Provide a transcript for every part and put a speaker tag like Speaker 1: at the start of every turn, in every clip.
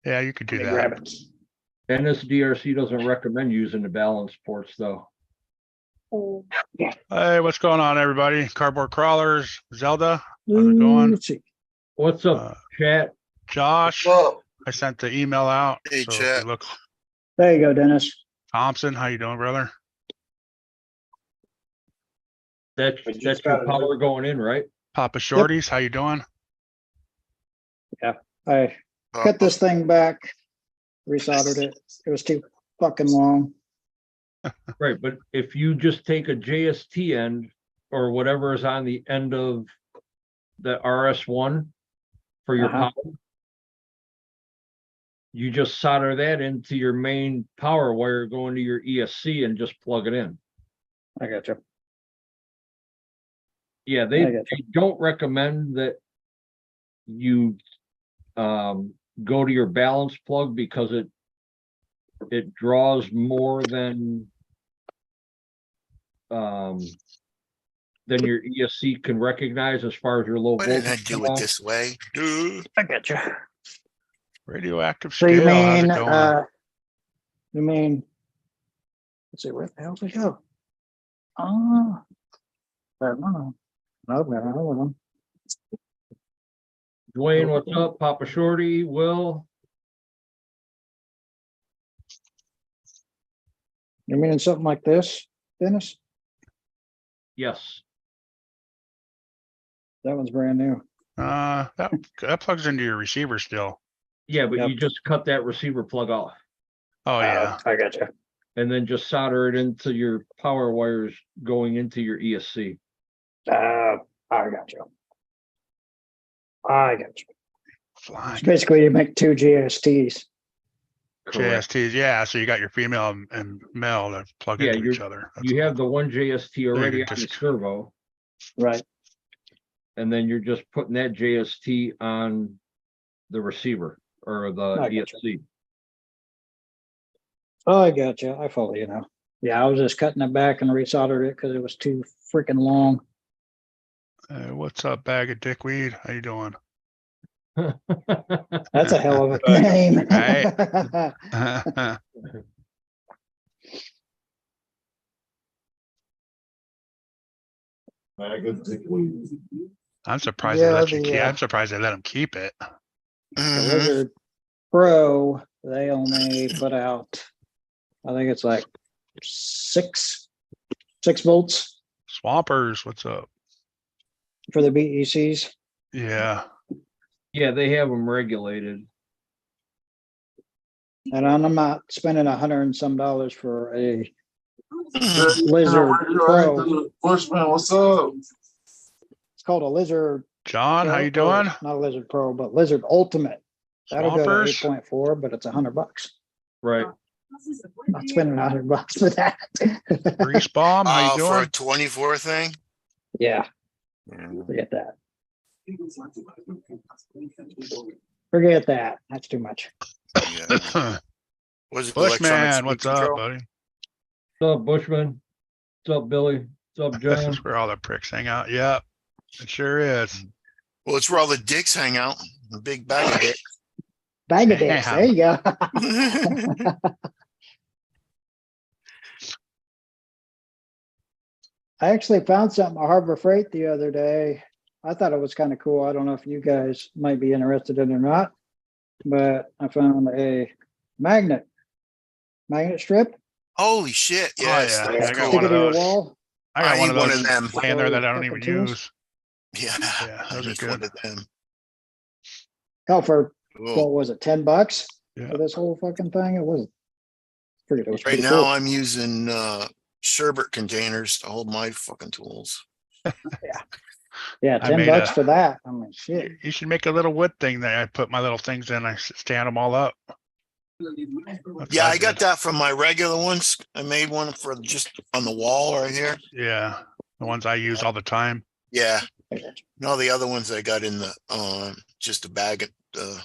Speaker 1: Yeah, you could do
Speaker 2: Let me
Speaker 1: that.
Speaker 2: grab it.
Speaker 3: NSDRC doesn't recommend using the balance ports though.
Speaker 1: Hey, what's going on, everybody? Cardboard crawlers, Zelda, how's it going?
Speaker 2: Let's see.
Speaker 3: What's up, chat?
Speaker 1: Josh,
Speaker 4: Well,
Speaker 1: I sent the email out.
Speaker 4: Hey,
Speaker 1: so if
Speaker 4: chat.
Speaker 1: you look,
Speaker 2: There you go, Dennis.
Speaker 1: Thompson, how you doing, brother?
Speaker 3: That's
Speaker 2: I just
Speaker 3: your
Speaker 2: got it.
Speaker 3: power going in, right?
Speaker 1: Papa Shorties, how you doing?
Speaker 2: I cut this thing back, resoldered it. It was too fucking long.
Speaker 3: Right, but if you just take a JST end or whatever is on the end of the RS1 for your
Speaker 2: Uh-huh.
Speaker 3: power, you just solder that into your main power wire going to your ESC and just plug it in.
Speaker 2: I got you.
Speaker 3: Yeah,
Speaker 2: I
Speaker 3: they
Speaker 2: got you.
Speaker 3: don't recommend that you go to your balance plug because it draws more than your ESC can recognize as far as your low
Speaker 4: why
Speaker 3: voltage.
Speaker 4: didn't I do it this way? Dude.
Speaker 2: I got you.
Speaker 1: Radioactive
Speaker 2: So
Speaker 1: scale,
Speaker 2: you
Speaker 1: how's it
Speaker 2: mean,
Speaker 1: going?
Speaker 2: let's see, where the hell did it go? Oh, I don't know. No, no.
Speaker 3: Dwayne, what's up? Papa Shorty, Will.
Speaker 2: You meaning something like this, Dennis?
Speaker 3: Yes.
Speaker 2: That one's brand new.
Speaker 1: That plugs into your receiver still.
Speaker 3: Yeah, but
Speaker 2: Yep.
Speaker 3: you just cut that receiver plug off
Speaker 1: Oh yeah.
Speaker 2: I got you.
Speaker 3: and then just solder it into your power wires going into your ESC.
Speaker 2: I got you. I got you.
Speaker 1: Flying.
Speaker 2: So basically, you make two GSTs.
Speaker 3: Correct.
Speaker 1: JSTs, yeah. So you got your female and male that plug
Speaker 3: Yeah,
Speaker 1: into each other. That's
Speaker 3: You have the one JST already on the
Speaker 1: just-
Speaker 3: servo,
Speaker 2: Right.
Speaker 3: and then you're just putting that JST on the receiver or the
Speaker 2: I gotcha.
Speaker 3: ESC.
Speaker 2: Oh, I got you. I follow you now. Yeah, I was just cutting it back and resoldered it because it was too freaking long.
Speaker 1: What's up, bag of dickweed? How you doing?
Speaker 2: That's a hell of a name.
Speaker 1: I'm surprised
Speaker 2: Yeah,
Speaker 1: they let you
Speaker 2: the,
Speaker 1: keep. I'm surprised they let them keep it.
Speaker 2: The
Speaker 4: Mhm.
Speaker 2: Lizard Pro, they only put out, I think it's like six volts
Speaker 1: Swampers, what's up?
Speaker 2: for the BECs.
Speaker 1: Yeah.
Speaker 3: Yeah, they have them regulated.
Speaker 2: And I'm not spending $100 and some for a
Speaker 4: Mhm.
Speaker 2: Lizard Pro.
Speaker 4: Bushman, what's up?
Speaker 2: It's called a Lizard.
Speaker 1: John, how
Speaker 2: Pro-
Speaker 1: you doing?
Speaker 2: or Not a Lizard Pro, but Lizard Ultimate. That'll go to
Speaker 1: Swampers?
Speaker 2: 8.4, but it's $100.
Speaker 3: Right.
Speaker 2: Not spending $100 for that.
Speaker 1: Grease bomb, how you
Speaker 4: For a
Speaker 1: doing?
Speaker 4: 24 thing?
Speaker 2: Yeah,
Speaker 4: Mm.
Speaker 2: forget that. Forget that. That's too much.
Speaker 4: Yeah. Was it
Speaker 1: Bushman,
Speaker 4: electronic
Speaker 1: what's
Speaker 4: speed
Speaker 1: up,
Speaker 4: control?
Speaker 1: buddy?
Speaker 3: What's up, Bushman? What's up, Billy? What's up,
Speaker 1: This
Speaker 3: John?
Speaker 1: is where all the pricks hang out. Yep, it sure is.
Speaker 4: Well, it's where all the dicks hang out. A big bag of dicks.
Speaker 2: Bag of dicks. There you go. I actually found something at Harbor Freight the other day. I thought it was kind of cool. I don't know if you guys might be interested in it or not, but I found a magnet strip.
Speaker 4: Holy shit. Yes.
Speaker 1: yeah.
Speaker 4: that's
Speaker 1: I got
Speaker 4: cool.
Speaker 1: one
Speaker 2: Stick
Speaker 1: of
Speaker 2: it to your
Speaker 1: those.
Speaker 2: wall.
Speaker 1: I got
Speaker 4: I
Speaker 1: one of
Speaker 4: need one
Speaker 1: those
Speaker 4: of them.
Speaker 1: laying there that I don't even
Speaker 2: Fucking tools.
Speaker 1: use.
Speaker 4: Yeah.
Speaker 1: Yeah,
Speaker 4: I
Speaker 1: those are
Speaker 4: need
Speaker 1: good.
Speaker 4: one of them.
Speaker 2: Hell, for
Speaker 4: Cool.
Speaker 2: what was it, $10
Speaker 1: Yeah.
Speaker 2: for this whole fucking thing? It was
Speaker 4: Right
Speaker 2: pretty
Speaker 4: now
Speaker 2: cool.
Speaker 4: I'm using sherbet containers to hold my fucking tools.
Speaker 2: Yeah,
Speaker 1: I
Speaker 2: $10
Speaker 1: made
Speaker 2: for that. I mean, shit.
Speaker 1: You should make a little wood thing that I put my little things in. I stand them all up. That's
Speaker 4: Yeah,
Speaker 1: what
Speaker 4: I got
Speaker 1: did.
Speaker 4: that from my regular ones. I made one for just on the wall right here.
Speaker 1: Yeah, the ones I use all the time.
Speaker 4: Yeah. No, the other ones I got in the just a bag of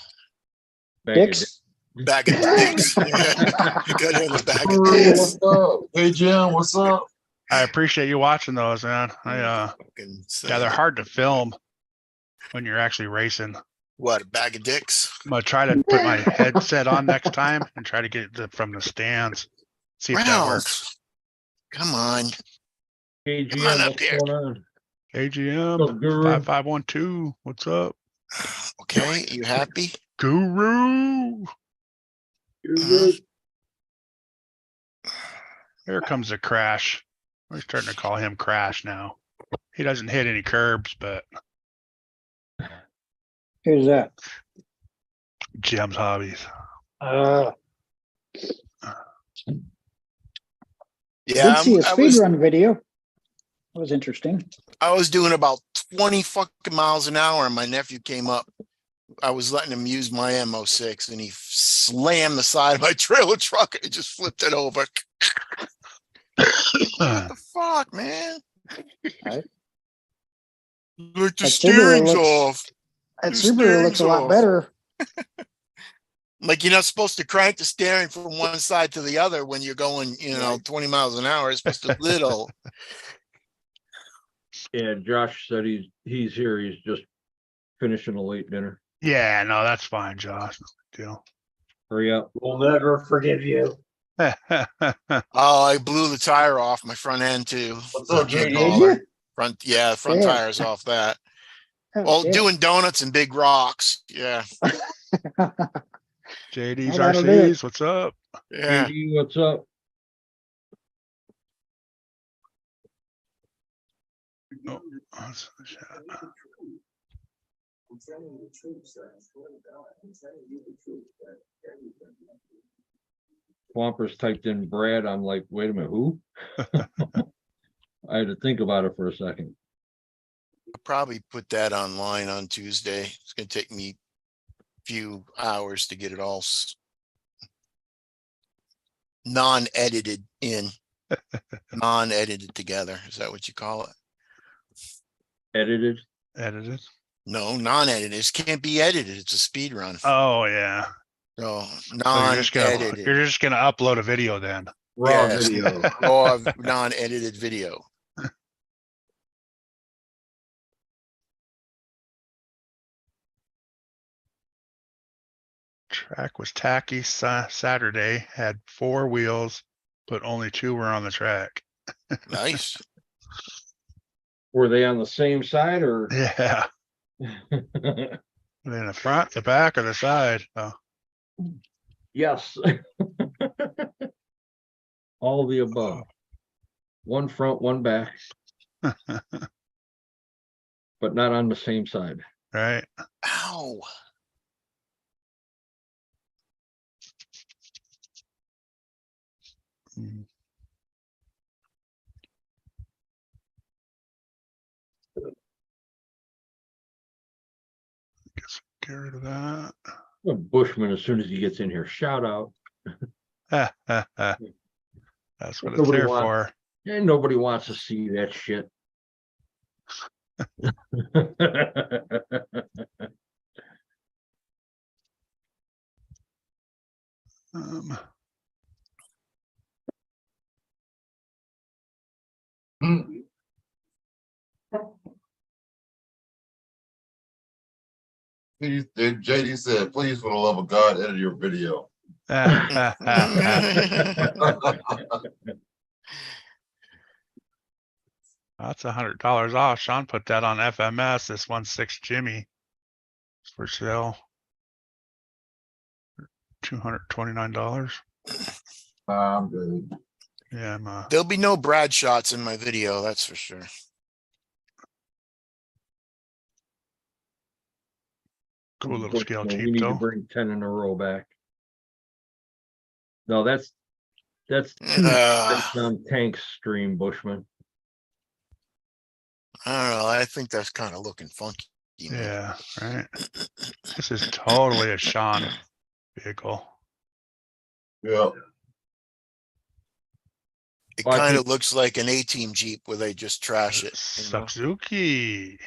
Speaker 2: Dicks.
Speaker 4: bag of dicks. Yeah. I got it in the bag of dicks.
Speaker 5: What's up? Hey Jim, what's up?
Speaker 1: I appreciate you watching those, man.
Speaker 4: Fucking
Speaker 1: Yeah, they're
Speaker 4: saying.
Speaker 1: hard to film when you're actually racing.
Speaker 4: What, a bag of dicks?
Speaker 1: I'm gonna try to put my headset on next time and try to get it from the stands. See if that works.
Speaker 4: Ralph, come on.
Speaker 3: KGM,
Speaker 4: up
Speaker 3: what's
Speaker 4: here.
Speaker 3: going on?
Speaker 1: AGM
Speaker 3: What's up, Guru?
Speaker 1: 5512. What's up?
Speaker 4: Okay, you happy?
Speaker 1: Guru.
Speaker 4: Mhm.
Speaker 1: Here comes the crash. We're starting to call him Crash now. He doesn't hit any curbs, but
Speaker 2: Who's that?
Speaker 1: Jim's hobbies.
Speaker 4: Yeah,
Speaker 2: Did see a
Speaker 4: I
Speaker 2: speed
Speaker 4: was,
Speaker 2: run video. It was interesting.
Speaker 4: I was doing about 20 fucking miles an hour and my nephew came up. I was letting him use my M06 and he slammed the side of my trailer truck and just flipped it over. What the fuck, man?
Speaker 2: Right.
Speaker 4: Like the
Speaker 2: That Subaru
Speaker 4: steering's
Speaker 2: looks-
Speaker 4: off.
Speaker 2: That
Speaker 4: The
Speaker 2: Subaru looks a lot
Speaker 4: steering's
Speaker 2: better.
Speaker 4: Like you're not supposed to crank the steering from one side to the other when you're going, 20 miles an hour. It's supposed to little.
Speaker 3: Yeah, Josh said he's here. He's just finishing a late dinner.
Speaker 1: Yeah, no, that's fine, Josh. No
Speaker 3: Hurry up.
Speaker 5: We'll never forgive you.
Speaker 1: big deal.
Speaker 4: Oh, I blew the tire off my front end too.
Speaker 5: What's up,
Speaker 4: Kid
Speaker 5: JD?
Speaker 4: hauler.
Speaker 2: Did
Speaker 4: Front
Speaker 2: Yeah.
Speaker 4: tires off that.
Speaker 2: Oh,
Speaker 4: Well,
Speaker 2: shit.
Speaker 4: doing donuts and big rocks. Yeah.
Speaker 1: JD's
Speaker 2: Well, that'll do it.
Speaker 1: RCs, what's up?
Speaker 4: Yeah.
Speaker 3: JD, what's up?
Speaker 1: Oh, that's the chat.
Speaker 3: Swampers typed in Brad. I'm like, wait a minute, who? I had to think about it for a second.
Speaker 4: I'll probably put that online on Tuesday. It's gonna take me a few hours to get it all non-edited in. Non-edited together. Is that what you call it?
Speaker 3: Edited.
Speaker 1: Edited.
Speaker 4: No, non-edited. It can't be edited. It's a speed run.
Speaker 1: Oh, yeah.
Speaker 4: So
Speaker 1: So
Speaker 4: non-edited.
Speaker 1: you're just gonna upload a video then.
Speaker 3: Raw
Speaker 4: Yes.
Speaker 3: video.
Speaker 4: Raw non-edited video.
Speaker 1: Track was tacky Saturday, had 4 wheels, but only 2 were on the track.
Speaker 4: Nice.
Speaker 3: Were they on the same side or?
Speaker 1: Yeah. In the front, the back, or the side. Oh,
Speaker 3: Yes. All the above. One front, one back, but not on the same side.
Speaker 1: right.
Speaker 4: Ow.
Speaker 1: Mm. Guess get rid of that.
Speaker 3: A Bushman, as soon as he gets in here, shout out.
Speaker 1: That's what it's
Speaker 3: Nobody
Speaker 1: there
Speaker 3: wants-
Speaker 1: for.
Speaker 3: And nobody wants to see that shit.
Speaker 1: Um,
Speaker 5: Hmm. JD said, please, for the love of God, edit your video.
Speaker 1: that's $100 off. Sean put that on FMS. This 1.6 Jimmy is for sale. $229.
Speaker 5: I'm good.
Speaker 1: Yeah, I'm
Speaker 4: There'll be no Brad shots in my video, that's for sure.
Speaker 1: cool little scale
Speaker 3: We
Speaker 1: Jeep
Speaker 3: need to
Speaker 1: though.
Speaker 3: bring 10 in a row back. No, that's on Tank's stream, Bushman.
Speaker 4: I don't know. I think that's kind of looking funky. Man.
Speaker 1: Yeah, right. This is totally a Sean vehicle.
Speaker 5: Yeah.
Speaker 4: It
Speaker 3: Well, I
Speaker 4: kind of
Speaker 3: think-
Speaker 4: looks like an A-Team Jeep where they just trash it. you know?
Speaker 1: Suzuki.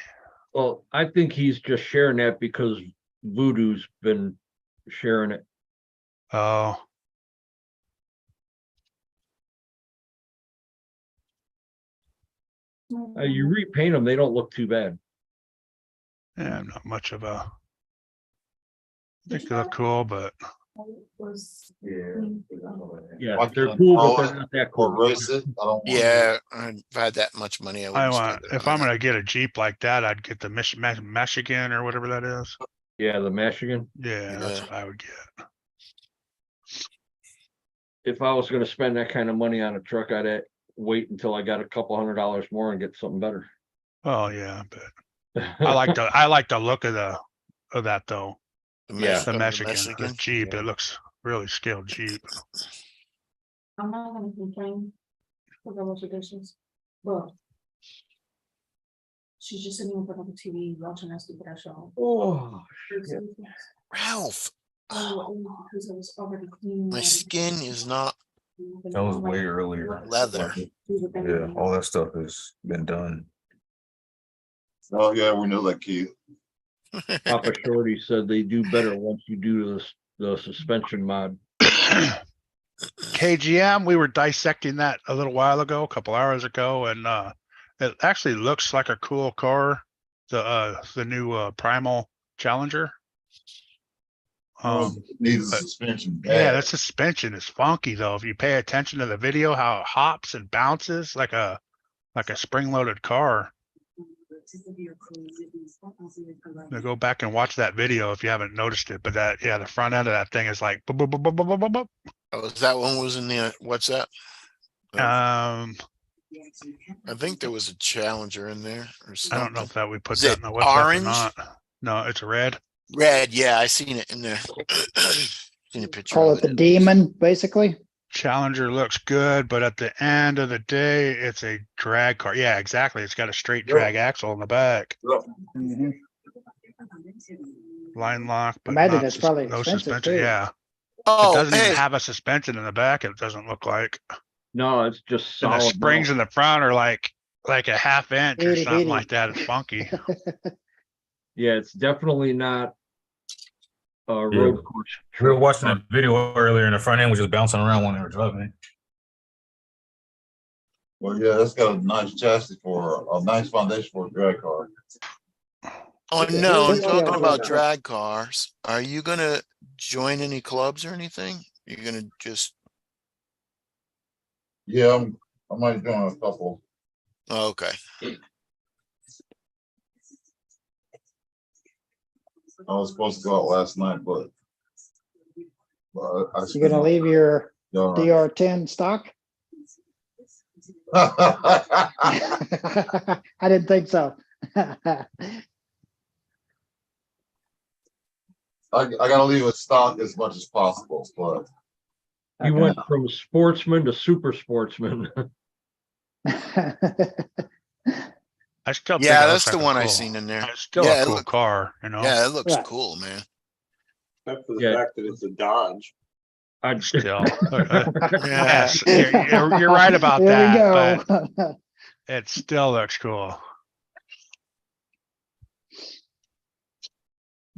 Speaker 3: Well, I think he's just sharing that because Voodoo's been sharing it.
Speaker 1: Oh,
Speaker 3: You repaint them, they don't look too bad.
Speaker 1: yeah, I'm not much of a think they look cool, but
Speaker 3: Yeah,
Speaker 5: Like
Speaker 3: they're
Speaker 5: you
Speaker 3: cool,
Speaker 5: control
Speaker 3: but
Speaker 5: it
Speaker 3: they're not that
Speaker 5: Or
Speaker 3: cool.
Speaker 5: race it, I don't. want to.
Speaker 4: Yeah, if I had that much money, I
Speaker 1: I
Speaker 4: wouldn't.
Speaker 1: want,
Speaker 4: spend it
Speaker 1: if
Speaker 4: on
Speaker 1: I'm
Speaker 4: that.
Speaker 1: gonna get a Jeep like that, I'd get the Michigan or whatever that is.
Speaker 3: Yeah, the Michigan.
Speaker 1: Yeah, that's
Speaker 4: Yeah.
Speaker 1: what I would get.
Speaker 3: If I was gonna spend that kind of money on a truck, wait until I got a couple $100 more and get something better.
Speaker 1: Oh, yeah, but I like the look of that though.
Speaker 3: Yeah.
Speaker 1: The
Speaker 4: The
Speaker 1: Michigan, the
Speaker 4: Michigan.
Speaker 1: Jeep,
Speaker 3: Yeah.
Speaker 1: it looks really skilled Jeep.
Speaker 6: I'm not gonna complain for those editions, but she's just sitting in front of the TV watching that stupid ass show.
Speaker 3: Oh,
Speaker 4: Ralph,
Speaker 6: Because I was already cleaning.
Speaker 4: my skin is not
Speaker 7: That was way earlier.
Speaker 4: leather.
Speaker 7: Yeah, all that stuff has been done.
Speaker 5: Oh, yeah, we know that, Keith.
Speaker 3: Papa Shorty said they do better once you do the suspension mod.
Speaker 1: KGM, we were dissecting that a little while ago, a couple hours ago, and it actually looks like a cool car. The new Primal Challenger.
Speaker 5: Needs a
Speaker 1: but-
Speaker 5: suspension.
Speaker 1: Yeah,
Speaker 5: bad.
Speaker 1: that suspension is funky though. If you pay attention to the video, how it hops and bounces like a spring-loaded car. Now go back and watch that video if you haven't noticed it. But the front end of that thing is like boop, boop, boop, boop, boop, boop, boop.
Speaker 4: Oh, is that one was in the, what's that?
Speaker 1: I
Speaker 4: I think there was a Challenger in there or something.
Speaker 1: don't know if that we put
Speaker 4: Is
Speaker 1: that
Speaker 4: it
Speaker 1: in the website
Speaker 4: orange?
Speaker 1: or not. No, it's red.
Speaker 4: Red, yeah, I seen it in there. Seen a picture
Speaker 2: Call
Speaker 4: of
Speaker 2: it the demon, basically.
Speaker 1: Challenger looks good, but at the end of the day, it's a drag car. Yeah, exactly. It's got a straight
Speaker 5: Yep.
Speaker 1: drag axle in the back,
Speaker 2: Mhm.
Speaker 1: line lock, but
Speaker 2: Imagine
Speaker 1: not
Speaker 2: it's probably
Speaker 1: no
Speaker 2: expensive,
Speaker 1: suspension.
Speaker 2: too.
Speaker 1: Yeah, it
Speaker 4: Oh,
Speaker 1: doesn't even
Speaker 4: hey,
Speaker 1: have a suspension in the back. It doesn't look like.
Speaker 3: No, it's just
Speaker 1: And the
Speaker 3: solid.
Speaker 1: springs in the front are like a half inch or
Speaker 2: Itty
Speaker 1: something
Speaker 2: bitty.
Speaker 1: like that. It's funky.
Speaker 3: Yeah, it's definitely not a
Speaker 7: Yeah.
Speaker 3: road course.
Speaker 7: We were watching a video earlier and the front end was just bouncing around when they were driving it.
Speaker 5: Well, yeah, that's got a nice chassis a nice foundation for a drag car.
Speaker 4: oh
Speaker 2: Yeah,
Speaker 4: no, I'm
Speaker 2: yeah,
Speaker 4: talking
Speaker 2: yeah.
Speaker 4: about drag cars. Are you gonna join any clubs or anything? You're gonna just,
Speaker 5: Yeah, I might join a couple.
Speaker 4: oh, okay.
Speaker 5: I was supposed to go out last night, but.
Speaker 2: You gonna leave your
Speaker 5: Yeah.
Speaker 2: DR10 stock? I didn't think so.
Speaker 5: I gotta leave it stock as much as possible, but
Speaker 3: You went from sportsman to super sportsman.
Speaker 1: I still think
Speaker 4: Yeah,
Speaker 1: it
Speaker 4: that's
Speaker 1: looks
Speaker 4: the
Speaker 1: like a
Speaker 4: one I
Speaker 1: cool-
Speaker 4: seen in there.
Speaker 1: It's still
Speaker 4: Yeah,
Speaker 1: a
Speaker 4: it
Speaker 1: cool
Speaker 4: look-
Speaker 1: car, you know.
Speaker 4: Yeah, it looks
Speaker 2: Right.
Speaker 4: cool, man.
Speaker 8: Except for the
Speaker 3: Yeah.
Speaker 8: fact that it's a Dodge.
Speaker 3: I
Speaker 1: Still,
Speaker 4: Yeah.
Speaker 1: yes, you're right about
Speaker 2: There we
Speaker 1: that, but
Speaker 2: go.
Speaker 1: it still looks cool.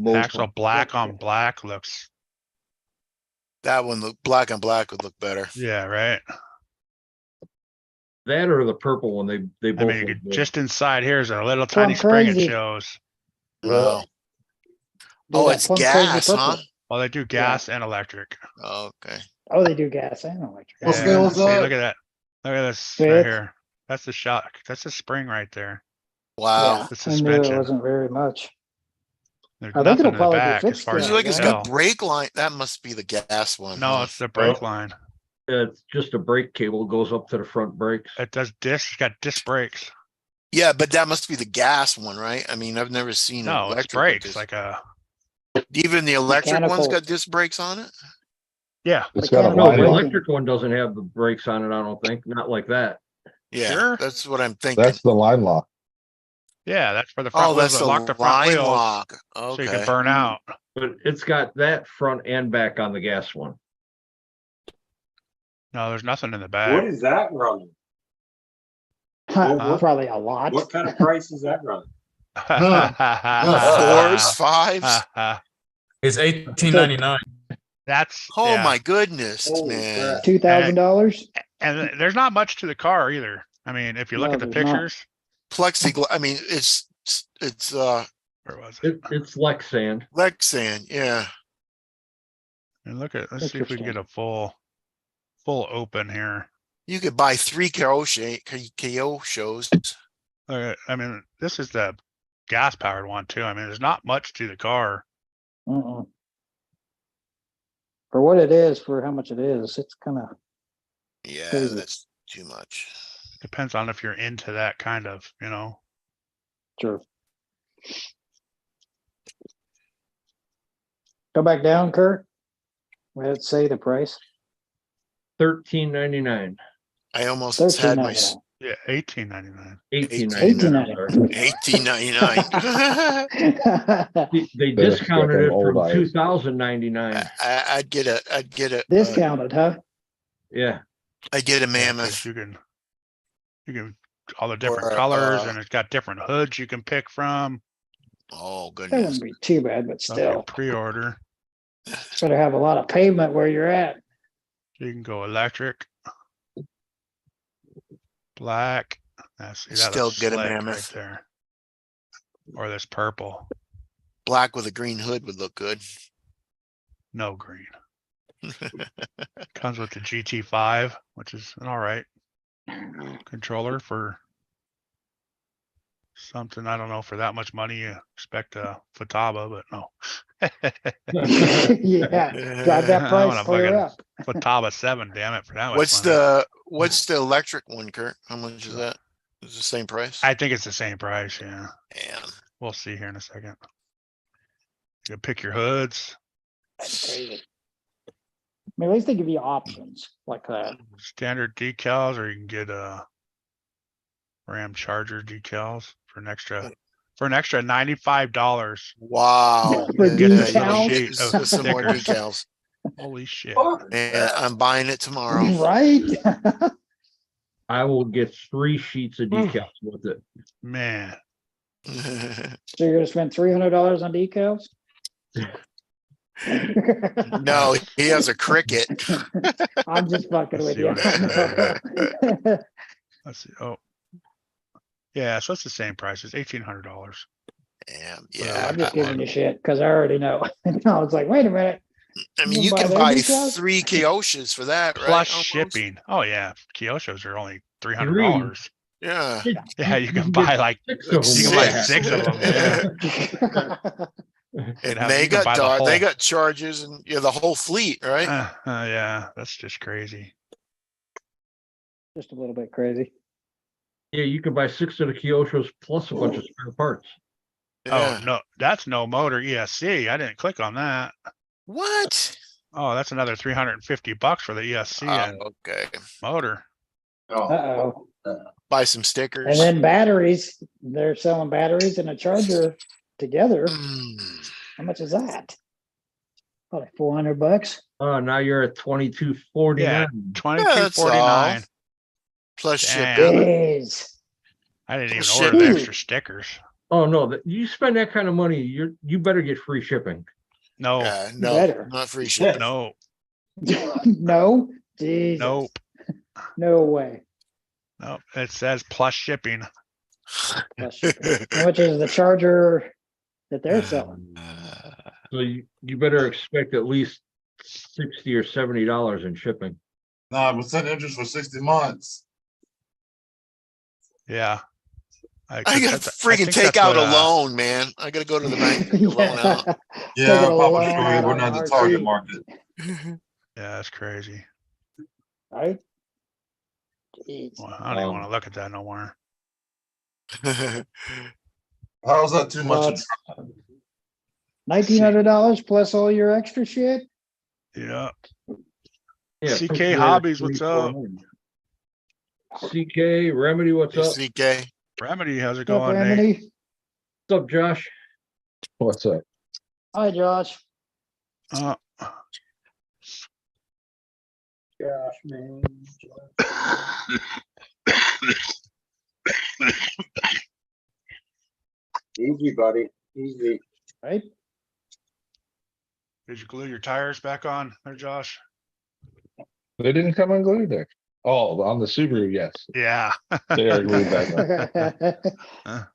Speaker 1: Actual black on black looks,
Speaker 4: That one look, black on black would look better.
Speaker 1: yeah, right.
Speaker 3: That or the purple one, they
Speaker 1: I
Speaker 3: both
Speaker 1: mean, you
Speaker 3: look
Speaker 1: could,
Speaker 3: good.
Speaker 1: just inside here is a little
Speaker 2: Plum
Speaker 1: tiny spring it
Speaker 2: crazy.
Speaker 1: shows.
Speaker 4: Wow.
Speaker 2: Do
Speaker 4: Oh,
Speaker 2: that
Speaker 4: it's
Speaker 2: plum crazy
Speaker 4: gas,
Speaker 2: purple.
Speaker 4: huh?
Speaker 1: Well, they do gas and electric.
Speaker 4: Okay.
Speaker 2: Oh, they do gas and electric.
Speaker 5: What
Speaker 1: Yeah,
Speaker 5: scale is
Speaker 1: see,
Speaker 5: that?
Speaker 1: look at that. Look at this right
Speaker 2: Fifth.
Speaker 1: here. That's the shock. That's the spring right there.
Speaker 4: Wow.
Speaker 1: The
Speaker 2: I knew it
Speaker 1: suspension.
Speaker 2: wasn't very much.
Speaker 1: There's
Speaker 2: I think
Speaker 1: nothing
Speaker 2: it'll
Speaker 1: in the
Speaker 2: probably be
Speaker 1: back as
Speaker 2: fixed
Speaker 1: far as
Speaker 2: yet,
Speaker 1: you
Speaker 4: Look,
Speaker 1: can
Speaker 4: it's
Speaker 2: right?
Speaker 4: got
Speaker 1: tell.
Speaker 4: brake line. That must be the gas one.
Speaker 1: No,
Speaker 4: huh?
Speaker 1: it's the brake line.
Speaker 3: It's just a brake cable goes up to the front brakes.
Speaker 1: It does disc. It's got disc brakes.
Speaker 4: Yeah, but that must be the gas one, right? I mean, I've never seen an
Speaker 1: No, it's
Speaker 4: electric with
Speaker 1: brakes.
Speaker 4: this.
Speaker 1: Like a
Speaker 4: Even the electric one's
Speaker 2: Mechanical.
Speaker 4: got disc brakes on it?
Speaker 1: yeah.
Speaker 5: it's got a
Speaker 2: Mechanical
Speaker 3: No,
Speaker 5: light
Speaker 3: the
Speaker 2: braking.
Speaker 5: on.
Speaker 3: electric one doesn't have the brakes on it, I don't think, not like that.
Speaker 4: Yeah,
Speaker 1: Sure.
Speaker 4: that's what I'm thinking.
Speaker 5: That's the line lock.
Speaker 1: Yeah, that's for the front
Speaker 4: Oh,
Speaker 1: wheels
Speaker 4: that's
Speaker 1: that
Speaker 4: the
Speaker 1: lock the front
Speaker 4: line
Speaker 1: wheels
Speaker 4: lock.
Speaker 1: so you can
Speaker 4: Okay.
Speaker 1: burn out.
Speaker 3: But it's got that front and back on the gas one.
Speaker 1: No, there's nothing in the
Speaker 8: What
Speaker 1: back.
Speaker 8: is that running? what-
Speaker 2: Probably a lot.
Speaker 8: What kind of price is that running?
Speaker 4: Fours, fives.
Speaker 7: It's $18.99.
Speaker 1: That's
Speaker 4: Oh
Speaker 1: yeah.
Speaker 4: my goodness,
Speaker 8: Holy
Speaker 4: man.
Speaker 8: crap.
Speaker 2: $2,000.
Speaker 1: And there's not much to the car either. I mean, if you look
Speaker 2: No,
Speaker 1: at the
Speaker 2: there's not.
Speaker 1: pictures,
Speaker 4: Plexiglass. I mean, it's
Speaker 1: where was it?
Speaker 3: It's Lexan.
Speaker 4: Lexan. Yeah.
Speaker 1: And look at, let's see if we can get a full open here.
Speaker 4: You could buy 3 KO shows.
Speaker 1: I mean, this is the gas powered one too. I mean, there's not much to the car.
Speaker 2: Mm-mm. For what it is, for how much it is, it's kind of,
Speaker 4: Yeah,
Speaker 2: Crazy.
Speaker 4: that's too much.
Speaker 1: Depends on if you're into that kind of, you know.
Speaker 2: sure. Go back down, Kurt. Let's say the price.
Speaker 3: $13.99,
Speaker 4: I almost had
Speaker 2: Thirteen
Speaker 4: my
Speaker 2: ninety
Speaker 1: Yeah, $18.99.
Speaker 3: $18.99.
Speaker 4: $18.99.
Speaker 3: They
Speaker 9: Better
Speaker 3: discounted
Speaker 9: get
Speaker 3: it
Speaker 9: them old
Speaker 3: from
Speaker 9: eyes.
Speaker 3: $2,099.
Speaker 4: I'd get a
Speaker 2: Discounted, huh?
Speaker 3: Yeah,
Speaker 4: I'd get a
Speaker 1: Yeah, 'cause
Speaker 4: mammoth.
Speaker 1: you can all the different
Speaker 4: Or,
Speaker 1: colors, and it's got different hoods you can pick from.
Speaker 4: Oh,
Speaker 2: That
Speaker 4: goodness.
Speaker 2: wouldn't be too bad, but
Speaker 1: So if you
Speaker 2: still,
Speaker 1: pre-order,
Speaker 2: better have a lot of pavement where you're at.
Speaker 1: you can go electric, black. That's
Speaker 4: Still get a
Speaker 1: right
Speaker 4: mammoth.
Speaker 1: there. Or this purple,
Speaker 4: Black with a green hood would look good.
Speaker 1: no green. Comes with the GT5, which is an all right controller for something. I don't know, for that much money you expect a Futaba, but no.
Speaker 2: Yeah, drive that
Speaker 1: I
Speaker 2: price
Speaker 1: wanna
Speaker 2: clear
Speaker 1: fucking-
Speaker 2: up.
Speaker 1: Futaba 7, damn it, for that much
Speaker 4: What's
Speaker 1: money.
Speaker 4: the electric one, Kurt? How much is that? Is it the same price?
Speaker 1: I think it's the same price, yeah.
Speaker 4: Damn.
Speaker 1: We'll see here in a second. You can pick your hoods,
Speaker 2: That's crazy. I mean, at least they give you options like that.
Speaker 1: standard decals, or you can get Ram Charger decals for an extra $95.
Speaker 4: Wow.
Speaker 2: For
Speaker 4: Yeah,
Speaker 1: decals?
Speaker 4: you know,
Speaker 1: Sheet of
Speaker 4: with some more
Speaker 1: stickers.
Speaker 4: decals.
Speaker 1: Holy shit.
Speaker 4: And I'm buying it tomorrow.
Speaker 2: Right?
Speaker 3: I will get 3 sheets of decals with it.
Speaker 1: Man,
Speaker 2: So you're gonna spend $300 on decals?
Speaker 4: No, he has a cricket.
Speaker 2: I'm just fucking
Speaker 1: Let's
Speaker 2: with
Speaker 1: see
Speaker 2: you.
Speaker 1: what let's see. Oh, yeah, so it's the same price. It's $1,800.
Speaker 4: Damn,
Speaker 1: Yeah,
Speaker 4: yeah.
Speaker 2: I'm just giving you shit because I already know. I was like, wait a minute.
Speaker 4: I mean, you
Speaker 2: buy
Speaker 4: can
Speaker 2: their
Speaker 4: buy
Speaker 2: decals?
Speaker 4: 3 Kyoshis for that, right?
Speaker 1: Plus
Speaker 4: Almost?
Speaker 1: shipping. Oh yeah, Kyoshos are only $300.
Speaker 4: Yeah.
Speaker 1: Yeah, you can
Speaker 3: get
Speaker 1: buy like
Speaker 3: 6 of them.
Speaker 1: you can
Speaker 3: with
Speaker 1: buy
Speaker 3: that.
Speaker 1: 6 of them. Yeah.
Speaker 4: And
Speaker 1: You can
Speaker 4: they
Speaker 1: buy
Speaker 4: got
Speaker 1: the whole-
Speaker 4: they got charges and yeah, the whole fleet, right?
Speaker 1: Yeah, that's just crazy.
Speaker 2: Just a little bit crazy.
Speaker 3: Yeah, you can buy 6 of the Kyoshos plus a bunch of spare parts.
Speaker 4: Yeah.
Speaker 1: Oh no, that's no motor ESC. I didn't click on that.
Speaker 4: What?
Speaker 1: Oh, that's another $350 for the ESC and
Speaker 4: Oh, okay.
Speaker 1: motor.
Speaker 5: Oh,
Speaker 2: Uh-oh.
Speaker 4: Buy some
Speaker 2: And
Speaker 4: stickers.
Speaker 2: then batteries, they're selling batteries and a charger together.
Speaker 4: Mm.
Speaker 2: How much is that? Probably $400.
Speaker 3: Now you're at $22.49.
Speaker 1: Yeah.
Speaker 4: Yeah, that's all.
Speaker 1: $22.49.
Speaker 4: Plus
Speaker 1: Damn.
Speaker 4: shipping.
Speaker 2: Days.
Speaker 1: I didn't even
Speaker 4: Shit.
Speaker 1: order the extra stickers.
Speaker 3: Oh no, you spend that kind of money, you better get free shipping.
Speaker 1: No,
Speaker 4: No,
Speaker 2: Better.
Speaker 4: not free shipping.
Speaker 1: no,
Speaker 2: No? Jesus.
Speaker 1: nope,
Speaker 2: No way.
Speaker 1: no. It says plus shipping.
Speaker 2: Plus shipping. How much is the charger that they're selling?
Speaker 3: So you better expect at least $60 or $70 in shipping.
Speaker 5: 9% interest for 60 months.
Speaker 1: Yeah.
Speaker 4: I gotta freaking
Speaker 1: think
Speaker 4: take
Speaker 1: that's
Speaker 4: out a
Speaker 1: what,
Speaker 4: loan, man. I gotta go to the bank, take a loan out.
Speaker 5: Yeah,
Speaker 2: Taking a
Speaker 5: Papa
Speaker 2: loan
Speaker 5: Shorty,
Speaker 2: out
Speaker 5: we're
Speaker 2: on
Speaker 5: not the
Speaker 2: RC.
Speaker 5: target market.
Speaker 1: Yeah, that's crazy.
Speaker 2: Right? Jeez.
Speaker 1: Well, I don't even want to look at that no more.
Speaker 5: How's that too
Speaker 2: Well,
Speaker 5: much?
Speaker 2: it's $1,900 plus all your extra shit?
Speaker 1: Yeah.
Speaker 3: Yeah,
Speaker 1: CK
Speaker 3: put your
Speaker 1: Hobbies, what's up?
Speaker 3: 300. CK Remedy, what's up?
Speaker 4: CK.
Speaker 1: Remedy, how's it
Speaker 2: What's up,
Speaker 1: going, Nate?
Speaker 2: Remedy?
Speaker 3: What's up, Josh?
Speaker 9: What's up?
Speaker 2: Hi, Josh.
Speaker 1: Uh,
Speaker 8: Gosh, man. Easy, buddy. Easy.
Speaker 2: Right?
Speaker 1: did you glue your tires back on there, Josh?
Speaker 9: They didn't come unglued there. Oh, on the Subaru, yes.
Speaker 1: Yeah.
Speaker 9: They are glued back on.
Speaker 2: That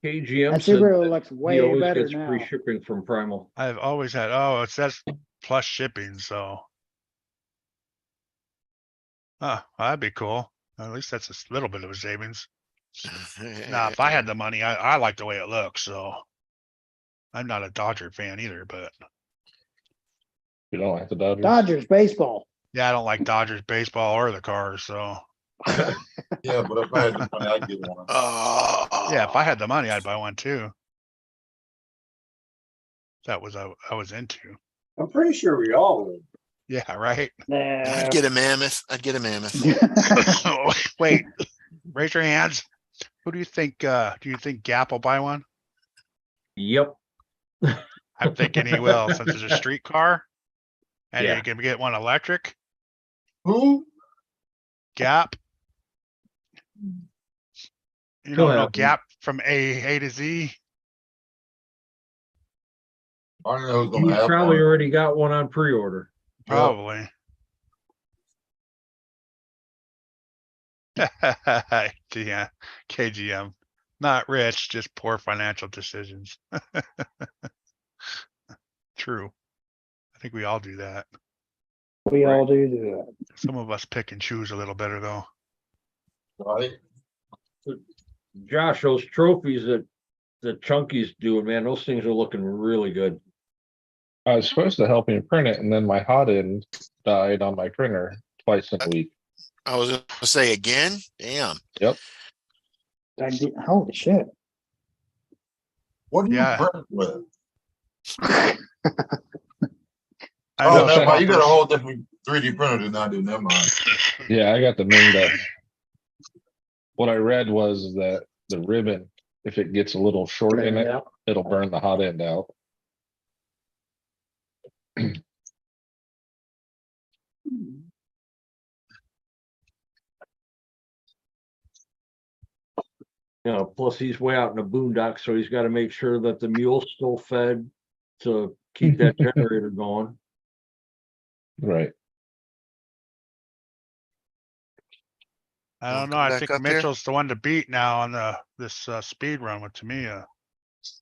Speaker 3: KGM said
Speaker 2: Subaru looks
Speaker 3: he
Speaker 2: way
Speaker 3: always
Speaker 2: better
Speaker 3: gets
Speaker 2: now.
Speaker 3: free shipping from Primal.
Speaker 1: I've always had, oh, it says plus shipping, so. That'd be cool. At least that's a little bit of a savings. Now, if I had the money, I like the way it looks, so. I'm not a Dodger fan either, but
Speaker 9: You don't like the Dodgers?
Speaker 2: Dodgers baseball.
Speaker 1: yeah, I don't like Dodgers baseball or the cars, so.
Speaker 5: Yeah, but if I had the money, I'd get one.
Speaker 1: Yeah, if I had the money, I'd buy one too. That was I was into.
Speaker 8: I'm pretty sure we all would.
Speaker 1: Yeah, right.
Speaker 4: I'd
Speaker 2: Nah.
Speaker 4: get a mammoth. I'd get a mammoth.
Speaker 1: Wait, raise your hands. Who do you think Gap will buy one?
Speaker 3: Yep.
Speaker 1: I'm thinking he will, since it's a street car. And
Speaker 3: Yeah.
Speaker 1: you can get one electric.
Speaker 5: Who?
Speaker 1: Gap. You
Speaker 3: He'll
Speaker 1: don't know
Speaker 3: have one.
Speaker 1: Gap from A to Z.
Speaker 5: I don't know who's
Speaker 3: He's
Speaker 5: gonna have
Speaker 3: probably
Speaker 5: one.
Speaker 3: already got one on pre-order.
Speaker 1: Probably. Yeah, KGM. Not rich, just poor financial decisions. True. I think we all do that.
Speaker 2: We all do that.
Speaker 1: Some of us pick and choose a little better though.
Speaker 5: Right?
Speaker 3: Josh, those trophies that Chunky's doing, man, those things are looking really good.
Speaker 9: I was supposed to help him print it and then my hot end died on my printer twice in a week.
Speaker 4: I was gonna say again, damn.
Speaker 2: Holy shit.
Speaker 5: What do you
Speaker 1: Yeah.
Speaker 5: print with?
Speaker 1: I
Speaker 5: Oh,
Speaker 1: know
Speaker 5: never mind. You got a
Speaker 1: Swampers-
Speaker 5: whole different 3D printer than I do. Never mind.
Speaker 9: Yeah, I got the Mindex. What I read was that the ribbon, if it gets a little short in it, it'll burn the hot end out.
Speaker 3: You know, plus he's way out in the boondocks, so he's got to make sure that the mule's still fed to keep that generator going.
Speaker 9: Right.
Speaker 1: I
Speaker 4: Wanna
Speaker 1: don't know.
Speaker 4: come
Speaker 1: I
Speaker 4: back
Speaker 1: think
Speaker 4: up here?
Speaker 1: Mitchell's the one to beat now on this speed run with Tamiya.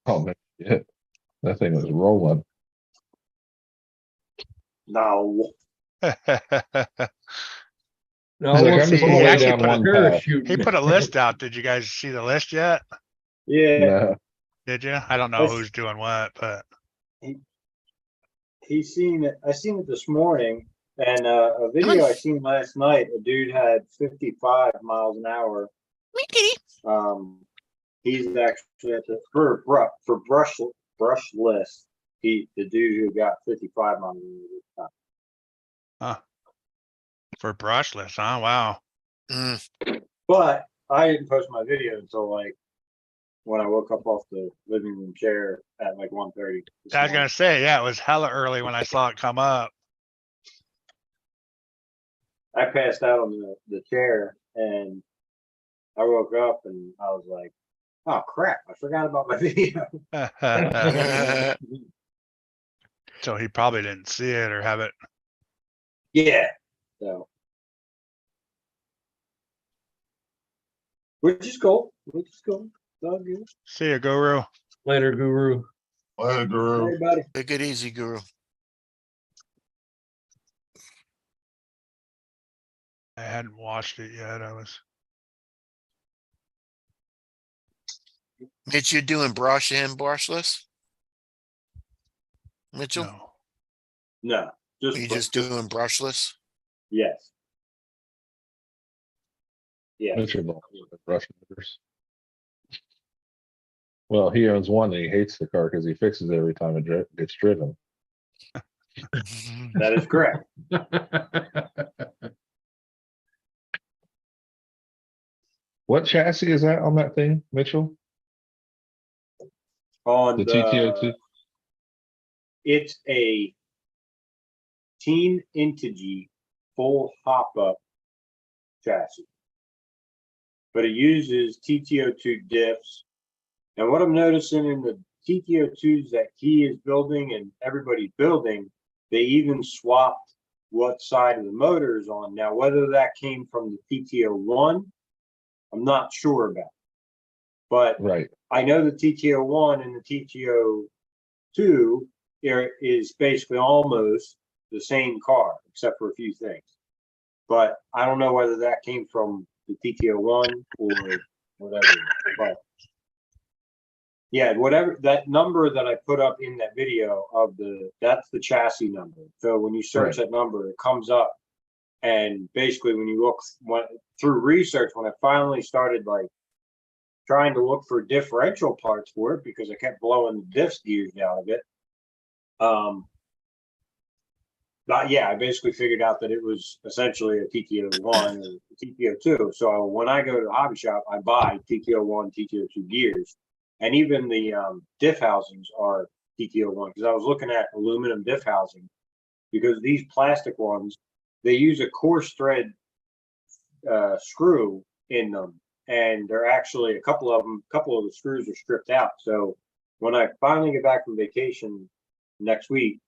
Speaker 9: Oh, man, yeah. That thing was rolling.
Speaker 8: No.
Speaker 3: No,
Speaker 9: He's like,
Speaker 3: we'll
Speaker 9: I'm just
Speaker 3: see.
Speaker 9: gonna
Speaker 1: lay
Speaker 3: Actually
Speaker 1: down
Speaker 3: put a
Speaker 9: one path.
Speaker 3: parachute
Speaker 1: He
Speaker 3: in
Speaker 1: put a
Speaker 3: it.
Speaker 1: list out. Did you guys see the list yet?
Speaker 8: Yeah,
Speaker 9: No.
Speaker 1: Did you? I don't know
Speaker 8: Yes.
Speaker 1: who's doing what, but
Speaker 8: he's seen it. I seen it this morning, and a video I seen last night. A dude had 55 miles an hour. He's actually at the for brushless. The dude who got 55 miles an hour.
Speaker 1: for brushless, huh? Wow.
Speaker 4: Mm,
Speaker 8: But I didn't post my video until like when I woke up off the living room chair at like 1:30.
Speaker 1: I was gonna say, yeah, it was hella early when I saw it come up.
Speaker 8: I passed out on the chair and I woke up and I was like, oh crap, I forgot about my video.
Speaker 1: So he probably didn't see it or have it.
Speaker 8: Yeah. So which is cool. Which is cool. It's all good.
Speaker 1: See ya, Guru.
Speaker 3: Later, Guru.
Speaker 5: Well, Guru.
Speaker 8: Everybody.
Speaker 4: take it easy, Guru.
Speaker 1: I hadn't watched it yet. I was.
Speaker 4: Mitch, you're doing brush and brushless? Mitchell,
Speaker 1: No.
Speaker 8: No.
Speaker 4: you just doing brushless?
Speaker 8: yes. Yeah.
Speaker 9: Mitchell don't own the brush motors. Well, he owns one and he hates the car because he fixes it every time it gets driven.
Speaker 8: That is correct.
Speaker 9: What chassis is that on that thing, Mitchell?
Speaker 8: On
Speaker 9: The TTO2?
Speaker 8: it's a Team Integy full hop up chassis. But it uses TTO2 diffs. And what I'm noticing in the TTO2s that he is building and everybody's building, they even swapped what side of the motor is on. Now, whether that came from the TTO1, I'm not sure about. But
Speaker 9: Right.
Speaker 8: I know the TTO1 and the TTO2 is basically almost the same car, except for a few things. But I don't know whether that came from the TT01 or whatever, but. Yeah, whatever, that number that I put up in that video of that's the chassis number. So when you search that number, it comes up. And basically when you look through research, when I finally started like trying to look for differential parts for it, because I kept blowing the diff gears out of it. But yeah, I basically figured out that it was essentially a TT01 or a TT02. So when I go to the hobby shop, I buy TT01, TT02 gears. And even the diff housings are TT01, because I was looking at aluminum diff housing, because these plastic ones, they use a coarse thread screw in them, and they're actually a couple of the screws are stripped out. So when I finally get back from vacation next week,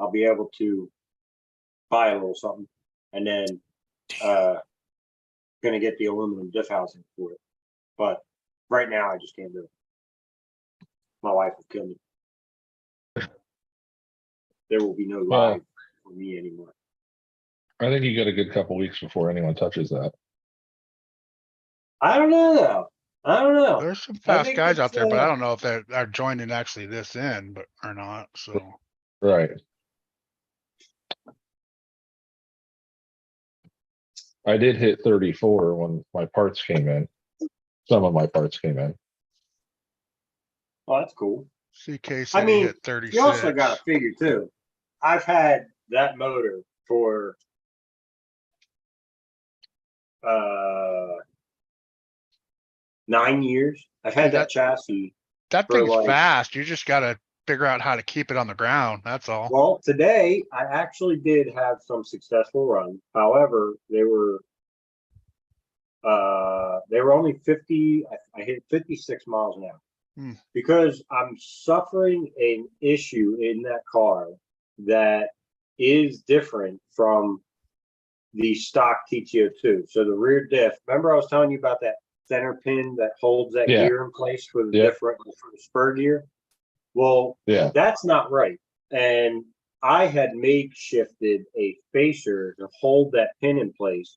Speaker 8: I'll be able to buy a little something, and then gonna get the aluminum diff housing for it. But right now I just can't do it. My wife will kill me. There will be no life for me anymore.
Speaker 9: I think you got a good couple weeks before anyone touches that.
Speaker 8: I don't know though. I don't know.
Speaker 1: There's some
Speaker 8: I
Speaker 1: fast
Speaker 8: think
Speaker 1: guys out
Speaker 8: it's,
Speaker 1: there, but I don't know if they're joining actually this in, but or not. So
Speaker 9: Right. I did hit 34 when my parts came in. Some of my parts came in.
Speaker 8: Oh, that's cool.
Speaker 1: CK said he
Speaker 8: mean,
Speaker 1: hit 36.
Speaker 8: You also got to figure too. I've had that motor for 9 years. I've had that chassis.
Speaker 1: That
Speaker 8: for
Speaker 1: thing's
Speaker 8: like-
Speaker 1: fast. You just gotta figure out how to keep it on the ground. That's all.
Speaker 8: Well, today I actually did have some successful runs. However, they were only 50. I hit 56 miles an hour. Because I'm suffering an issue in that car that is different from the stock TT02. So the rear diff, remember I was telling you about that center pin that holds that gear in place for the different for the spur gear? Well, that's not right. And I had makeshifted a spacer to hold that pin in place,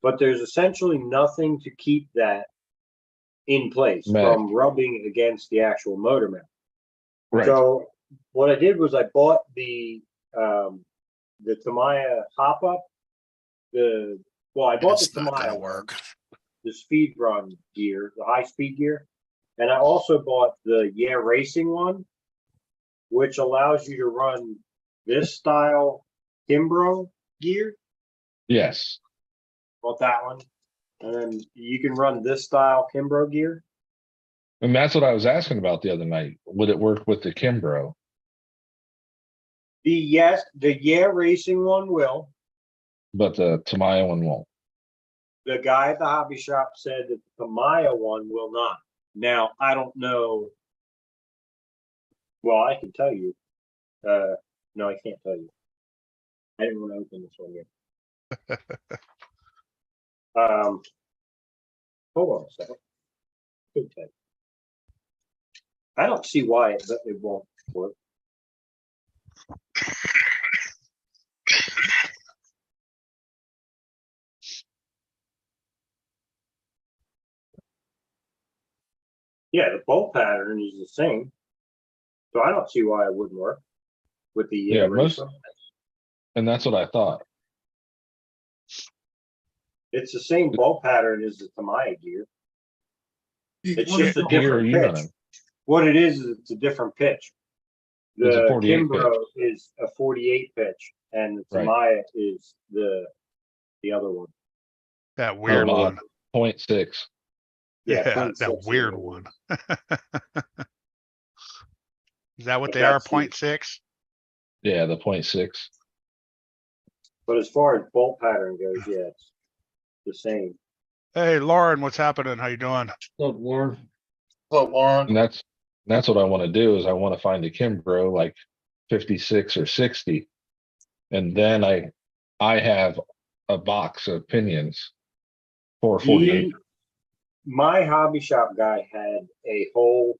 Speaker 8: but there's essentially nothing to keep that in place from rubbing against the actual motor mount.
Speaker 9: Right.
Speaker 8: So what I did was I bought the Tamiya hop up. I bought the Tamiya
Speaker 4: work.
Speaker 8: The speed run gear, the high speed gear, and I also bought the Racing one, which allows you to run this style Kimbrough gear.
Speaker 9: Yes.
Speaker 8: Bought that one. And then you can run this style Kimbrough gear.
Speaker 9: And that's what I was asking about the other night. Would it work with the Kimbrough?
Speaker 8: The Racing one will.
Speaker 9: But the Tamiya one won't.
Speaker 8: The guy at the hobby shop said that the Tamiya one will not. Now, I don't know. Well, I can tell you. No, I can't tell you. I didn't want to open this one yet. Hold on a second. Good take. I don't see why it won't work. Yeah, the bolt pattern is the same. So I don't see why it wouldn't work with the
Speaker 9: And that's what I thought.
Speaker 8: It's the same bolt pattern as the Tamiya gear. It's just a
Speaker 9: What gear are
Speaker 8: different
Speaker 9: you
Speaker 8: pitch.
Speaker 9: running?
Speaker 8: What it is it's a different pitch.
Speaker 9: It's a
Speaker 8: The
Speaker 9: 48
Speaker 8: Kimbrough is a 48 pitch, and the
Speaker 9: Right.
Speaker 8: Tamiya is the other one.
Speaker 1: That weird
Speaker 9: Oh,
Speaker 1: one.
Speaker 9: 0.6.
Speaker 1: Yeah,
Speaker 8: 0.6
Speaker 1: that
Speaker 8: is
Speaker 1: weird
Speaker 8: the
Speaker 1: one. Is that what
Speaker 8: But
Speaker 1: they are?
Speaker 8: that's the-
Speaker 1: 0.6?
Speaker 9: Yeah, the 0.6.
Speaker 8: But as far as bolt pattern goes, yeah, it's the same.
Speaker 1: Hey, Lauren, what's happening? How you doing?
Speaker 3: Look, Warren,
Speaker 5: What's up, Warren?
Speaker 9: And that's what I want to do is I want to find a Kimbrough like 56 or 60. And then I have a box of pinions for 48.
Speaker 8: My hobby shop guy had a whole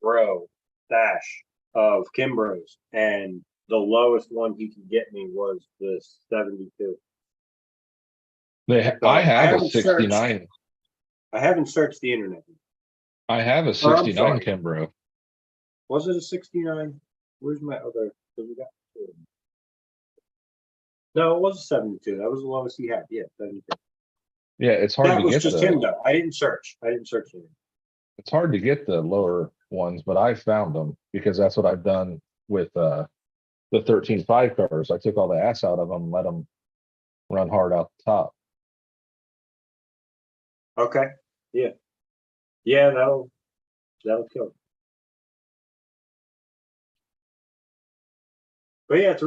Speaker 8: row stash of Kimbrough's, and the lowest one he could get me was the 72.
Speaker 9: I have a
Speaker 8: haven't searched.
Speaker 9: 69.
Speaker 8: I haven't searched the internet.
Speaker 9: I have a
Speaker 8: sorry.
Speaker 9: 69 Kimbrough.
Speaker 8: Was it a 69? Where's my other? So we got two. No, it was a 72. That was the lowest he had. Yeah, 72.
Speaker 9: Yeah, it's hard
Speaker 8: That
Speaker 9: to
Speaker 8: was
Speaker 9: get
Speaker 8: just
Speaker 9: the,
Speaker 8: him though. I didn't search. It.
Speaker 9: it's hard to get the lower ones, but I found them because that's what I've done with the 13.5 cars. I took all the ass out of them, let them run hard out the top.
Speaker 8: Okay. Yeah. Yeah, that'll kill. But yeah, it's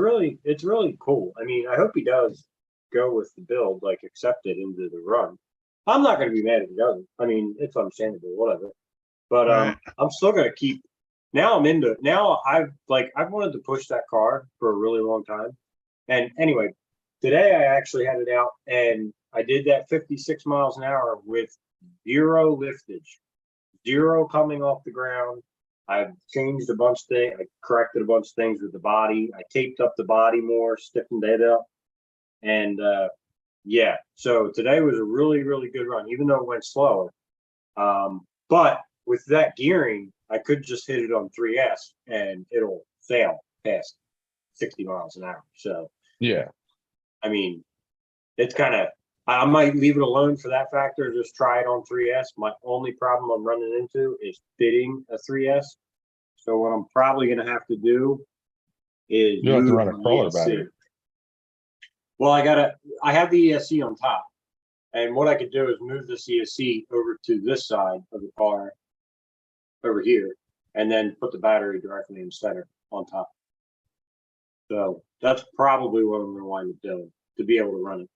Speaker 8: really cool. I mean, I hope he does go with the build, like accept it into the run. I'm not gonna be mad if he doesn't. I mean, it's understandable, whatever. But
Speaker 1: Right.
Speaker 8: I'm still gonna keep now I've wanted to push that car for a really long time. And anyway, today I actually had it out and I did that 56 miles an hour with zero liftage, zero coming off the ground. I've changed a bunch of things. I corrected a bunch of things with the body. I taped up the body more, stiffened it up. And yeah, so today was a really, really good run, even though it went slower. But with that gearing, I could just hit it on 3S and it'll sail past 60 miles an hour. So,
Speaker 9: Yeah.
Speaker 8: I mean, it's kind of, I might leave it alone for that factor, just try it on 3S. My only problem I'm running into is fitting a 3S. So what I'm probably going to have to do is
Speaker 9: You have to
Speaker 8: move
Speaker 9: run a
Speaker 8: my
Speaker 9: crawler
Speaker 8: ESC.
Speaker 9: battery.
Speaker 8: Well, I have the ESC on top. And what I could do is move this ESC over to this side of the car over here, and then put the battery directly in the center on top. So that's probably what I'm going to wind up doing to be able to run it.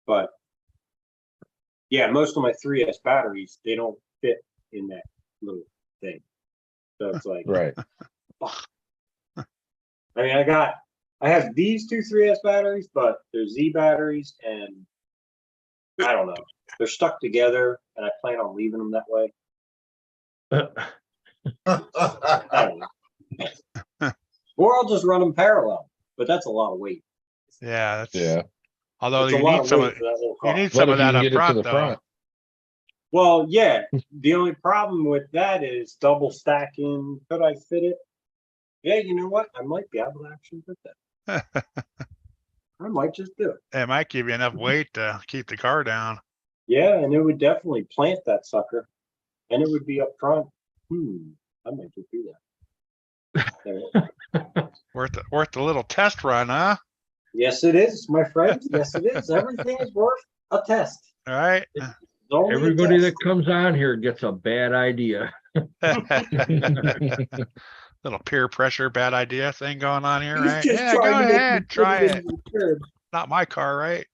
Speaker 8: But yeah, most of my 3S batteries, they don't fit in that little thing. So it's like,
Speaker 9: Right.
Speaker 8: fuck. I mean, I have these two 3S batteries, but they're Z batteries and I don't know. They're stuck together and I plan on leaving them that way. I don't know. Or I'll just run them parallel, but that's a lot of weight.
Speaker 1: Yeah, that's,
Speaker 9: Yeah.
Speaker 1: although
Speaker 8: It's a
Speaker 1: you
Speaker 8: lot
Speaker 1: need
Speaker 8: of
Speaker 1: some
Speaker 8: weight
Speaker 1: of,
Speaker 8: for that little
Speaker 1: you
Speaker 8: car.
Speaker 1: need
Speaker 9: What
Speaker 1: some
Speaker 9: if
Speaker 1: of
Speaker 9: you
Speaker 1: that
Speaker 9: can
Speaker 1: up
Speaker 9: get it to
Speaker 1: front
Speaker 9: the
Speaker 1: though.
Speaker 9: front?
Speaker 8: Well, yeah. The only problem with that is double stacking. Could I fit it? Yeah, you know what? I might be able to actually fit that. I might just do it.
Speaker 1: It might give you enough weight to keep the car down.
Speaker 8: Yeah, and it would definitely plant that sucker. And it would be up front. I might just do that. There.
Speaker 1: Worth the little test run, huh?
Speaker 8: Yes, it is, my friend. Yes, it is. Everything is worth a test.
Speaker 1: All right.
Speaker 8: It's only a
Speaker 3: Everybody that
Speaker 8: test.
Speaker 3: comes on here gets a bad idea.
Speaker 1: Little peer pressure, bad idea thing going on here,
Speaker 8: He's
Speaker 1: right?
Speaker 8: just
Speaker 1: Yeah, go
Speaker 8: trying to make me
Speaker 1: ahead,
Speaker 8: put
Speaker 1: try
Speaker 8: it
Speaker 1: it.
Speaker 8: into the curb.
Speaker 1: Not my car, right?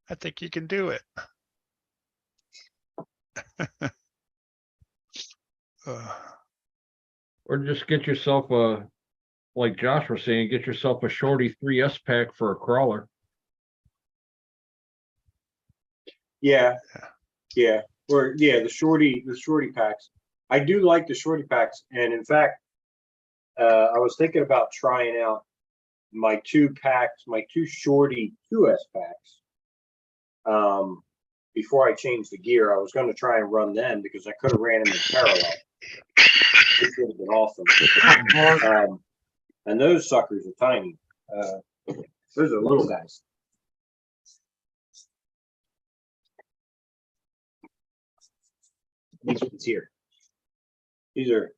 Speaker 1: I think you can do it.
Speaker 3: Or just get yourself a, like Josh was saying, get yourself a shorty 3S pack for a crawler.
Speaker 8: Yeah. Yeah. Or yeah, the shorty packs. I do like the shorty packs. And in fact, I was thinking about trying out my two shorty 2S packs. Before I changed the gear, I was going to try and run them because I could have ran them in parallel. This would have been awesome. And those suckers are tiny. Those are little guys. These ones here. These are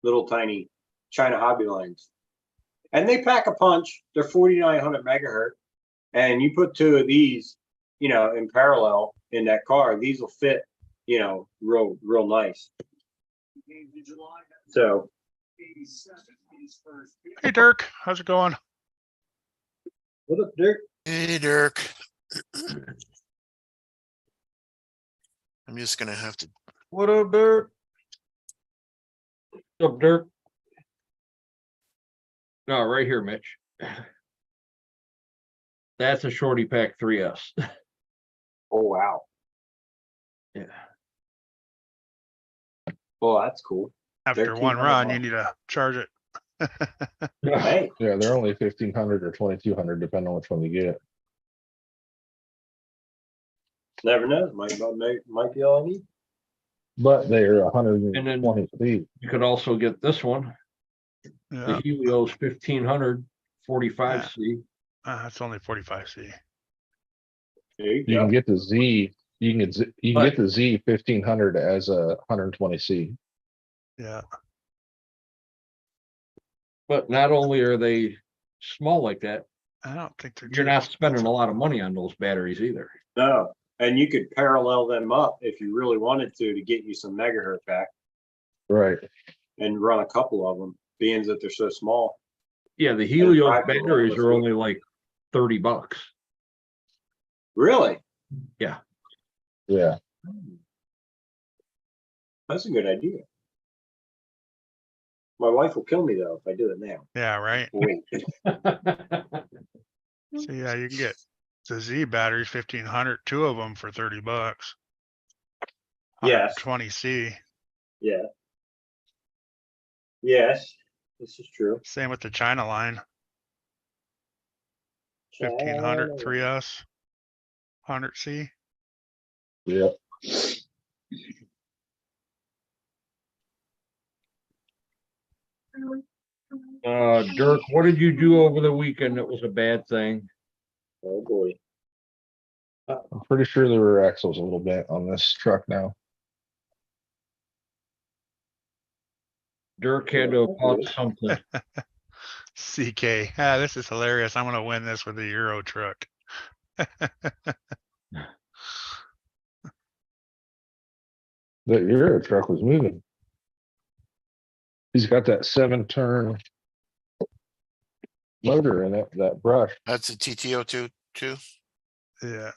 Speaker 8: little tiny China Hobby Lines. And they pack a punch. They're 4,900 megahertz. And you put two of these, in parallel in that car, these will fit, real nice. So.
Speaker 1: Hey, Dirk, how's it going?
Speaker 8: What up, Dirk?
Speaker 4: Hey, Dirk. I'm just gonna have to.
Speaker 3: What up, Dirk? What's up, Dirk? No, right here, Mitch. That's a shorty pack 3S.
Speaker 8: Oh, wow.
Speaker 3: Yeah.
Speaker 8: Well, that's cool.
Speaker 1: After one
Speaker 8: 1300
Speaker 1: run, you
Speaker 8: watts.
Speaker 1: need to charge it.
Speaker 8: Hey,
Speaker 9: Yeah, they're only 1,500 or 2,200, depending on which one you get.
Speaker 8: never know. Might be all I need.
Speaker 9: But they're
Speaker 3: And then-
Speaker 9: 120 feet.
Speaker 3: You could also get this one, the
Speaker 1: Yeah,
Speaker 3: Helios 1500 45C.
Speaker 1: it's only 45C.
Speaker 8: There you
Speaker 9: You
Speaker 8: go.
Speaker 9: can get the Z, you can get the Z 1,500 as a 120C.
Speaker 1: Yeah,
Speaker 3: But not only are they small like that,
Speaker 1: I don't think they're.
Speaker 3: you're
Speaker 1: too
Speaker 3: not spending a
Speaker 1: expensive.
Speaker 3: lot of money on those batteries either.
Speaker 8: No, and you could parallel them up if you really wanted to get you some megahertz back
Speaker 9: Right.
Speaker 8: and run a couple of them, being that they're so small.
Speaker 3: Yeah, the Helios
Speaker 8: private
Speaker 3: batteries
Speaker 8: ones.
Speaker 3: are only like $30.
Speaker 8: Really?
Speaker 9: Yeah.
Speaker 8: That's a good idea. My wife will kill me though if I do it now.
Speaker 1: Yeah, right.
Speaker 8: Wait.
Speaker 1: So yeah, you can get the Z batteries 1,500, two of them for $30.
Speaker 8: Yes.
Speaker 1: 20C.
Speaker 8: Yeah. Yes, this is true.
Speaker 1: Same with the China line. 1,500 3S. 100C.
Speaker 9: Yeah.
Speaker 3: Dirk, what did you do over the weekend that was a bad thing?
Speaker 8: Oh, boy.
Speaker 9: I'm pretty sure there were axles a little bit on this truck now.
Speaker 3: Dirk had to apologize something.
Speaker 1: CK. Ah, this is hilarious. I'm gonna win this with the Euro truck.
Speaker 9: The Euro truck was moving. He's got that 7-turn motor in it, that brush.
Speaker 4: That's a TTO2 too.
Speaker 1: Yeah.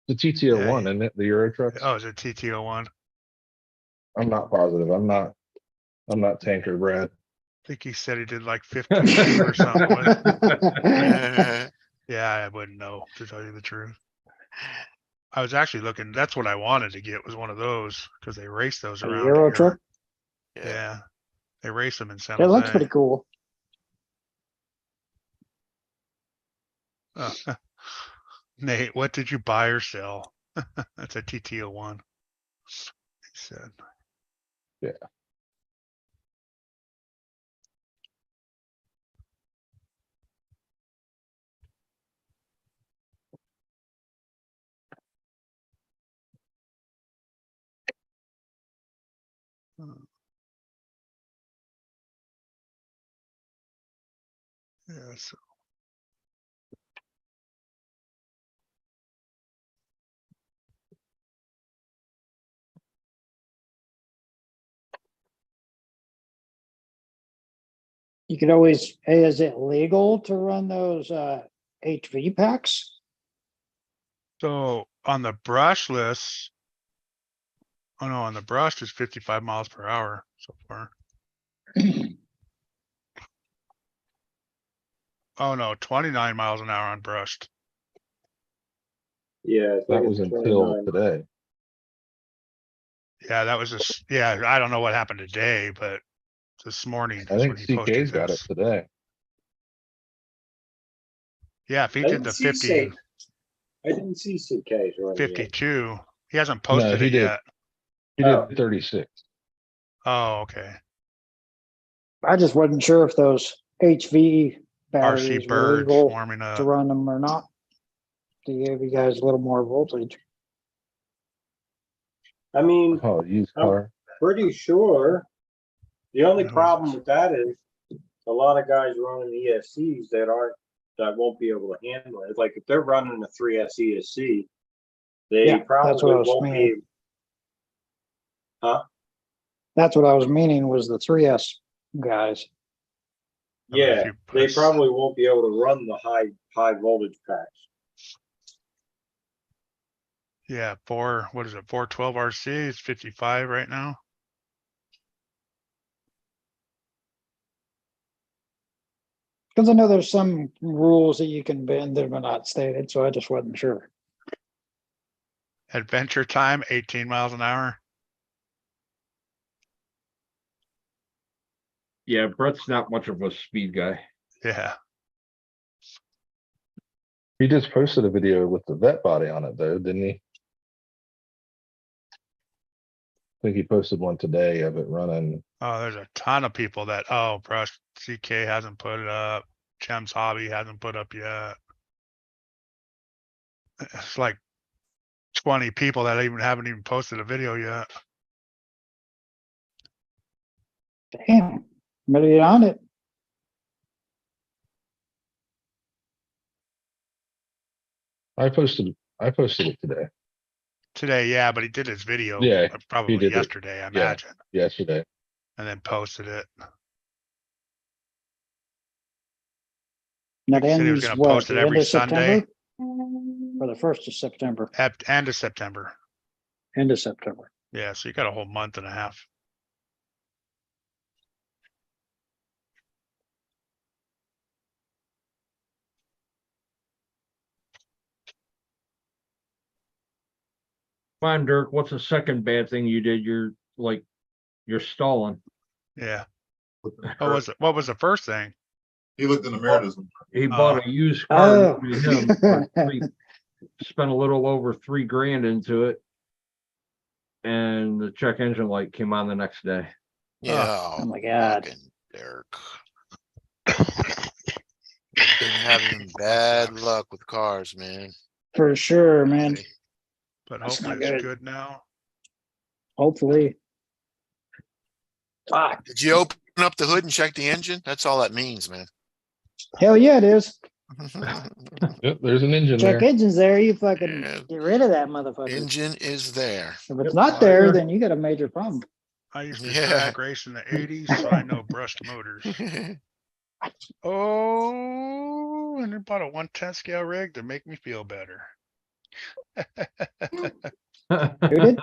Speaker 9: The TTO
Speaker 1: Yeah,
Speaker 9: one, isn't it? The Euro truck.
Speaker 1: Oh, is it TTO1?
Speaker 9: I'm not positive. I'm not tanker Brad.
Speaker 1: I think he said he did like 52 or something. Yeah, I wouldn't know, to tell you the truth. I was actually looking, that's what I wanted to get, was one of those, because they race those
Speaker 2: A
Speaker 1: around
Speaker 2: Euro
Speaker 1: here.
Speaker 2: truck.
Speaker 1: Yeah. They race them in San
Speaker 2: It looks
Speaker 1: Jose.
Speaker 2: pretty cool.
Speaker 1: Oh, Nate, what did you buy or sell? That's a TTO1. He said.
Speaker 9: Yeah.
Speaker 1: Yeah, so
Speaker 2: You could always, hey, is it legal to run those HV packs?
Speaker 1: So on the brush list, oh no, on the brush is 55 miles per hour so far. Oh no, 29 miles an hour on brushed.
Speaker 8: Yeah. I
Speaker 9: That
Speaker 8: think
Speaker 9: was
Speaker 8: it's
Speaker 9: until
Speaker 8: 29.
Speaker 9: today.
Speaker 1: Yeah, that was just, yeah, I don't know what happened today, but this morning
Speaker 9: I
Speaker 1: is
Speaker 9: think
Speaker 1: when he posted
Speaker 9: CK's got it
Speaker 1: this.
Speaker 9: today.
Speaker 1: Yeah, if he
Speaker 8: I
Speaker 1: did
Speaker 8: didn't
Speaker 1: the
Speaker 8: see
Speaker 1: 50,
Speaker 8: Sig- I didn't see CK's running yet.
Speaker 1: 52, he hasn't posted
Speaker 9: he
Speaker 1: it
Speaker 9: did.
Speaker 1: yet.
Speaker 9: He
Speaker 8: Oh.
Speaker 9: did 36.
Speaker 1: Oh, okay.
Speaker 2: I just wasn't sure if those HV batteries
Speaker 1: RC
Speaker 2: were
Speaker 1: Birds
Speaker 2: legal
Speaker 1: warming
Speaker 2: to
Speaker 1: up.
Speaker 2: run them or not. To give you guys a little more voltage.
Speaker 8: I mean,
Speaker 9: Oh, used
Speaker 8: I'm
Speaker 9: car.
Speaker 8: pretty sure. The only
Speaker 1: Who is
Speaker 8: problem
Speaker 1: this?
Speaker 8: with that is a lot of guys running ESCs that won't be able to handle it. Like if they're running a 3S ESC, they
Speaker 2: Yeah, that's what I
Speaker 8: probably
Speaker 2: was
Speaker 8: won't
Speaker 2: meaning.
Speaker 8: be.
Speaker 2: That's what I was meaning was the 3S guys.
Speaker 1: I mean, if
Speaker 8: Yeah,
Speaker 1: you
Speaker 8: they
Speaker 1: put-
Speaker 8: probably won't be able to run the high voltage packs.
Speaker 1: Yeah, what is it, 412 RC, it's 55 right now.
Speaker 2: Because I know there's some rules that you can bend that are not stated, so I just wasn't sure.
Speaker 1: Adventure Time, 18 miles an hour.
Speaker 3: Yeah, Brett's not much of a speed guy.
Speaker 1: Yeah.
Speaker 9: He just posted a video with the vet body on it though, didn't he? I think he posted one today of it running.
Speaker 1: Oh, there's a ton of people that, oh, Brush CK hasn't put it up. Chem's Hobby hasn't put up yet. It's like 20 people that even haven't even posted a video yet.
Speaker 2: Damn, better get on it.
Speaker 9: I posted it today,
Speaker 1: Today, yeah, but he did his video.
Speaker 9: Yeah,
Speaker 1: Probably
Speaker 9: did it.
Speaker 1: yesterday, I imagine,
Speaker 9: yesterday.
Speaker 1: and then posted it.
Speaker 2: That
Speaker 1: He said he was
Speaker 2: ends
Speaker 1: gonna
Speaker 2: what,
Speaker 1: post it
Speaker 2: the end
Speaker 1: every
Speaker 2: of
Speaker 1: Sunday.
Speaker 2: September? Or the 1st of September,
Speaker 1: End of September.
Speaker 2: end of September.
Speaker 1: Yeah, so you got a whole month and a half.
Speaker 3: Come on, Dirk, what's the second bad thing you did? You're stalling.
Speaker 1: Yeah. What was the first thing?
Speaker 5: He looked in the mirror. Doesn't.
Speaker 3: He bought a used car.
Speaker 2: Oh.
Speaker 3: with him for spent a little over $3,000 into it. And the check engine light came on the next day.
Speaker 4: Yeah.
Speaker 2: Oh my God.
Speaker 4: fucking Derek. You've been having bad luck with cars, man.
Speaker 2: For sure, man.
Speaker 1: But
Speaker 2: That's
Speaker 1: hopefully
Speaker 2: not
Speaker 1: it's
Speaker 2: good.
Speaker 1: good now.
Speaker 2: Hopefully. Fuck.
Speaker 4: Did you open up the hood and check the engine? That's all that means, man.
Speaker 2: Hell yeah, it is.
Speaker 9: Yep, there's an engine
Speaker 2: Check
Speaker 9: there.
Speaker 2: engines there, you fucking
Speaker 4: Yeah.
Speaker 2: get rid of that motherfucker.
Speaker 4: Engine is there.
Speaker 2: If it's not there, then you got a major problem.
Speaker 1: I used to
Speaker 4: Yeah.
Speaker 1: drag race in the 80s, so I know brushed motors. Oh, and I bought a 110 scale rig to make me feel better.
Speaker 2: Who did?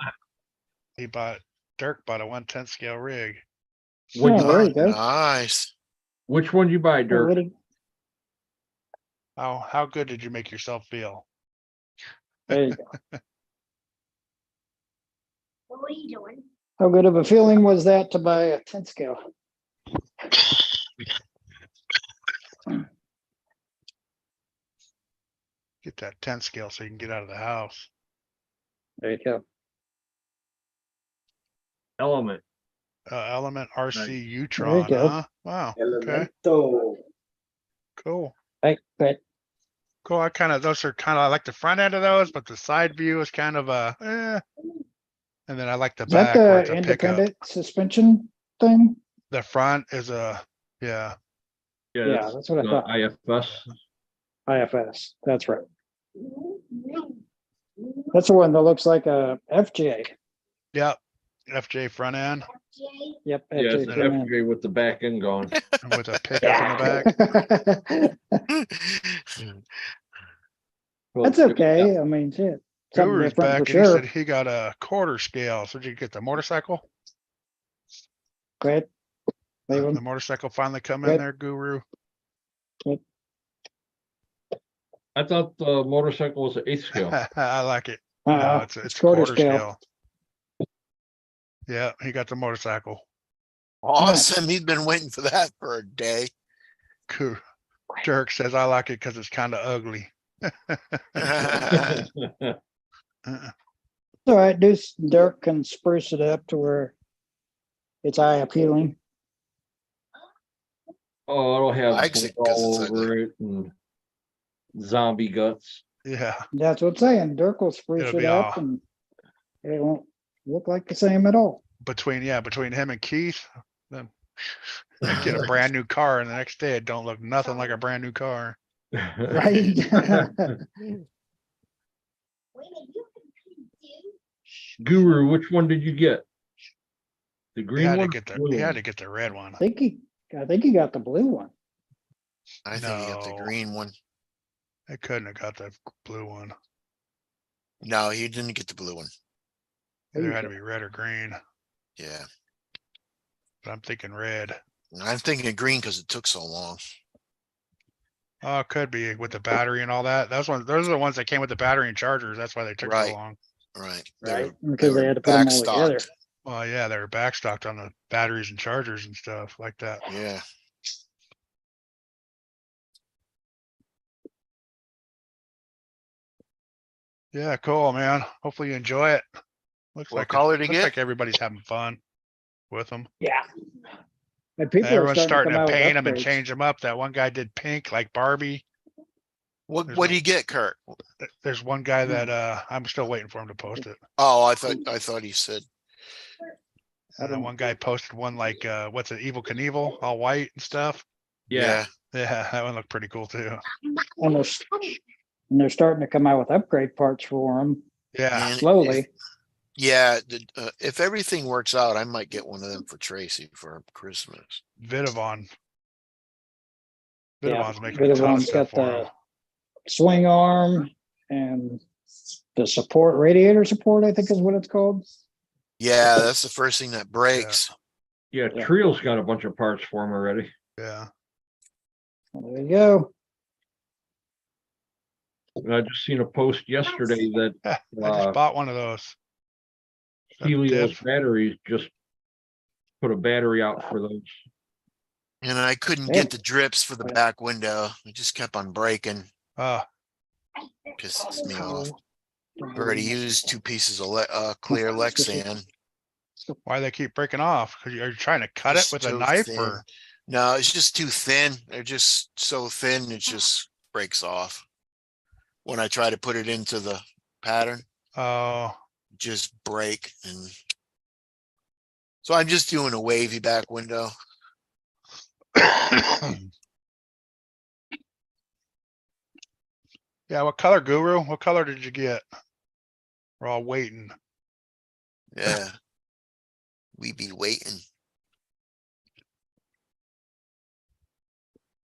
Speaker 1: Dirk bought a 110 scale rig.
Speaker 3: What'd
Speaker 2: Oh,
Speaker 3: you
Speaker 2: there
Speaker 3: buy?
Speaker 2: you go.
Speaker 4: Nice.
Speaker 3: Which one you buy, Dirk?
Speaker 2: What do you-
Speaker 1: How good did you make yourself feel?
Speaker 2: There you go.
Speaker 6: What were you doing?
Speaker 2: How good of a feeling was that to buy a 10 scale?
Speaker 1: Get that 10 scale so you can get out of the house.
Speaker 2: There you go.
Speaker 3: Element.
Speaker 1: Element RC
Speaker 2: There you
Speaker 1: U-Tron,
Speaker 2: go.
Speaker 1: huh? Wow, okay,
Speaker 8: Elemento.
Speaker 1: cool.
Speaker 2: Right, but
Speaker 1: Cool, those are I like the front end of those, but the side view is kind of and then I like the
Speaker 2: is that
Speaker 1: back where it's
Speaker 2: the
Speaker 1: a pickup.
Speaker 2: independent suspension thing?
Speaker 1: The front is yeah,
Speaker 2: Yeah,
Speaker 3: Yeah,
Speaker 2: that's what I
Speaker 3: the
Speaker 2: thought.
Speaker 3: IFS.
Speaker 2: IFS, that's right. That's the one that looks like a FJ.
Speaker 1: yep, FJ front end
Speaker 2: Yep.
Speaker 3: Yeah, it's
Speaker 2: FJ
Speaker 3: an
Speaker 2: front end.
Speaker 3: FJ with the back end gone.
Speaker 1: with a pickup in the back.
Speaker 2: That's okay. I mean, shit. Something
Speaker 1: Guru's
Speaker 2: different
Speaker 1: back
Speaker 2: for
Speaker 1: and he
Speaker 2: sure.
Speaker 1: said he got a quarter scale. So did you get the motorcycle?
Speaker 2: Go ahead. Leave
Speaker 1: The
Speaker 2: 'em.
Speaker 1: motorcycle finally come in
Speaker 2: Good.
Speaker 1: there, Guru.
Speaker 3: I thought the motorcycle was an 8th scale.
Speaker 1: I like it. No,
Speaker 2: Uh-uh,
Speaker 1: it's quarter scale. Yeah, he got the motorcycle.
Speaker 4: Awesome. He's been waiting for that for a day.
Speaker 1: Cool. Dirk says I like it because it's kind of ugly.
Speaker 2: All right, Dirk can spruce it up to where it's eye appealing.
Speaker 3: Oh, it'll have
Speaker 4: Likes it
Speaker 3: blood
Speaker 4: 'cause
Speaker 3: all
Speaker 4: it's
Speaker 3: over it and zombie guts.
Speaker 1: Yeah,
Speaker 2: That's what I'm saying. Dirk will spruce
Speaker 1: It'll
Speaker 2: it
Speaker 1: be
Speaker 2: up
Speaker 1: all-
Speaker 2: and it won't look like the same at all.
Speaker 1: between him and Keith, then I get a brand new car, and the next day it don't look nothing like a brand new car.
Speaker 2: Right?
Speaker 3: Guru, which one did you get? The
Speaker 1: He
Speaker 3: green
Speaker 1: had to
Speaker 3: one?
Speaker 1: get the
Speaker 3: Blue
Speaker 1: he had
Speaker 3: one?
Speaker 1: to get the red one.
Speaker 2: I think he got the blue one.
Speaker 4: I think he got the
Speaker 1: No.
Speaker 4: green one.
Speaker 1: I couldn't have got the blue one.
Speaker 4: No, he didn't get the blue one.
Speaker 1: Either had to be red or green,
Speaker 4: Yeah.
Speaker 1: but I'm thinking red.
Speaker 4: I'm thinking of green because it took so long.
Speaker 1: Oh, it could be with the battery and all that. Those are the ones that came with the battery and chargers. That's why they took so
Speaker 4: Right.
Speaker 1: long.
Speaker 4: Right.
Speaker 2: Right,
Speaker 4: They
Speaker 2: because they
Speaker 4: were
Speaker 2: had to put them all
Speaker 4: backstocked.
Speaker 2: together.
Speaker 1: Well, yeah, they're backstocked on the batteries and chargers and stuff like that.
Speaker 4: Yeah.
Speaker 1: Yeah, cool, man. Hopefully you enjoy it. Looks
Speaker 4: What
Speaker 1: like
Speaker 4: color to
Speaker 1: looks
Speaker 4: get?
Speaker 1: like everybody's having fun with them.
Speaker 2: Yeah. And people are
Speaker 1: Everyone's
Speaker 2: starting to
Speaker 1: starting
Speaker 2: come
Speaker 1: to
Speaker 2: out with
Speaker 1: paint them and
Speaker 2: upgrades.
Speaker 1: change them up. That one guy did pink like Barbie.
Speaker 4: What
Speaker 1: There's
Speaker 4: what
Speaker 1: a-
Speaker 4: do you get, Kurt?
Speaker 1: There's one guy that I'm still waiting for him to post it.
Speaker 4: Oh, I thought he said.
Speaker 2: I
Speaker 1: And then
Speaker 2: don't-
Speaker 1: one guy posted one like what's it, Evil Knievel, all white and stuff.
Speaker 3: Yeah,
Speaker 1: Yeah, that one looked pretty cool too.
Speaker 2: And they're starting to come out with upgrade parts for them
Speaker 1: Yeah,
Speaker 4: And
Speaker 2: slowly.
Speaker 4: if everything works out, I might get one of them for Tracy for Christmas.
Speaker 1: Vidavon.
Speaker 2: Yeah,
Speaker 1: Vidavon's making a ton of
Speaker 2: Vidavon's
Speaker 1: stuff
Speaker 2: got
Speaker 1: for
Speaker 2: the
Speaker 1: him.
Speaker 2: swing arm and the support, radiator support, I think is what it's called.
Speaker 4: Yeah, that's the first thing that breaks.
Speaker 3: yeah,
Speaker 2: Yeah.
Speaker 3: Triol's got a bunch of parts for him already.
Speaker 1: Yeah.
Speaker 2: There you go.
Speaker 3: And I just seen a post yesterday that
Speaker 1: I just
Speaker 3: Uh,
Speaker 1: bought one of those. That
Speaker 3: Helios
Speaker 1: diff.
Speaker 3: batteries just put a battery out for those.
Speaker 4: And I couldn't
Speaker 2: Yeah.
Speaker 4: get the drips for the back window. It just kept on breaking. Pisses me off. Already used 2 pieces of clear Lexan.
Speaker 1: Why they keep breaking off? Cause you're trying to cut it
Speaker 4: Just
Speaker 1: with a
Speaker 4: too
Speaker 1: knife
Speaker 4: thin.
Speaker 1: or?
Speaker 4: No, it's just too thin. They're just so thin, it just breaks off. When I try to put it into the pattern,
Speaker 1: Oh,
Speaker 4: just break. And so I'm just doing a wavy back window.
Speaker 1: yeah, what color, Guru? What color did you get? We're all waiting.
Speaker 4: Yeah. We be waiting.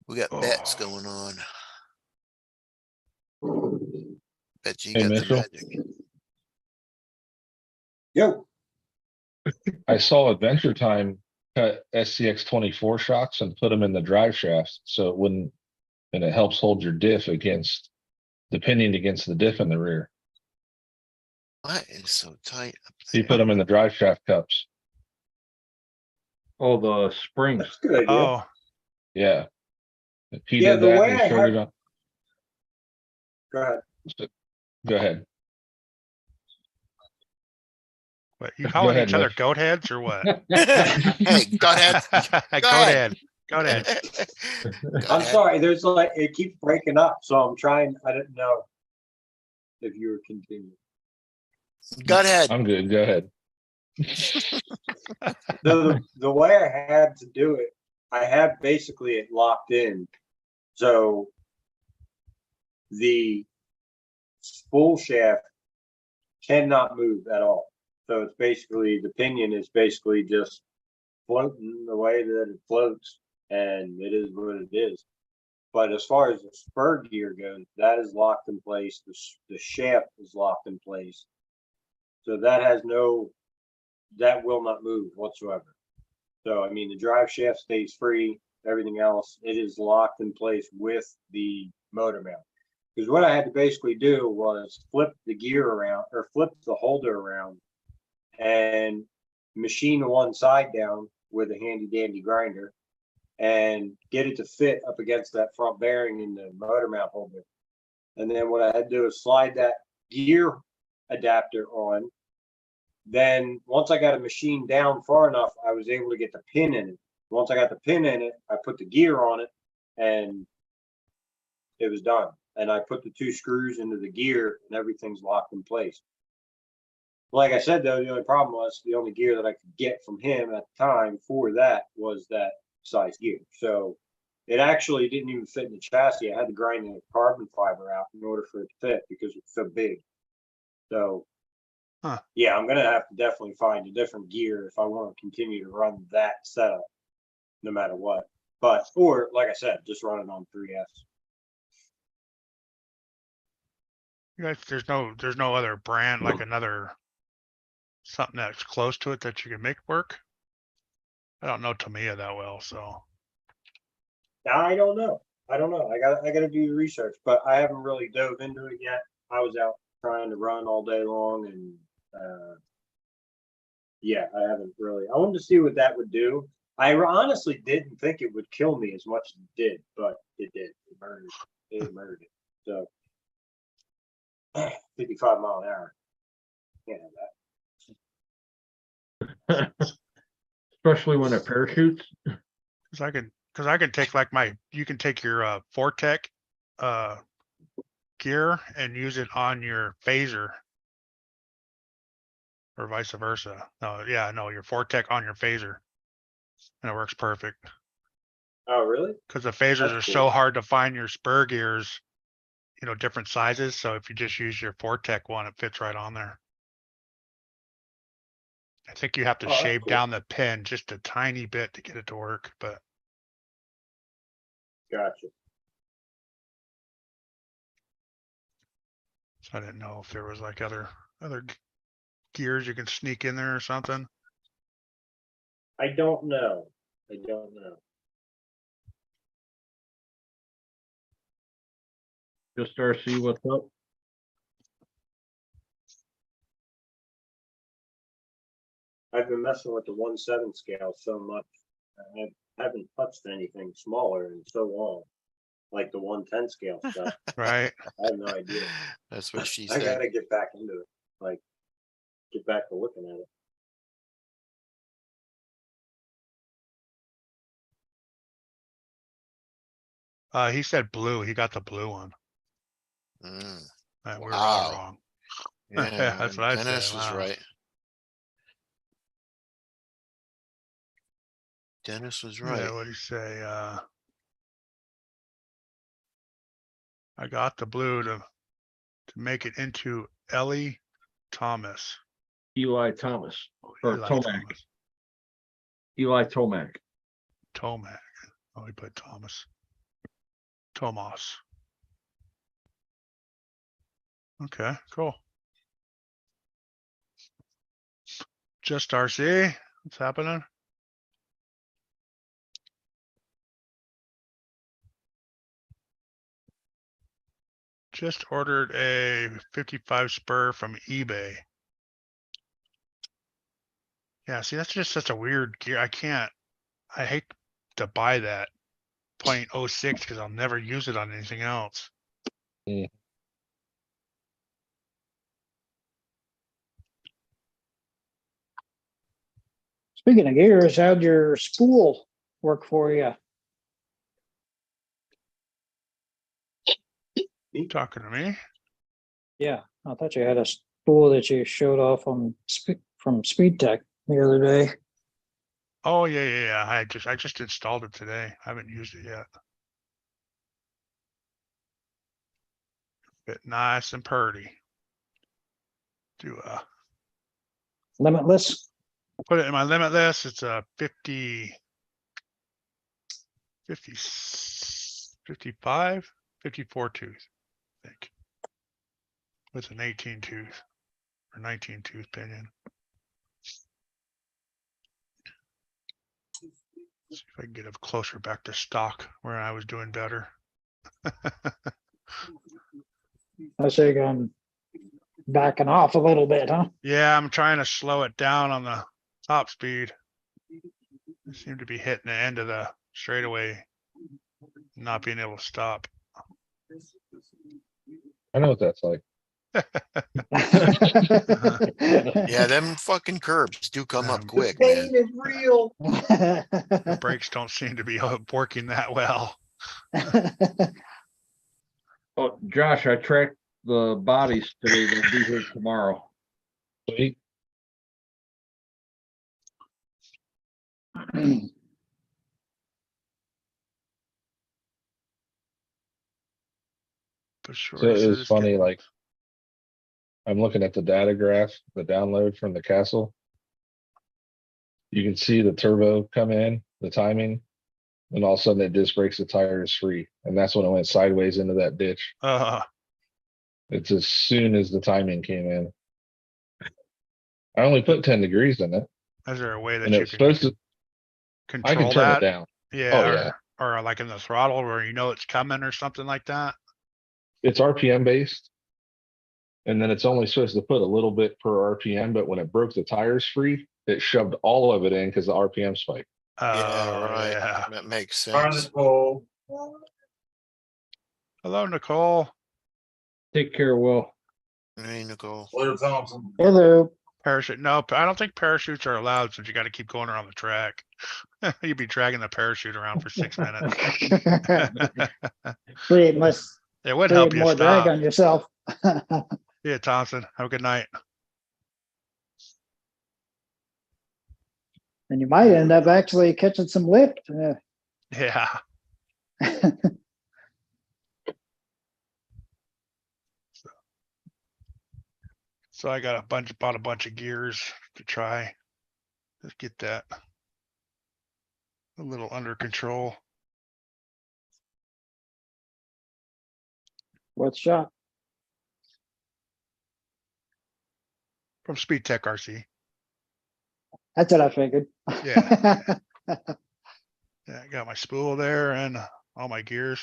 Speaker 4: We got bets
Speaker 1: Oh.
Speaker 4: going on. Bet you
Speaker 9: Hey,
Speaker 4: got the
Speaker 9: Mitchell.
Speaker 4: magic.
Speaker 8: Yo,
Speaker 9: I saw Adventure Time cut SCX 24 shocks and put them in the drive shafts so it wouldn't, and it helps hold your diff against the pinion against the diff in the rear.
Speaker 4: What is so tight? up
Speaker 9: He
Speaker 4: there?
Speaker 9: put them in the drive shaft cups.
Speaker 3: Oh, the springs.
Speaker 8: that's a good idea.
Speaker 1: Oh,
Speaker 9: Yeah. He
Speaker 8: Yeah,
Speaker 9: did
Speaker 8: the
Speaker 9: that.
Speaker 8: way
Speaker 9: and
Speaker 8: I
Speaker 9: he showed
Speaker 8: have-
Speaker 9: it on.
Speaker 8: Go ahead.
Speaker 9: Go ahead.
Speaker 1: what, you
Speaker 9: Go
Speaker 1: calling
Speaker 9: ahead,
Speaker 1: each other
Speaker 9: Mitch.
Speaker 1: goat heads or what?
Speaker 4: Hey, go ahead.
Speaker 1: Goat
Speaker 4: ahead.
Speaker 1: head, goat head.
Speaker 4: Go
Speaker 8: I'm
Speaker 4: ahead.
Speaker 8: sorry, there's like, it keeps breaking up, so I'm trying, I didn't know if you were continuing.
Speaker 4: Go ahead.
Speaker 9: I'm good. Go ahead.
Speaker 8: The way I had to do it, I had basically it locked in. So the spool shaft cannot move at all. So it's basically, the pinion is basically just floating the way that it floats, and it is what it is. But as far as the spur gear goes, that is locked in place. The shaft is locked in place. So that will not move whatsoever. So, I mean, the drive shaft stays free, everything else, it is locked in place with the motor mount. Because what I had to basically do was flip the gear around, or flip the holder around, and machine the one side down with a handy dandy grinder and get it to fit up against that front bearing in the motor mount holder. And then what I had to do is slide that gear adapter on. Then once I got a machine down far enough, I was able to get the pin in it. Once I got the pin in it, I put the gear on it and it was done. And I put the 2 screws into the gear and everything's locked in place. Like I said, though, the only problem was the only gear that I could get from him at the time for that was that size gear. So it actually didn't even fit in the chassis. I had to grind the carbon fiber out in order for it to fit because it's so big. So yeah, I'm gonna have to definitely find a different gear if I want to continue to run that setup, no matter what. But or like I said, just run it on 3S.
Speaker 1: You guys, there's no other brand, like another something that's close to it that you can make work. I don't know Tamiya that well, so
Speaker 8: I don't know. I gotta do the research, but I haven't really dove into it yet. I was out trying to run all day long and Yeah, I haven't really. I wanted to see what that would do. I honestly didn't think it would kill me as much as it did, but it did. It murdered. It murdered it. So 55 mile an hour. Can't have that.
Speaker 3: Especially when it parachutes.
Speaker 1: Cause I can take like you can take your Vortec gear and use it on your phaser. Or vice versa. No, yeah, no, your Vortec on your phaser. And it works perfect.
Speaker 8: Oh, really?
Speaker 1: Cause the phasers
Speaker 8: That's
Speaker 1: are
Speaker 8: cool.
Speaker 1: so hard to find your spur gears, different sizes. So if you just use your Vortec one, it fits right on there. I think you have to
Speaker 8: Oh, that's
Speaker 1: shave
Speaker 8: cool.
Speaker 1: down the pin just a tiny bit to get it to work, but
Speaker 8: Gotcha.
Speaker 1: I didn't know if there was like other gears you can sneak in there or something.
Speaker 8: I don't know. I don't know.
Speaker 3: Just RC, what's up?
Speaker 8: I've been messing with the 1/7 scale so much. I haven't touched anything smaller in so long, like the 110 scale stuff.
Speaker 1: Right.
Speaker 8: I have no idea.
Speaker 4: That's what she
Speaker 8: I
Speaker 4: said.
Speaker 8: gotta get back into it. Like, get back to looking at it.
Speaker 1: He said blue. He got the blue one.
Speaker 4: Mm,
Speaker 1: We were all
Speaker 4: Wow.
Speaker 1: wrong.
Speaker 4: yeah,
Speaker 1: That's what I
Speaker 4: Dennis
Speaker 1: said.
Speaker 4: was
Speaker 1: Wow.
Speaker 4: right. Dennis was
Speaker 1: Yeah,
Speaker 4: right.
Speaker 1: what'd he say? I got the blue to make it into Ellie Thomas.
Speaker 3: Eli Thomas or
Speaker 1: Eli
Speaker 3: Tomac.
Speaker 1: Thomas.
Speaker 3: Eli Tomac.
Speaker 1: Tomac. Oh, he put Thomas. Tomas. Okay, cool. Just RC. What's happening? Just ordered a 55 spur from eBay. Yeah, see, that's just such a weird gear. I hate to buy that 0.06 because I'll never use it on anything else.
Speaker 2: Speaking of gears, how'd your spool work for you?
Speaker 1: You talking to me?
Speaker 2: Yeah, I thought you had a spool that you showed off from Speed Tech the other day.
Speaker 1: Oh yeah. I just installed it today. I haven't used it yet. Bit nice and purty. Do
Speaker 2: Limitless.
Speaker 1: put it in my limitless. It's a 54 tooth, I think, with an 18 tooth or 19 tooth pinion. See if I can get it closer back to stock where I was doing better.
Speaker 2: I say going backing off a little bit, huh?
Speaker 1: Yeah, I'm trying to slow it down on the top speed. I seem to be hitting the end of the straightaway, not being able to stop.
Speaker 9: I know what that's like.
Speaker 4: Yeah, them fucking curbs do come up
Speaker 1: Um,
Speaker 4: quick, man.
Speaker 2: is real.
Speaker 1: The brakes don't seem to be working that well.
Speaker 3: Oh, Josh, I tracked the bodies today. They'll be here tomorrow.
Speaker 9: Sweet.
Speaker 1: The
Speaker 9: So
Speaker 1: shorty
Speaker 9: it
Speaker 1: said
Speaker 9: was
Speaker 1: it's
Speaker 9: funny,
Speaker 1: getting-
Speaker 9: like I'm looking at the data graph, the download from the castle. You can see the turbo come in, the timing, and all of a sudden it disc brakes the tire is free. And that's when it went sideways into that ditch. It's as soon as the timing came in. I only put 10 degrees in it,
Speaker 1: is there a way that
Speaker 9: and
Speaker 1: you
Speaker 9: it's
Speaker 1: can
Speaker 9: supposed to, I
Speaker 1: control
Speaker 9: can turn
Speaker 1: that?
Speaker 9: it down.
Speaker 1: Yeah,
Speaker 9: Oh, yeah.
Speaker 1: or like in the throttle where it's coming or something like that.
Speaker 9: It's RPM based. And then it's only supposed to put a little bit per RPM, but when it broke the tires free, it shoved all of it in because the RPM spike.
Speaker 4: Yeah,
Speaker 1: Oh,
Speaker 4: right.
Speaker 1: yeah.
Speaker 4: That makes
Speaker 5: Darn
Speaker 4: sense.
Speaker 5: it, Paul.
Speaker 1: Hello, Nicole.
Speaker 3: Take care, Will.
Speaker 4: Hey, Nicole.
Speaker 5: Blair Thompson.
Speaker 2: Hello.
Speaker 1: Parachute. No, I don't think parachutes are allowed since you got to keep going around the track. You'd be dragging the parachute around for 6 minutes.
Speaker 2: Create less,
Speaker 1: It would
Speaker 2: create
Speaker 1: help you
Speaker 2: more drag
Speaker 1: stop.
Speaker 2: on yourself.
Speaker 1: Yeah, Thompson. Have a good night.
Speaker 2: And you might end up actually catching some lift.
Speaker 1: Yeah. So I got bought a bunch of gears to try. Let's get that a little under control.
Speaker 2: What's shot?
Speaker 1: From Speed Tech RC.
Speaker 2: That's what I figured.
Speaker 1: Yeah. Yeah, I got my spool there and all my gears.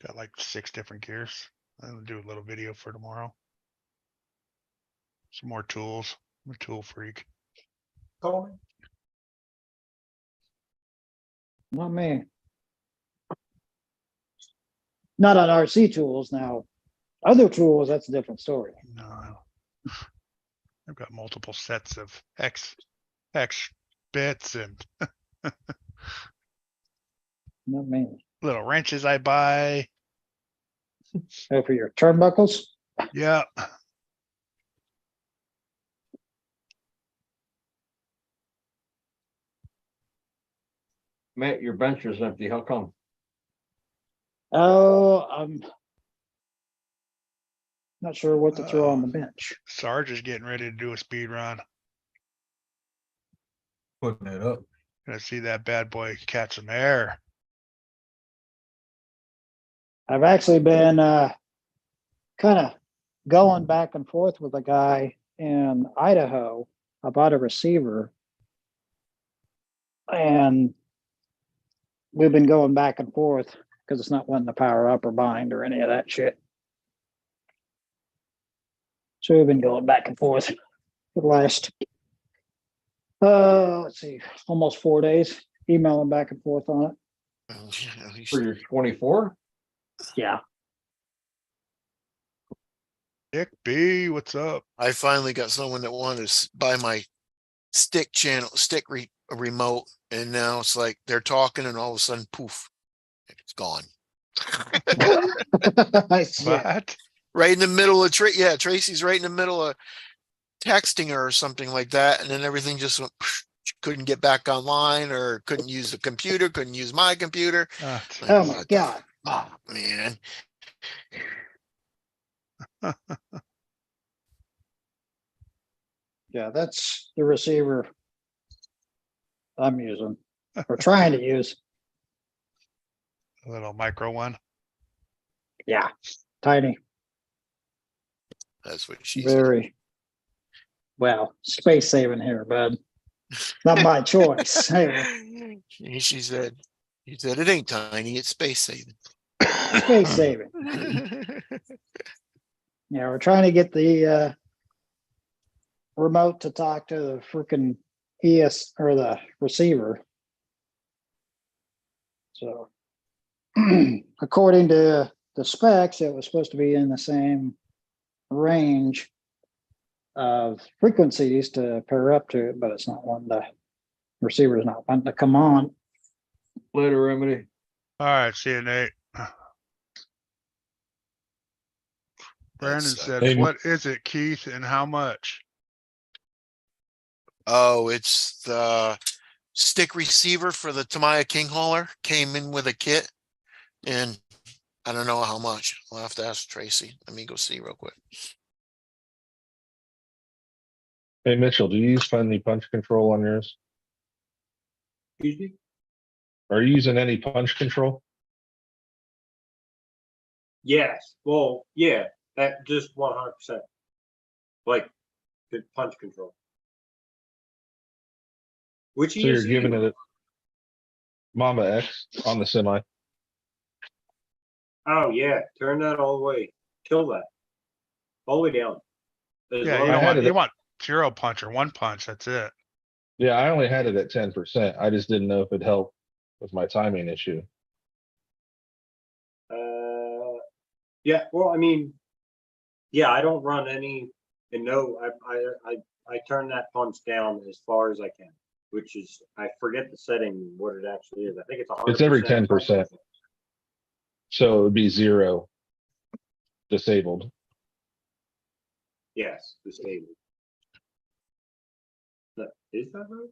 Speaker 1: Got like 6 different gears. I'm gonna do a little video for tomorrow. Some more tools. I'm a tool freak.
Speaker 5: Call me.
Speaker 2: Not me. Not on RC tools now. Other tools, that's a different story.
Speaker 1: No. I've got multiple sets of X bits and
Speaker 2: Not me.
Speaker 1: little wrenches I buy.
Speaker 2: Oh, for your turnbuckles?
Speaker 1: Yeah.
Speaker 3: Matt, your bench is empty. How come?
Speaker 2: Oh, I'm not sure what to throw on the bench.
Speaker 1: Sarge is getting ready to do a speed run.
Speaker 7: Putting it up.
Speaker 1: Gonna see that bad boy catch some air.
Speaker 2: I've actually been kind of going back and forth with a guy in Idaho about a receiver. And we've been going back and forth because it's not wanting to power up or bind or any of that shit. So we've been going back and forth for the last, let's see, almost 4 days, emailing back and forth on it.
Speaker 3: For your 24?
Speaker 2: Yeah.
Speaker 1: Dick B, what's up?
Speaker 4: I finally got someone that wanted to buy my stick remote, and now it's like they're talking and all of a sudden poof, it's gone.
Speaker 2: Shit.
Speaker 1: What?
Speaker 4: Right in the middle of Tracy's right in the middle of texting her or something like that, and then everything just went, couldn't get back online or couldn't use the computer, couldn't use my computer.
Speaker 1: It's
Speaker 2: Oh my God.
Speaker 4: Oh man.
Speaker 2: Yeah, that's the receiver I'm using or trying to use.
Speaker 1: a little micro one.
Speaker 2: Yeah, tiny,
Speaker 4: That's what she said.
Speaker 2: very well, space saving here, bud. Not my choice. Hey,
Speaker 4: She said it ain't tiny, it's space saving.
Speaker 2: space saving. Yeah, we're trying to get the remote to talk to the freaking ES or the receiver. So according to the specs, it was supposed to be in the same range of frequencies to pair up to it, but it's not one the receiver's not wanting to come on.
Speaker 3: Later, Remedy.
Speaker 1: All right, see you, Nate. Brandon
Speaker 4: That's,
Speaker 1: said,
Speaker 7: Hey,
Speaker 1: what is it, Keith, and how much?
Speaker 4: oh, it's the stick receiver for the Tamiya King hauler, came in with a kit, and I don't know how much. I'll have to ask Tracy. Let me go see real quick.
Speaker 9: Hey, Mitchell, do you use Friendly Punch Control on yours?
Speaker 8: Excuse me?
Speaker 9: Are you using any punch control?
Speaker 8: Yes, well, yeah, that just 100%. Like the punch control. Which
Speaker 9: So you're
Speaker 8: ESC
Speaker 9: giving
Speaker 8: you
Speaker 9: it a Mamba X on the semi.
Speaker 8: Oh yeah, turn that all the way. Kill that. All the way down. As
Speaker 1: Yeah,
Speaker 8: long
Speaker 1: you
Speaker 8: as-
Speaker 1: don't want,
Speaker 9: it-
Speaker 1: you want 0 punch or 1 punch. That's it.
Speaker 9: Yeah, I only had it at 10%. I just didn't know if it helped with my timing issue.
Speaker 8: Yeah, well, I mean, yeah, I don't run any, and no, I turn that punch down as far as I can, which is, I forget the setting, what it actually is. I think it's 100%.
Speaker 9: It's every 10%. So it would be 0 disabled.
Speaker 8: Yes, disabled. Is that right?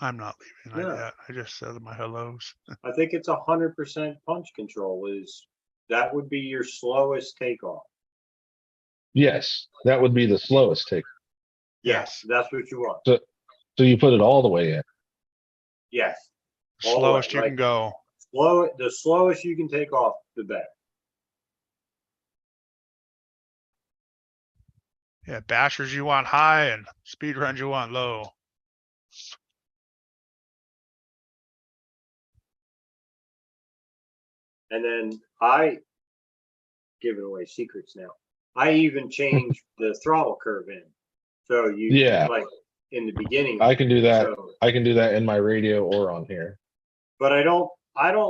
Speaker 1: I'm not leaving
Speaker 8: No.
Speaker 1: yet. I just said my hellos.
Speaker 8: I think it's 100% punch control is, that would be your slowest takeoff.
Speaker 9: Yes, that would be the slowest take.
Speaker 8: Yes, that's what you want.
Speaker 9: So you put it all the way in.
Speaker 8: Yes. All the way,
Speaker 1: Slowest you can
Speaker 8: like-
Speaker 1: go.
Speaker 8: The slowest you can take off, the better.
Speaker 1: Yeah, bashers you want high and speed runs you want low.
Speaker 8: And then I giving away secrets now. I even changed the throttle curve in. So you,
Speaker 9: Yeah.
Speaker 8: like in the beginning.
Speaker 9: I can do that.
Speaker 8: So,
Speaker 9: I can do that in my radio or on here.
Speaker 8: but I don't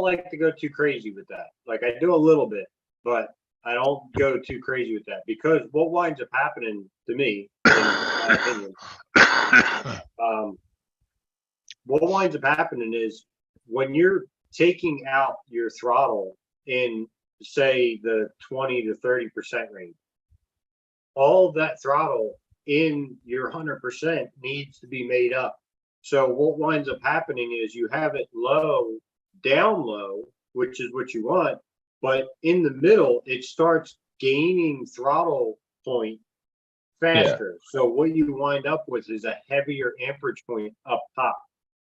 Speaker 8: like to go too crazy with that. Like I do a little bit, but I don't go too crazy with that because what winds up happening to me, in my opinion, what winds up happening is when you're taking out your throttle in say the 20 to 30% range, all of that throttle in your 100% needs to be made up. So what winds up happening is you have it low, down low, which is what you want, but in the middle, it starts gaining throttle point faster. So what you wind up with is a heavier amperage point up top,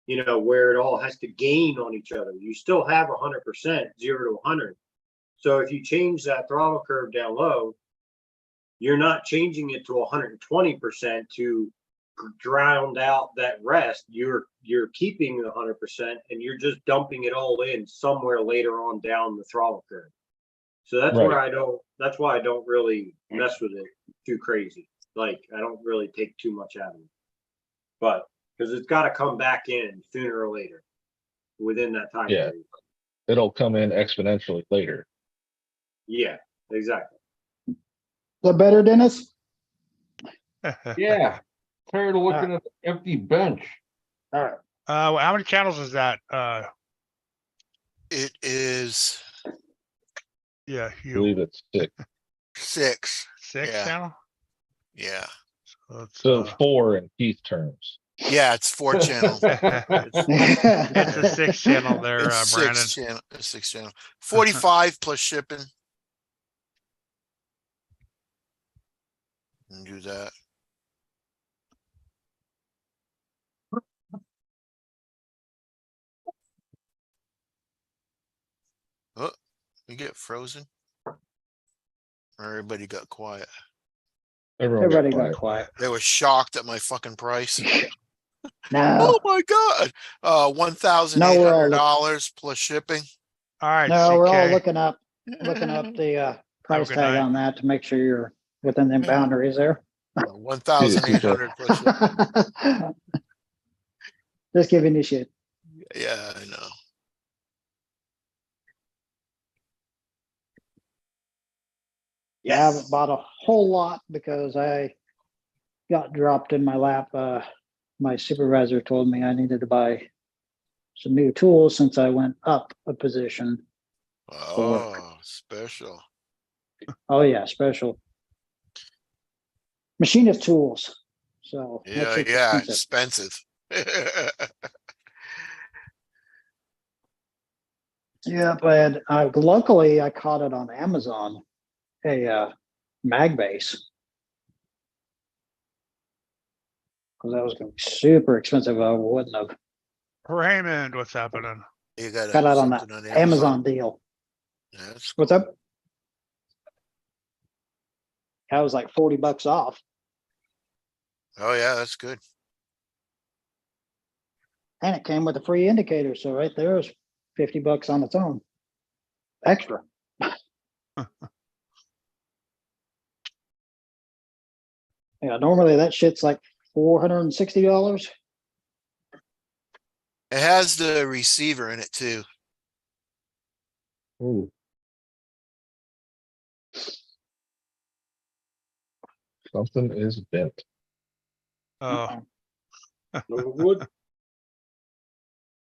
Speaker 8: you know, where it all has to gain on each other. You still have 100%, 0 to 100. So if you change that throttle curve down low, you're not changing it to 120% to drown out that rest. You're keeping the 100% and you're just dumping it all in somewhere later on down the throttle curve. So that's where that's why I don't really mess with it too crazy. Like I don't really take too much out of it, but because it's got to come back in sooner or later within that time
Speaker 9: Yeah.
Speaker 8: period.
Speaker 9: It'll come in exponentially later.
Speaker 8: Yeah, exactly.
Speaker 2: Is that better, Dennis?
Speaker 3: Yeah, tired of looking at the empty bench.
Speaker 2: All right.
Speaker 1: How many channels is that?
Speaker 4: It is
Speaker 1: Yeah,
Speaker 9: I believe it's 6.
Speaker 4: 6.
Speaker 1: six
Speaker 4: yeah.
Speaker 1: channel.
Speaker 4: Yeah.
Speaker 1: So it's,
Speaker 9: So 4 in Keith terms.
Speaker 4: Yeah, it's 4 channel.
Speaker 1: it's a 6 channel there,
Speaker 4: It's
Speaker 1: Brandon.
Speaker 4: 6 channel. It's 6 channel. 45 plus shipping. And do that. Oh, you get frozen. Everybody got quiet.
Speaker 9: Everyone
Speaker 2: Everybody
Speaker 9: got
Speaker 2: got
Speaker 9: quiet.
Speaker 2: quiet.
Speaker 4: They were shocked at my fucking price.
Speaker 2: No,
Speaker 4: Oh my god. $1,800 plus shipping.
Speaker 1: All right,
Speaker 2: no, we're all
Speaker 1: CK.
Speaker 2: looking up the price
Speaker 1: good
Speaker 2: tag
Speaker 1: night.
Speaker 2: on that to make sure you're within the boundaries there.
Speaker 4: 1,800 plus shipping.
Speaker 2: Just giving you shit.
Speaker 4: Yeah, I know.
Speaker 2: I haven't bought a whole lot because I got dropped in my lap. My supervisor told me I needed to buy some new tools since I went up a position.
Speaker 4: Oh, special.
Speaker 2: Oh yeah, special machinist tools. So
Speaker 4: Yeah,
Speaker 2: that's
Speaker 4: yeah,
Speaker 2: expensive.
Speaker 4: expensive.
Speaker 2: Yeah, but luckily I caught it on Amazon, a mag base. Because that was going to be super expensive. I wouldn't have
Speaker 1: Raymond, what's happening?
Speaker 4: You got
Speaker 2: got out on that
Speaker 4: something on
Speaker 2: Amazon deal.
Speaker 4: Yeah, that's
Speaker 2: What's up? That was like $40 off.
Speaker 4: Oh yeah, that's good.
Speaker 2: And it came with a free indicator. So right there is $50 on its own. Extra. Yeah, normally that shit's like $460.
Speaker 4: It has the receiver in it too.
Speaker 9: Ooh. Something is bent.
Speaker 1: Oh,
Speaker 8: No good.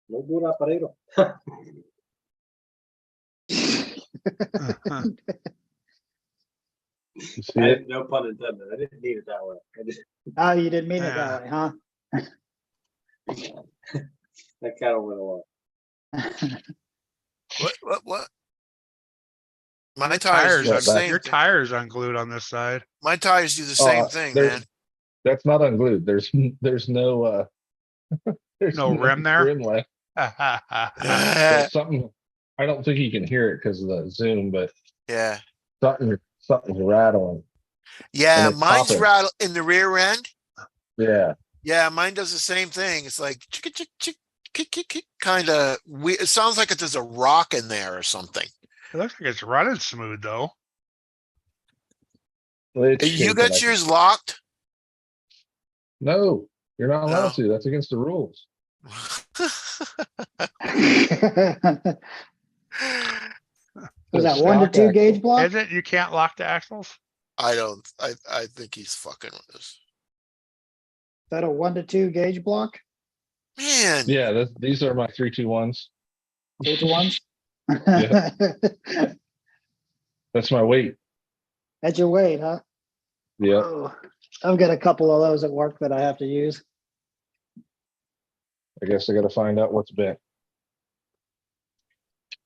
Speaker 8: No good operator.
Speaker 9: You see it?
Speaker 8: No pun intended. I didn't need it that way. I just,
Speaker 2: Oh, you didn't mean it
Speaker 1: Yeah.
Speaker 2: that way, huh?
Speaker 8: that kind of went along.
Speaker 4: What? My
Speaker 1: your
Speaker 4: tires do the
Speaker 9: un-
Speaker 4: same
Speaker 1: your
Speaker 4: thing.
Speaker 1: tires unglued on this side.
Speaker 4: My tires do the same
Speaker 9: Oh,
Speaker 4: thing,
Speaker 9: there's-
Speaker 4: man.
Speaker 9: That's not unglued. There's no there's
Speaker 1: No rim there?
Speaker 9: rim left. But something, I don't think you can hear it because of the zoom, but
Speaker 4: Yeah.
Speaker 9: something's rattling.
Speaker 4: Yeah,
Speaker 9: it's
Speaker 4: mine's
Speaker 9: popping.
Speaker 4: rattle in the rear end.
Speaker 9: Yeah.
Speaker 4: Yeah, mine does the same thing. It's like chick chick chick kick kick kick kind of weird. It sounds like there's a rock in there or something.
Speaker 1: It looks like it's running smooth though.
Speaker 9: Well, it's
Speaker 4: You
Speaker 9: shaking,
Speaker 4: got yours locked?
Speaker 9: No, you're not allowed
Speaker 4: No.
Speaker 9: to. That's against the rules.
Speaker 2: Was that
Speaker 9: There's
Speaker 2: 1 to
Speaker 9: stock
Speaker 2: 2 gauge
Speaker 9: axle.
Speaker 2: block?
Speaker 1: Is it? You can't lock the axles?
Speaker 4: I think he's fucking with us.
Speaker 2: Is that a 1 to 2 gauge block?
Speaker 4: Man,
Speaker 9: Yeah, these are my 321s.
Speaker 2: 2 to 1s?
Speaker 9: That's my weight.
Speaker 2: That's your weight, huh?
Speaker 9: Yeah.
Speaker 2: Oh, I've got a couple of those at work that I have to use.
Speaker 9: I guess I got to find out what's bent.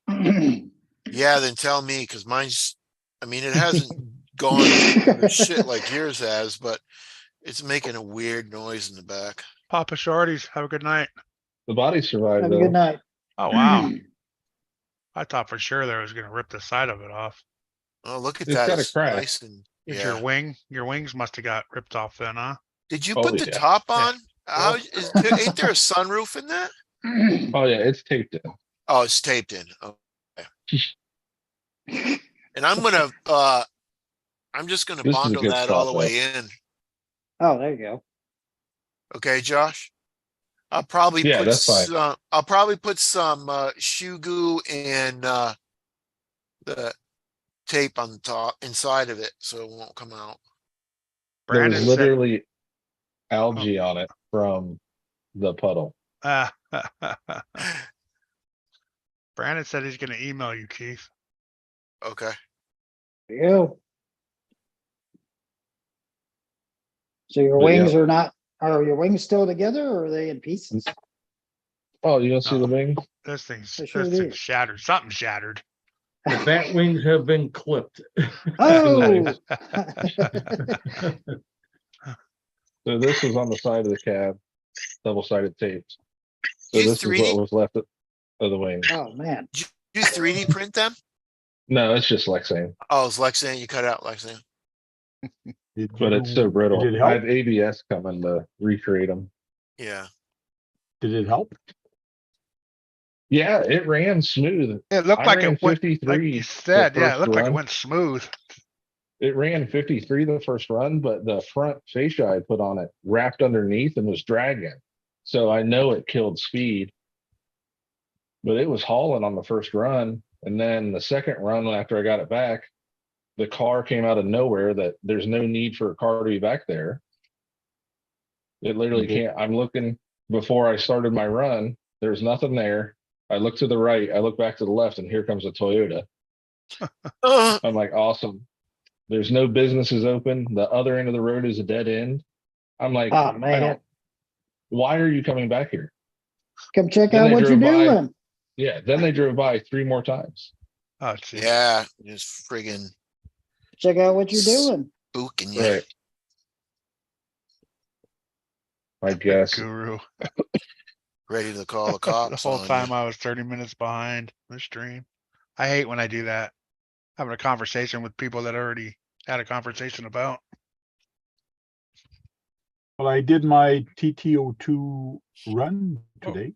Speaker 4: yeah, then tell me, because mine's, I mean, it hasn't gone to shit like yours has, but it's making a weird noise in the back.
Speaker 1: Papa Shorties, have a good night.
Speaker 9: The body survived
Speaker 2: Have a
Speaker 9: though.
Speaker 2: good night.
Speaker 1: Oh, wow. I thought for sure there was gonna rip the side of it off.
Speaker 4: Oh, look at
Speaker 9: It's
Speaker 4: that.
Speaker 9: got a
Speaker 4: It's
Speaker 9: crack.
Speaker 4: nice and
Speaker 1: Is
Speaker 4: yeah.
Speaker 1: your wings must have got ripped off then, huh?
Speaker 4: Did you
Speaker 9: Oh,
Speaker 4: put the
Speaker 9: yeah.
Speaker 4: top
Speaker 1: Yeah.
Speaker 4: on? How ain't there a sunroof in that?
Speaker 9: Oh yeah, it's taped in.
Speaker 4: Oh, it's taped in. Oh, and I'm gonna I'm just gonna
Speaker 9: This is a
Speaker 4: bundle
Speaker 9: good
Speaker 4: that all the
Speaker 9: spot,
Speaker 4: way in.
Speaker 2: Oh, there you go.
Speaker 4: Okay, Josh? I'll probably
Speaker 9: Yeah,
Speaker 4: put
Speaker 9: that's fine.
Speaker 4: some, I'll probably put some shoe goo and the tape on the top inside of it so it won't come out.
Speaker 9: There
Speaker 1: Brandon
Speaker 9: was
Speaker 1: said,
Speaker 9: literally algae on it from the puddle.
Speaker 1: Brandon said he's gonna email you, Keith.
Speaker 4: Okay.
Speaker 2: There you go. So your
Speaker 9: But yeah.
Speaker 2: wings are your wings still together or are they in pieces?
Speaker 9: Oh, you don't see
Speaker 1: Oh.
Speaker 9: the wing?
Speaker 1: This thing's
Speaker 2: They sure
Speaker 1: this thing's
Speaker 2: did.
Speaker 1: shattered. Something shattered.
Speaker 3: The bat wings have been clipped.
Speaker 2: Oh,
Speaker 9: So this was on the side of the cab, double-sided taped. So
Speaker 4: You
Speaker 9: this is
Speaker 4: 3D?
Speaker 9: what was left of the wing.
Speaker 2: oh man.
Speaker 4: You 3D print them?
Speaker 9: No, it's just Lexan,
Speaker 4: Oh, it's Lexan. You cut out Lexan.
Speaker 9: but it's so brittle.
Speaker 8: Did it
Speaker 9: I
Speaker 8: help?
Speaker 9: had ABS coming to recreate them.
Speaker 4: Yeah.
Speaker 8: Did it help?
Speaker 9: Yeah, it ran smooth.
Speaker 1: It looked
Speaker 9: I
Speaker 1: like
Speaker 9: ran
Speaker 1: it went,
Speaker 9: 53
Speaker 1: like you said,
Speaker 9: the
Speaker 1: yeah, it
Speaker 9: first
Speaker 1: looked like it
Speaker 9: run.
Speaker 1: went smooth.
Speaker 9: It ran 53 the first run, but the front fascia I put on it wrapped underneath and was dragging. So I know it killed speed. But it was hauling on the first run. And then the second run, after I got it back, the car came out of nowhere that there's no need for a car to be back there. It literally can't. I'm looking before I started my run, there's nothing there. I look to the right, I look back to the left, and here comes a Toyota. I'm like, awesome. There's no businesses open. The other end of the road is a dead end. I'm like,
Speaker 2: Oh man.
Speaker 9: why are you coming back here?
Speaker 2: Come check
Speaker 9: Then
Speaker 2: out
Speaker 9: they
Speaker 2: what you're
Speaker 9: drove by.
Speaker 2: doing.
Speaker 9: Yeah. Then they drove by 3 more times.
Speaker 1: Oh, gee.
Speaker 4: Yeah. Just friggin'
Speaker 2: Check out what you're doing.
Speaker 4: spooking you.
Speaker 9: Right. I guess.
Speaker 1: Guru.
Speaker 4: Ready to call the
Speaker 1: The
Speaker 4: cops.
Speaker 1: whole
Speaker 4: on
Speaker 1: time
Speaker 4: you.
Speaker 1: I was 30 minutes behind the stream. I hate when I do that. Having a conversation with people that already had a conversation about.
Speaker 10: Well, I did my TTO2 run today.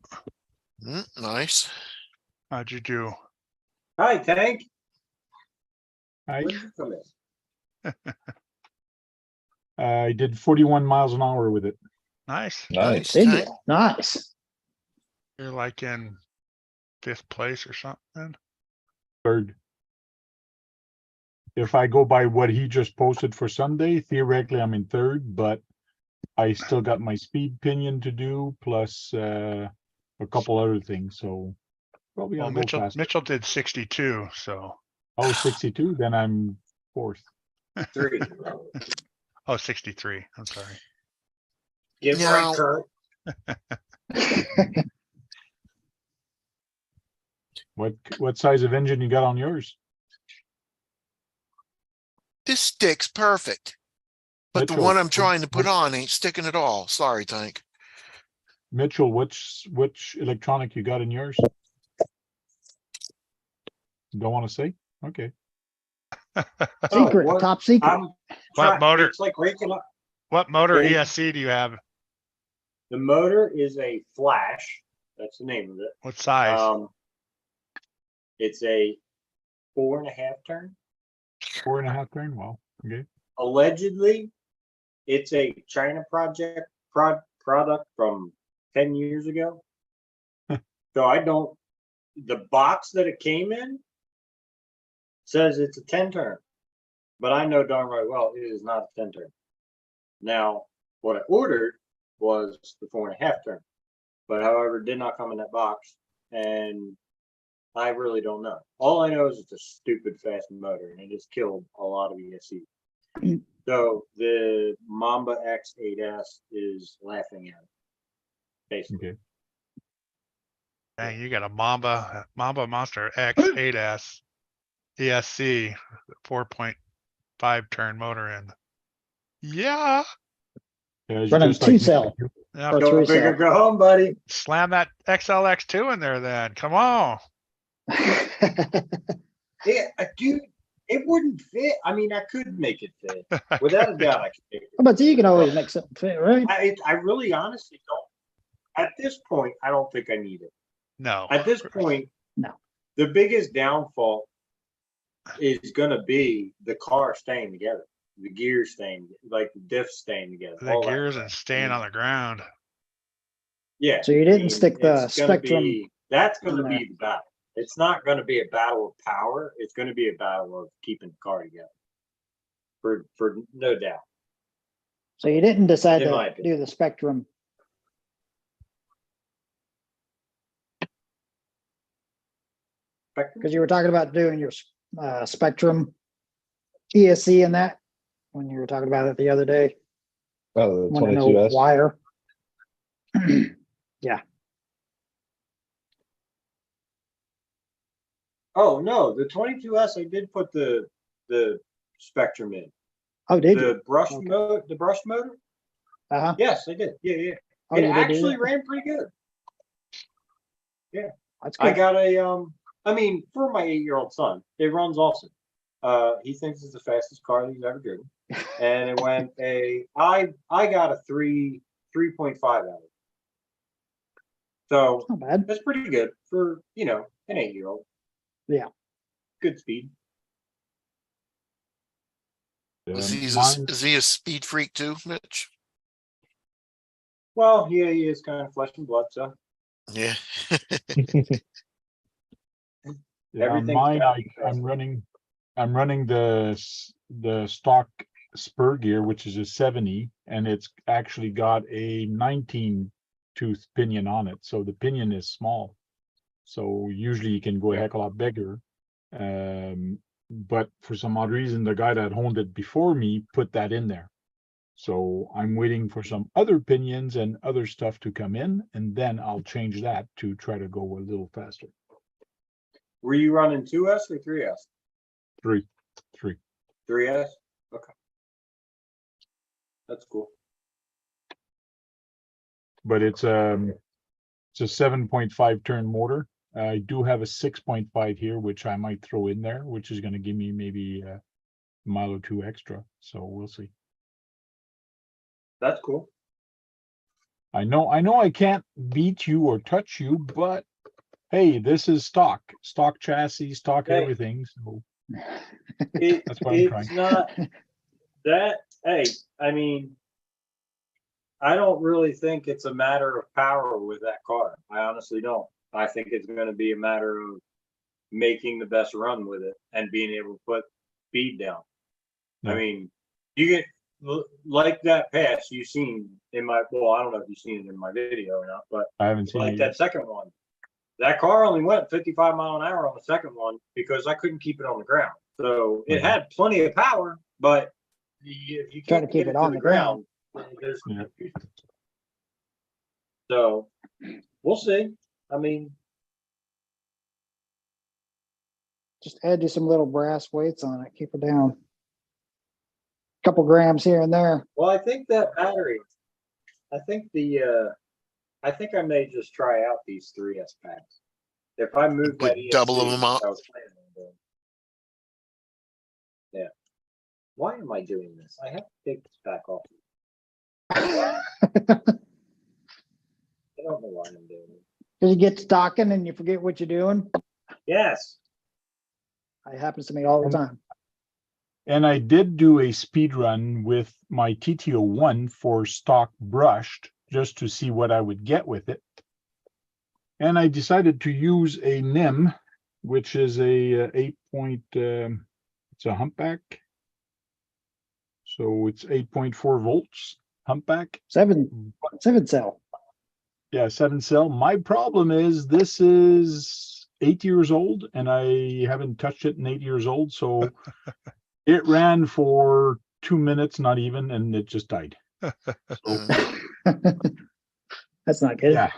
Speaker 4: Nice.
Speaker 1: How'd you do?
Speaker 8: Hi, Tank.
Speaker 10: I
Speaker 8: Where'd you come in?
Speaker 10: I did 41 miles an hour with it.
Speaker 1: Nice.
Speaker 9: Nice.
Speaker 2: Did
Speaker 4: Tank.
Speaker 2: you? Nice.
Speaker 1: You're like in 5th place or something.
Speaker 10: Third. If I go by what he just posted for Sunday, theoretically I'm in third, but I still got my speed pinion to do plus a couple other things, so probably
Speaker 1: Well,
Speaker 10: gonna go faster.
Speaker 1: Mitchell did 62, so,
Speaker 10: Oh, 62, then I'm fourth.
Speaker 8: 3.
Speaker 1: oh, 63. I'm sorry.
Speaker 8: Get
Speaker 4: Now-
Speaker 8: right, Kurt.
Speaker 10: What size of engine you got on yours?
Speaker 4: This stick's perfect. But the
Speaker 10: Mitchell,
Speaker 4: one I'm trying to put
Speaker 10: what-
Speaker 4: on ain't sticking at all. Sorry, Tank.
Speaker 10: Mitchell, which electronic you got in yours? Don't want to say? Okay.
Speaker 2: Secret,
Speaker 8: what-
Speaker 2: top secret.
Speaker 8: I'm
Speaker 1: What
Speaker 8: trying-
Speaker 1: motor?
Speaker 8: It's like raking up.
Speaker 1: What motor
Speaker 8: Okay.
Speaker 1: ESC do you have?
Speaker 8: The motor is a Flash. That's the name of it.
Speaker 1: What size?
Speaker 8: It's a 4.5 turn.
Speaker 10: 4.5 turn, wow, okay.
Speaker 8: Allegedly, it's a China product from 10 years ago. So I don't, the box that it came in says it's a 10 turn, but I know darn right well it is not a 10 turn. Now, what I ordered was the 4.5 turn, but however, it did not come in that box, and I really don't know. All I know is it's a stupid fast motor, and it has killed a lot of ESC. So the Mamba X8S is laughing at it. Basically.
Speaker 10: Okay.
Speaker 1: Dang, you got a Mamba Monster X 8S ESC 4.5 turn motor in. Yeah.
Speaker 10: Yeah, it's
Speaker 2: Running
Speaker 10: just like me.
Speaker 2: 2-cell.
Speaker 1: Yeah,
Speaker 2: Or
Speaker 8: Go
Speaker 2: 3-cell.
Speaker 8: big or go home, buddy.
Speaker 1: slam that XLX2 in there then. Come on.
Speaker 8: Yeah, dude, it wouldn't fit. I mean, I could make it fit. Without a doubt, I could make it.
Speaker 2: But you can always make something fit, right?
Speaker 8: I really honestly don't. At this point, I don't think I need it.
Speaker 1: No.
Speaker 8: At this point,
Speaker 2: No.
Speaker 8: The biggest downfall is gonna be the car staying together, the gears staying, like the diffs staying together.
Speaker 1: The
Speaker 8: all that
Speaker 1: gears
Speaker 8: crap.
Speaker 1: and staying on the ground.
Speaker 8: Yeah.
Speaker 2: So you didn't stick the
Speaker 8: it's gonna
Speaker 2: Spectrum
Speaker 8: be- That's gonna
Speaker 2: in
Speaker 8: be the battle. It's not gonna be a battle of power. It's gonna be a battle of keeping the car together. For no doubt.
Speaker 2: So you didn't decide
Speaker 8: In my
Speaker 2: to
Speaker 8: opinion.
Speaker 2: do the Spectrum.
Speaker 8: Spectrum?
Speaker 2: Because you were talking about doing your Spectrum ESC and that when you were talking about it the other day.
Speaker 9: Oh, the
Speaker 2: Want to know
Speaker 9: 22S.
Speaker 2: wire.
Speaker 8: Oh, no, the 22S, I did put the Spectrum in.
Speaker 2: Oh, did you?
Speaker 8: The brush
Speaker 2: Okay.
Speaker 8: mode, the brush motor?
Speaker 2: Uh-huh.
Speaker 8: Yes, I did. Yeah.
Speaker 2: Oh,
Speaker 8: It
Speaker 2: you did do
Speaker 8: actually
Speaker 2: that?
Speaker 8: ran pretty good.
Speaker 2: That's
Speaker 8: I
Speaker 2: good.
Speaker 8: got I mean, for my 8-year-old son, it runs awesome. He thinks it's the fastest car that he's ever driven. And it went I got a 3.5 out of it. So
Speaker 2: Not bad.
Speaker 8: that's pretty good for, an 8-year-old.
Speaker 2: Yeah.
Speaker 8: Good speed.
Speaker 4: Is
Speaker 10: Mine-
Speaker 4: he a speed freak too, Mitch?
Speaker 8: Well, yeah, he is kind of flesh and blood, so
Speaker 4: Yeah.
Speaker 10: Yeah, on
Speaker 8: Everything's
Speaker 10: mine,
Speaker 8: gotta be fast.
Speaker 10: I'm running the stock spur gear, which is a 70, and it's actually got a 19 tooth pinion on it. So the pinion is small. So usually you can go a heck of a lot bigger. But for some odd reason, the guy that owned it before me put that in there. So I'm waiting for some other pinions and other stuff to come in, and then I'll change that to try to go a little faster.
Speaker 8: were you running 2S or 3S?
Speaker 10: Three.
Speaker 8: 3S? Okay. That's cool.
Speaker 10: But it's a 7.5 turn motor. I do have a 6.5 here, which I might throw in there, which is going to give me maybe a mile or two extra. So we'll see.
Speaker 8: That's cool.
Speaker 10: I know I can't beat you or touch you, but hey, this is stock chassis, stock
Speaker 8: Hey.
Speaker 10: everything. So
Speaker 8: It,
Speaker 10: That's what I'm
Speaker 8: it's not, That, hey, I mean, I don't really think it's a matter of power with that car. I honestly don't. I think it's gonna be a matter of making the best run with it and being able to put speed down. I
Speaker 10: Yeah.
Speaker 8: mean, you get, like that pass you seen in my, well, I don't know if you've seen it in my video or not, but
Speaker 10: I haven't seen
Speaker 8: like
Speaker 10: it
Speaker 8: that
Speaker 10: yet.
Speaker 8: second one. That car only went 55 mile an hour on the second one because I couldn't keep it on the ground. So it
Speaker 10: Mhm.
Speaker 8: had plenty of power, but if you
Speaker 2: Trying to
Speaker 8: can't
Speaker 2: keep
Speaker 8: get
Speaker 2: it
Speaker 8: it to
Speaker 2: on
Speaker 8: the
Speaker 2: the ground.
Speaker 8: ground, there's
Speaker 10: Yeah.
Speaker 8: so we'll see. I mean,
Speaker 2: Just add you some little brass weights on it, keep it down. Couple grams here and there.
Speaker 8: well, I think that battery, I think I think I may just try out these 3S packs. If I move
Speaker 4: Put
Speaker 8: that
Speaker 4: double of
Speaker 8: ESC,
Speaker 4: them out.
Speaker 8: I was planning on doing. Yeah. Why am I doing this? I have to take this back off. I don't know why I'm doing it.
Speaker 2: Cause you get to talking and you forget what you're doing.
Speaker 8: Yes.
Speaker 2: It happens to me all the time.
Speaker 10: And I did do a speed run with my TTO1 for stock brushed, just to see what I would get with it. And I decided to use a NIM, which is a 8 it's a humpback. So it's 8.4 volts humpback.
Speaker 2: Seven cell.
Speaker 10: Yeah, 7 cell. My problem is this is 8 years old and I haven't touched it in 8 years old. So it ran for 2 minutes, not even, and it just died. So,
Speaker 2: That's not good.
Speaker 10: yeah.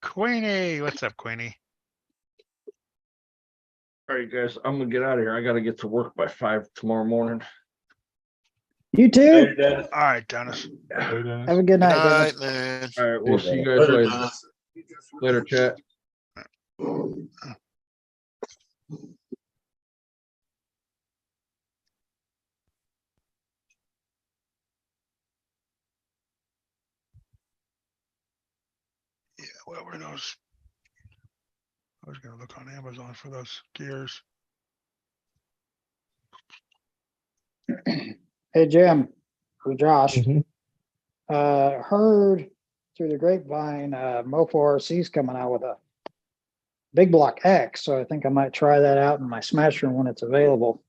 Speaker 1: Queenie, what's up, Queenie?
Speaker 3: All right, guys, I'm gonna get out of here. I gotta get to work by 5 tomorrow morning.
Speaker 2: You too.
Speaker 8: Later, Dennis.
Speaker 1: All right, Dennis.
Speaker 10: Hey, Dennis.
Speaker 2: Have a good
Speaker 4: Good
Speaker 2: night,
Speaker 4: night,
Speaker 2: Dennis.
Speaker 4: man.
Speaker 3: All right, we'll
Speaker 9: Hey,
Speaker 3: see you
Speaker 9: Dennis.
Speaker 3: guys
Speaker 5: Later,
Speaker 3: later.
Speaker 5: Dennis.
Speaker 3: Later, chat.
Speaker 1: Yeah, what were those? I was gonna look on Amazon for those gears.
Speaker 2: Hey, Jim, or Josh,
Speaker 9: Mhm.
Speaker 2: heard through the grapevine, Mofo RC's coming out with a big block X, so I think I might try that out in my Smasher when it's available.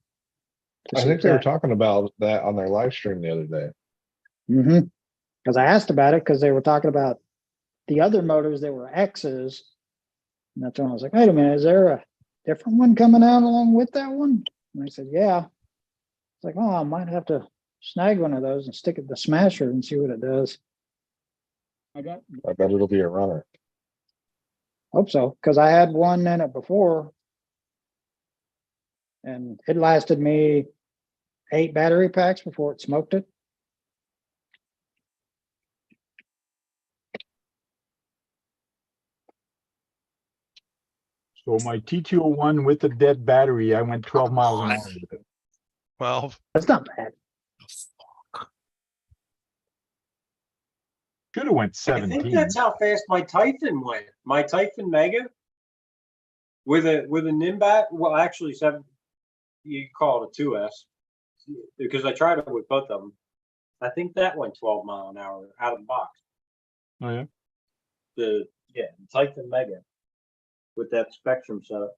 Speaker 9: I think they were talking about that on their live stream the other day.
Speaker 2: Mm-hmm. Cause I asked about it, cause they were talking about the other motors that were X's. And that's when I was like, wait a minute, is there a different one coming out along with that one? And I said, yeah. It's like, oh, I might have to snag one of those and stick it to the Smasher and see what it does.
Speaker 9: I bet it'll be a runner.
Speaker 2: Hope so, because I had one in it before. And it lasted me 8 battery packs before it smoked it.
Speaker 10: So my TTO1 with the dead battery, I went 12 miles an hour with it.
Speaker 1: 12.
Speaker 2: That's not bad.
Speaker 10: Could have went
Speaker 8: I think
Speaker 10: 17.
Speaker 8: that's how fast my Typhon went. My Typhon Mega with a Nimbat. Well, actually, you call it a 2S because I tried it with both of them. I think that went 12 mile an hour out of the box.
Speaker 10: Oh yeah.
Speaker 8: The Typhon Mega with that Spectrum setup.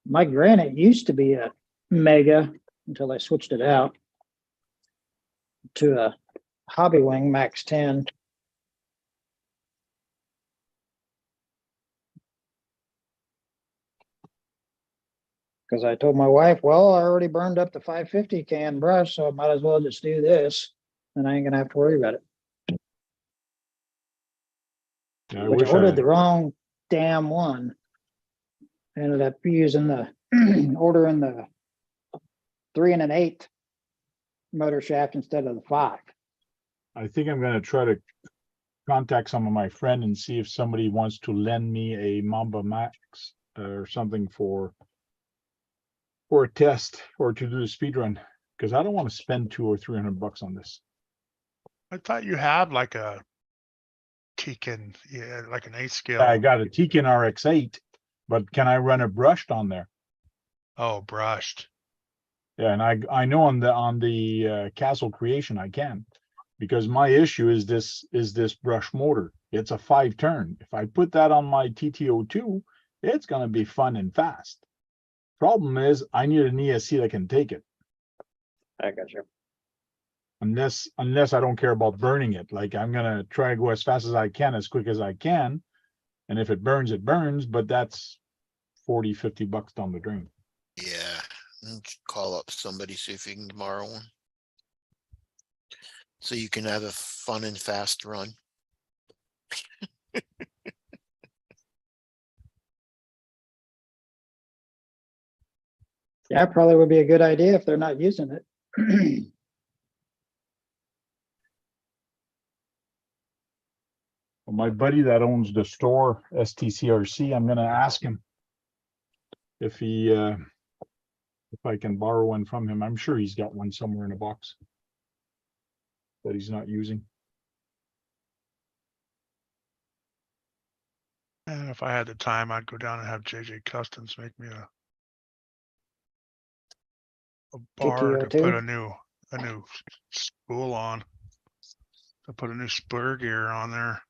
Speaker 2: My Granite used to be a Mega until I switched it out to a Hobbywing Max 10. Because I told my wife, well, I already burned up the 550 can brush, so I might as well just do this, and I ain't gonna have to worry about it.
Speaker 10: Yeah, I
Speaker 2: Which I
Speaker 10: wish
Speaker 2: ordered the wrong damn one. Ended up using the ordering the 3 1/8 motor shaft instead of the 5.
Speaker 10: I think I'm gonna try to contact some of my friends and see if somebody wants to lend me a Mamba Max or something for a test or to do the speed run, because I don't want to spend $200 or $300 on this.
Speaker 1: I thought you had like a Tekin, yeah, like an 8 scale.
Speaker 10: I got a Tekin RX8, but can I run a brushed on there?
Speaker 1: Oh, brushed.
Speaker 10: Yeah, and I know on the Castle Creation I can, because my issue is this brush motor. It's a 5-turn. If I put that on my TTO2, it's gonna be fun and fast. Problem is, I need an ESC that can take it.
Speaker 2: I got you.
Speaker 10: Unless I don't care about burning it. Like, I'm gonna try to go as fast as I can, as quick as I can. And if it burns, but that's 40, 50 bucks down the drain.
Speaker 4: Yeah, call up somebody, see if you can borrow one. So you can have a fun and fast run.
Speaker 2: Yeah, probably would be a good idea if they're not using it.
Speaker 10: Well, my buddy that owns the store, STCRC, I'm gonna ask him if if I can borrow one from him. I'm sure he's got one somewhere in a box that he's not using.
Speaker 1: And if I had the time, I'd go down and have JJ Customs make me a bar to
Speaker 2: TTO2?
Speaker 1: put a new spool on. To put a new spur gear on there.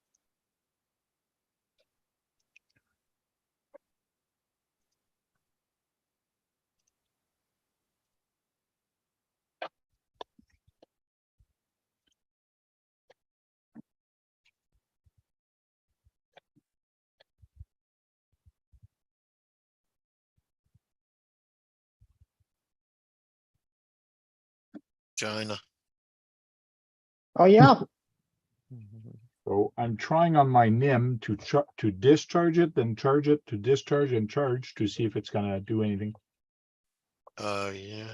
Speaker 4: China.
Speaker 2: Oh, yeah.
Speaker 10: So I'm trying on my NIM to discharge it, then charge it, to discharge and charge to see if it's gonna do anything.
Speaker 4: Yeah.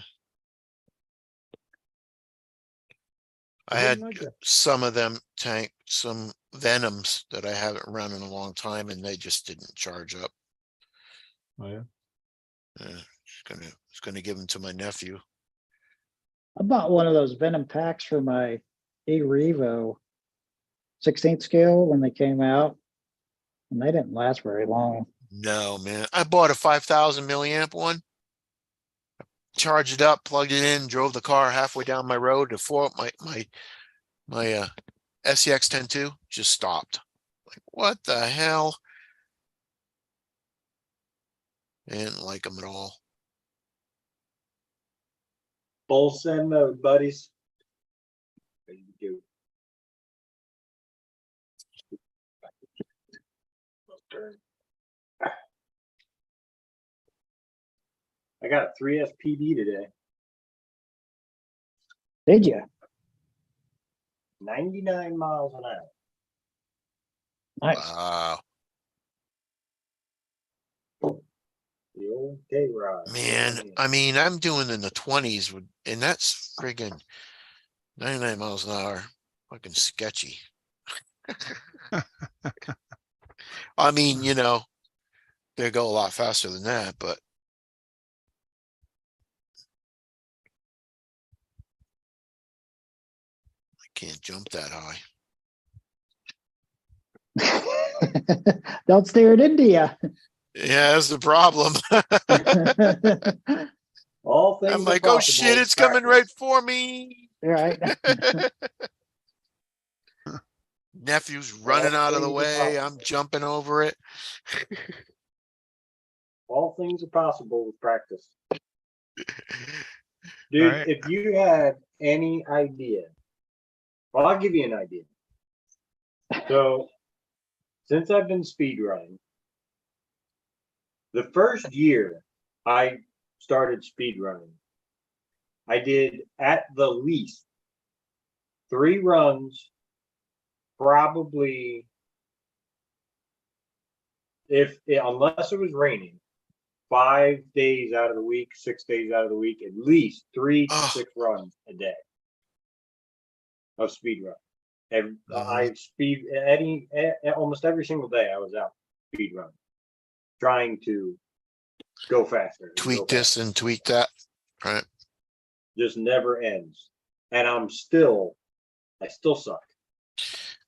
Speaker 4: I
Speaker 10: I
Speaker 4: had
Speaker 10: didn't like that.
Speaker 4: some of them some Venoms that I haven't run in a long time and they just didn't charge up.
Speaker 10: Oh, yeah.
Speaker 4: It's gonna give them to my nephew.
Speaker 2: I bought one of those Venom packs for my E-Revo 16th scale when they came out, and they didn't last very long.
Speaker 4: No, man, I bought a 5,000 milliamp one. Charged it up, plugged it in, drove the car halfway down my road to my SEX 10.2 just stopped. Like, what the hell? I didn't like them at all.
Speaker 8: Full send mode, buddies. Ready to go. I got a 3 SPD today.
Speaker 2: Did you?
Speaker 8: 99 miles an hour.
Speaker 2: Nice.
Speaker 4: Wow,
Speaker 8: The old K-Rod.
Speaker 4: man. I mean, I'm doing in the 20s with, and that's friggin' 99 miles an hour. Fucking sketchy. I mean, you know, they go a lot faster than that, but I can't jump that high.
Speaker 2: Don't steer it into you.
Speaker 4: Yeah, that's the problem.
Speaker 8: All things
Speaker 4: I'm
Speaker 8: are
Speaker 4: like, oh
Speaker 8: possible
Speaker 4: shit,
Speaker 8: with
Speaker 4: it's coming
Speaker 8: practice.
Speaker 4: right for me.
Speaker 2: Right.
Speaker 4: Nephew's running out of the
Speaker 8: things are
Speaker 4: way. I'm
Speaker 8: possible.
Speaker 4: jumping over it.
Speaker 8: All things are possible with practice. Dude,
Speaker 1: Right.
Speaker 8: if you had any idea, well, I'll give you an idea. So, since I've been speedrunning, the first year I started speedrunning, I did at the least 3 runs, probably, unless it was raining, 5 days out of the week, 6 days out of the week, at least 3 to
Speaker 4: Oh.
Speaker 8: 6 runs a day of speed run. And
Speaker 4: Mhm.
Speaker 8: I speed almost every single day I was out speed run, trying to go faster. and go
Speaker 4: Tweak this
Speaker 8: faster.
Speaker 4: and tweak that. Right.
Speaker 8: Just never ends. And I still suck.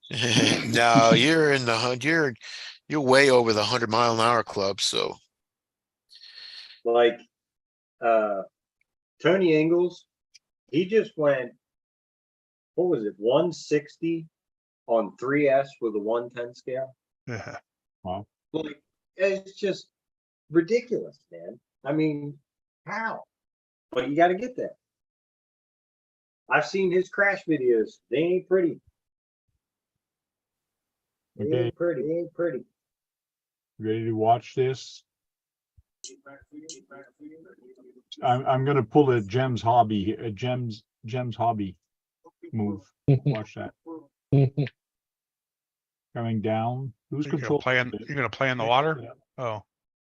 Speaker 4: No, you're in the you're way over the 100 mile an hour club. So
Speaker 8: Like Tony Ingles, he just went, what was it, 160 on 3S with a 110 scale?
Speaker 1: Yeah.
Speaker 8: Like, it's just ridiculous, man. I mean, how? But you got to get there. I've seen his crash videos. They ain't pretty. They
Speaker 10: Okay.
Speaker 8: ain't pretty. They ain't pretty.
Speaker 10: Ready to watch this? I'm gonna pull a Jem's hobby, a Jem's hobby move. Watch that. Coming down. Who's
Speaker 1: You're gonna
Speaker 10: controlling?
Speaker 1: play in, you're gonna play in the water?
Speaker 10: Yeah.
Speaker 1: Oh.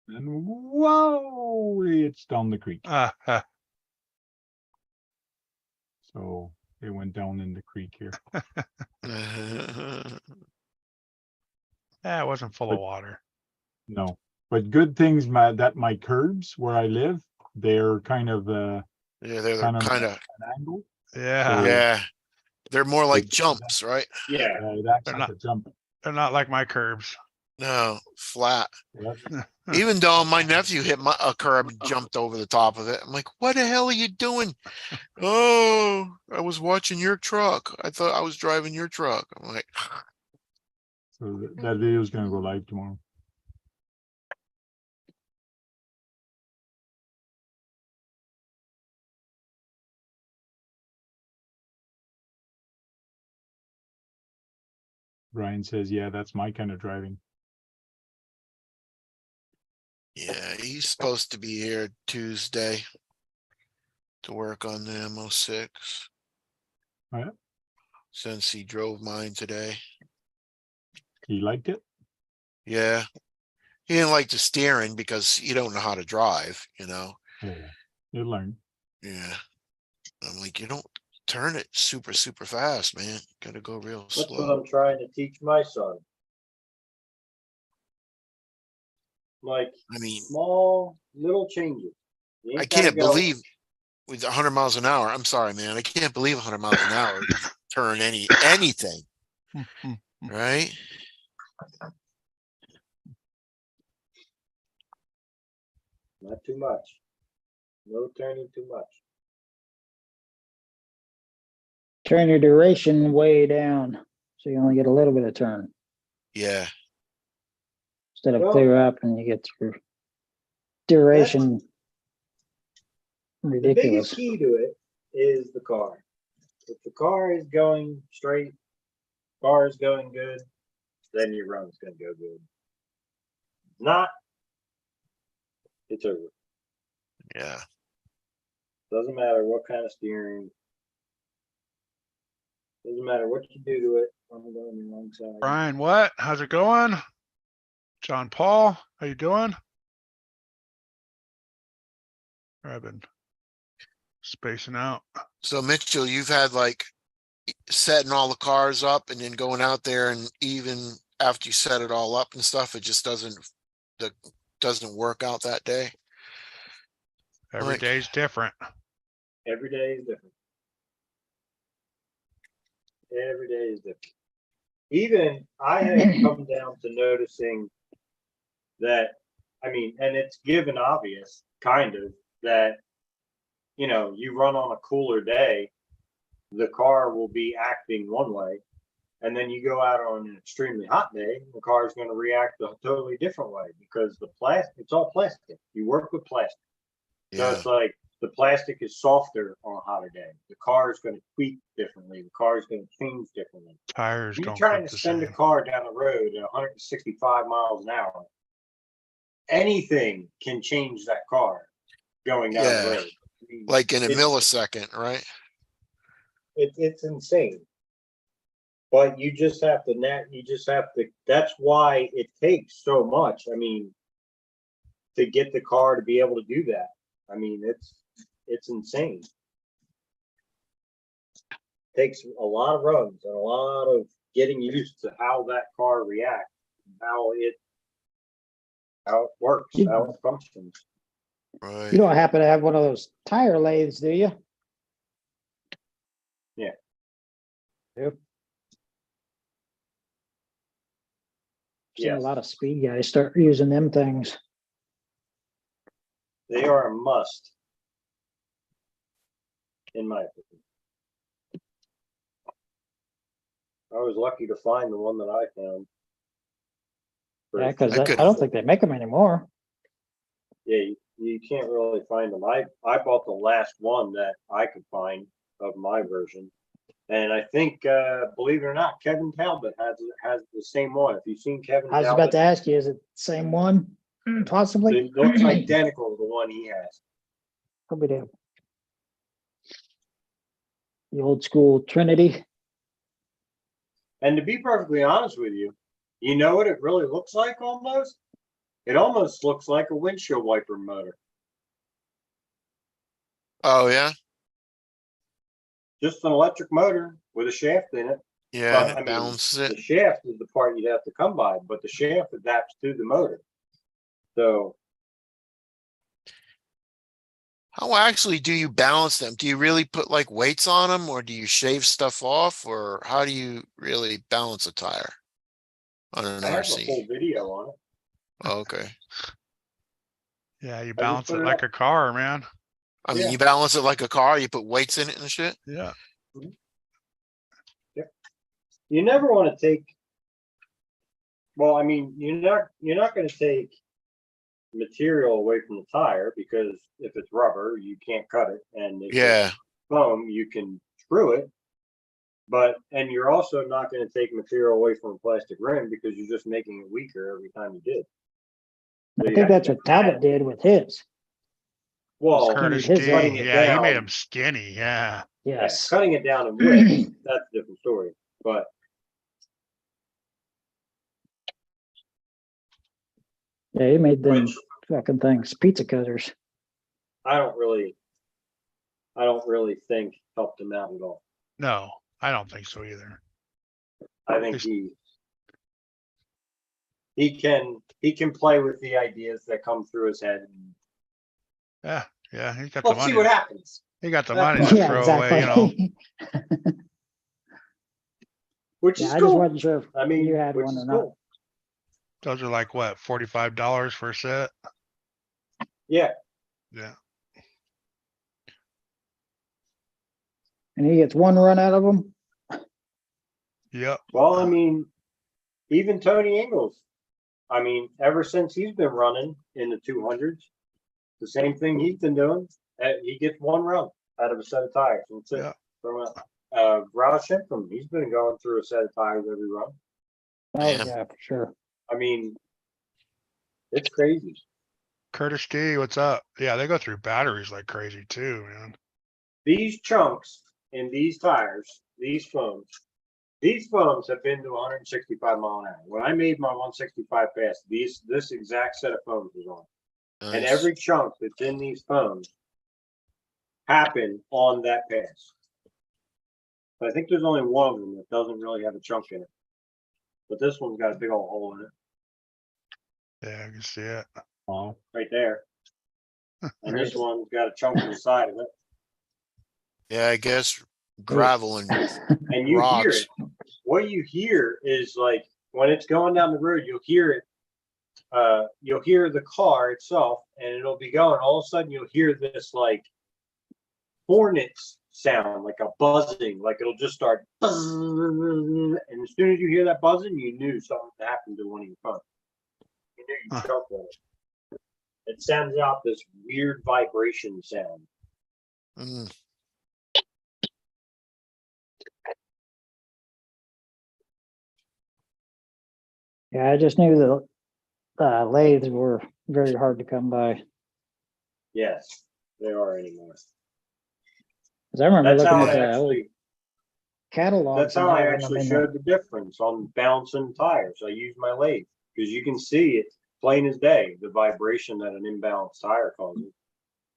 Speaker 10: And whoa, it's down the creek. So it went down in the creek here.
Speaker 1: Yeah, it wasn't full of water.
Speaker 10: No, but good things, that my curbs where I live, they're kind of
Speaker 4: Yeah, they're
Speaker 10: kind of
Speaker 4: kind of,
Speaker 10: an angle.
Speaker 1: Yeah.
Speaker 4: yeah. They're more like
Speaker 10: It-
Speaker 4: jumps, right?
Speaker 8: Yeah.
Speaker 10: It acts
Speaker 1: They're
Speaker 10: like
Speaker 1: not-
Speaker 10: a jump.
Speaker 1: They're not like my curbs.
Speaker 4: No, flat.
Speaker 10: Yeah.
Speaker 4: Even though my nephew hit a curb and jumped over the top of it. I'm like, what the hell are you doing? Oh, I was watching your truck. I thought I was driving your truck. I'm like,
Speaker 10: So that video is gonna go live tomorrow. Brian says, yeah, that's my kind of driving.
Speaker 4: yeah, he's supposed to be here Tuesday to work on the MO6.
Speaker 10: Oh, yeah?
Speaker 4: Since he drove mine today.
Speaker 10: He liked it.
Speaker 4: Yeah. He didn't like the steering because you don't know how to drive, you know?
Speaker 10: Yeah, you learn.
Speaker 4: Yeah. I'm like, you don't turn it super, super fast, man. Gotta go real
Speaker 8: That's what
Speaker 4: slow.
Speaker 8: I'm trying to teach my son. Like
Speaker 4: I mean,
Speaker 8: small little changes. You ain't
Speaker 4: I
Speaker 8: gotta
Speaker 4: can't
Speaker 8: go-
Speaker 4: believe with 100 miles an hour. I'm sorry, man. I can't believe 100 miles an hour turn anything, right?
Speaker 8: Not too much. No turning too much.
Speaker 2: Turn your duration way down, so you only get a little bit of turn
Speaker 4: Yeah.
Speaker 2: instead of
Speaker 8: Well-
Speaker 2: clear up and you get through. Duration.
Speaker 8: The
Speaker 2: Ridiculous.
Speaker 8: biggest key to it is the car. If the car is going straight, car is going good, then your run's gonna go good. Not, it's over.
Speaker 4: Yeah.
Speaker 8: Doesn't matter what kind of steering. Doesn't matter what you do to it. I'm going the wrong side.
Speaker 1: Brian, what? How's it going? John Paul, how you doing? I've been spacing out.
Speaker 4: So Mitchell, you've had like setting all the cars up and then going out there, and even after you set it all up and stuff, it just doesn't work out that day.
Speaker 1: Every
Speaker 4: Like-
Speaker 1: day's different.
Speaker 8: Every day is different. Every day is different. Even I have come down to noticing that, I mean, and it's given obvious, kind of, that, you know, you run on a cooler day, the car will be acting one way. And then you go out on an extremely hot day, the car is going to react a totally different way because the plastic, it's all plastic. You work with plastic. So
Speaker 4: Yeah.
Speaker 8: it's like the plastic is softer on a hotter day. The car is going to tweak differently. The car is going to change differently.
Speaker 1: Tires
Speaker 8: You're
Speaker 1: don't
Speaker 8: trying
Speaker 1: look
Speaker 8: to
Speaker 1: the
Speaker 8: send a
Speaker 1: same.
Speaker 8: car down the road at 165 miles an hour. Anything can change that car going down
Speaker 4: Yeah.
Speaker 8: the road. I mean,
Speaker 4: Like in a
Speaker 8: it's-
Speaker 4: millisecond, right?
Speaker 8: it's insane. But you just have to, that's why it takes so much. I mean, to get the car to be able to do that. I mean, it's insane. Takes a lot of runs and a lot of getting used to how that car reacts, how it works, how it functions.
Speaker 4: Right.
Speaker 2: You don't happen to have one of those tire lathes, do you?
Speaker 8: Yeah.
Speaker 2: Yep. Seen a
Speaker 8: Yes.
Speaker 2: lot of speed guys start using them things.
Speaker 8: They are a must. in my opinion. I was lucky to find the one that I found. for-
Speaker 2: Yeah, cause
Speaker 4: I
Speaker 2: I
Speaker 4: could-
Speaker 2: don't think they make them anymore.
Speaker 8: Yeah, you can't really find them. I bought the last one that I could find of my version. And I think, believe it or not, Kevin Talbot has the same one. If you've seen Kevin
Speaker 2: I was about
Speaker 8: Talbot,
Speaker 2: to ask you, is it the same one? Possibly?
Speaker 8: it looks identical to the one he has.
Speaker 2: Probably do. The old school Trinity.
Speaker 8: And to be perfectly honest with you, you know what it really looks like almost? It almost looks like a windshield wiper motor.
Speaker 4: Oh, yeah,
Speaker 8: Just an electric motor with a shaft in it.
Speaker 4: yeah,
Speaker 8: But,
Speaker 4: and
Speaker 8: I
Speaker 4: it
Speaker 8: mean,
Speaker 4: balances it.
Speaker 8: The shaft is the part you'd have to come by, but the shaft adapts to the motor. So
Speaker 4: How actually do you balance them? Do you really put like weights on them, or do you shave stuff off, or how do you really balance a tire on an
Speaker 8: I have a full
Speaker 4: RC?
Speaker 8: video on it.
Speaker 4: Oh, okay.
Speaker 1: Yeah, you
Speaker 8: just
Speaker 1: balance
Speaker 8: put
Speaker 1: it
Speaker 8: it
Speaker 1: like
Speaker 8: up.
Speaker 1: a car, man.
Speaker 4: I mean,
Speaker 8: Yeah.
Speaker 4: you balance it like a car, you put weights in it and shit?
Speaker 1: Yeah.
Speaker 8: You never want to take. Well, I mean, you're not going to take material away from the tire because if it's rubber, you can't cut it, and if it's
Speaker 4: Yeah,
Speaker 8: foam, you can screw it. And you're also not going to take material away from a plastic rim because you're just making it weaker every time you did. So
Speaker 2: I
Speaker 8: you
Speaker 2: think
Speaker 8: have
Speaker 2: that's
Speaker 8: to
Speaker 2: what Talbot did with his.
Speaker 8: Well,
Speaker 1: Curtis
Speaker 2: his
Speaker 1: D.
Speaker 8: cutting it
Speaker 1: Yeah, he made
Speaker 8: down.
Speaker 1: him skinny. Yeah.
Speaker 8: yeah,
Speaker 2: Yes.
Speaker 8: cutting it down in width, that's a different story. But
Speaker 2: Yeah, he made them
Speaker 8: which
Speaker 2: fucking things, pizza cutters.
Speaker 8: I don't really think helped him out at all.
Speaker 1: No, I don't think so either.
Speaker 8: I think
Speaker 1: Just-
Speaker 8: he can play with the ideas that come through his head.
Speaker 1: Yeah. Yeah. He got the
Speaker 8: Let's see
Speaker 1: money.
Speaker 8: what happens.
Speaker 1: He got the
Speaker 8: That's
Speaker 1: money to
Speaker 2: Yeah,
Speaker 1: throw away, you know.
Speaker 2: exactly.
Speaker 8: Which
Speaker 2: Yeah,
Speaker 8: is
Speaker 2: I just
Speaker 8: cool.
Speaker 2: wasn't sure if
Speaker 8: I mean,
Speaker 2: you had
Speaker 8: which
Speaker 2: one
Speaker 8: is
Speaker 2: or not.
Speaker 8: cool.
Speaker 1: Those are like what, $45 for a set?
Speaker 8: Yeah,
Speaker 1: Yeah.
Speaker 2: And he gets one run out of them.
Speaker 1: Yep.
Speaker 8: well, I mean, even Tony Ingles. I mean, ever since he's been running in the 200s, the same thing he's been doing. He gets one run out of a set of tires. And that's it.
Speaker 1: Yeah.
Speaker 8: From Roush Shimpham, he's been going through a set of tires every run.
Speaker 2: Oh,
Speaker 4: Yeah.
Speaker 2: yeah, for sure.
Speaker 8: I mean, it's crazy.
Speaker 1: Curtis D, what's up? Yeah, they go through batteries like crazy too, man.
Speaker 8: These chunks in these tires, these foams have been to 165 mile an hour. When I made my 165 pass, this exact set of foams was on. And
Speaker 4: nice.
Speaker 8: every chunk that's in these foams happened on that pass. I think there's only one of them that doesn't really have a chunk in it. But this one's got a big old hole in it
Speaker 1: Yeah, I can see it.
Speaker 10: Wow.
Speaker 8: right there. And this one's got a chunk in the side of it.
Speaker 4: Yeah, I guess gravel and
Speaker 8: And you hear
Speaker 4: rocks.
Speaker 8: it. What you hear is like when it's going down the road, you'll hear it. You'll hear the car itself and it'll be going. All of a sudden you'll hear this like hornets sound, like a buzzing, like it'll just start buzzing. And as soon as you hear that buzzing, you knew something happened to one of your phones. You knew you
Speaker 1: Huh.
Speaker 8: jumped on it. It sends out this weird vibration sound.
Speaker 4: Mm,
Speaker 2: Yeah, I just knew that lathes were very hard to come by.
Speaker 8: Yes, they are anymore.
Speaker 2: 'Cause I remember
Speaker 8: That's
Speaker 2: looking
Speaker 8: how
Speaker 2: at
Speaker 8: I
Speaker 2: the old
Speaker 8: actually.
Speaker 2: catalogs.
Speaker 8: That's
Speaker 2: and
Speaker 8: how I
Speaker 2: having them
Speaker 8: actually
Speaker 2: in
Speaker 8: showed the difference on balancing tires. I use my lathe because you can see it plain as day, the vibration that an imbalanced tire causes.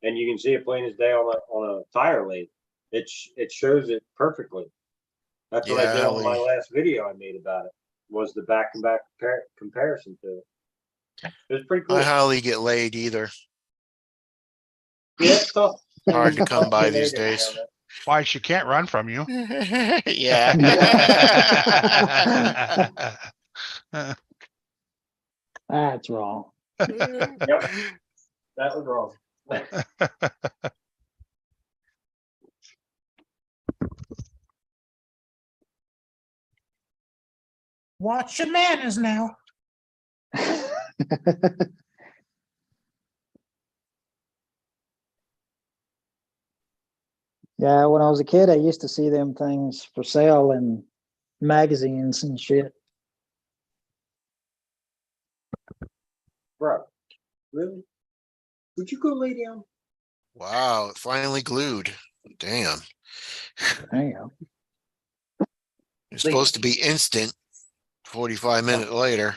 Speaker 8: And you can see it plain as day on a tire lathe. It shows it perfectly. That's what I did on my
Speaker 4: Golly.
Speaker 8: last video I made about it, was the back and back comparison to it. It was pretty cool.
Speaker 4: I hardly get laid either.
Speaker 8: Yeah, it's tough.
Speaker 4: Hard to come by
Speaker 8: Tough to
Speaker 4: these
Speaker 8: get it
Speaker 4: days.
Speaker 8: down
Speaker 1: Why, she can't run from you.
Speaker 4: Yeah.
Speaker 2: That's wrong.
Speaker 8: there. Yep, that was wrong.
Speaker 11: Watch your manners now.
Speaker 2: Yeah, when I was a kid, I used to see them things for sale in magazines and shit.
Speaker 8: Bro, really? Would you go lay down?
Speaker 4: Wow, it finally glued. Damn.
Speaker 2: Damn.
Speaker 4: It's supposed to be instant. 45 minutes later.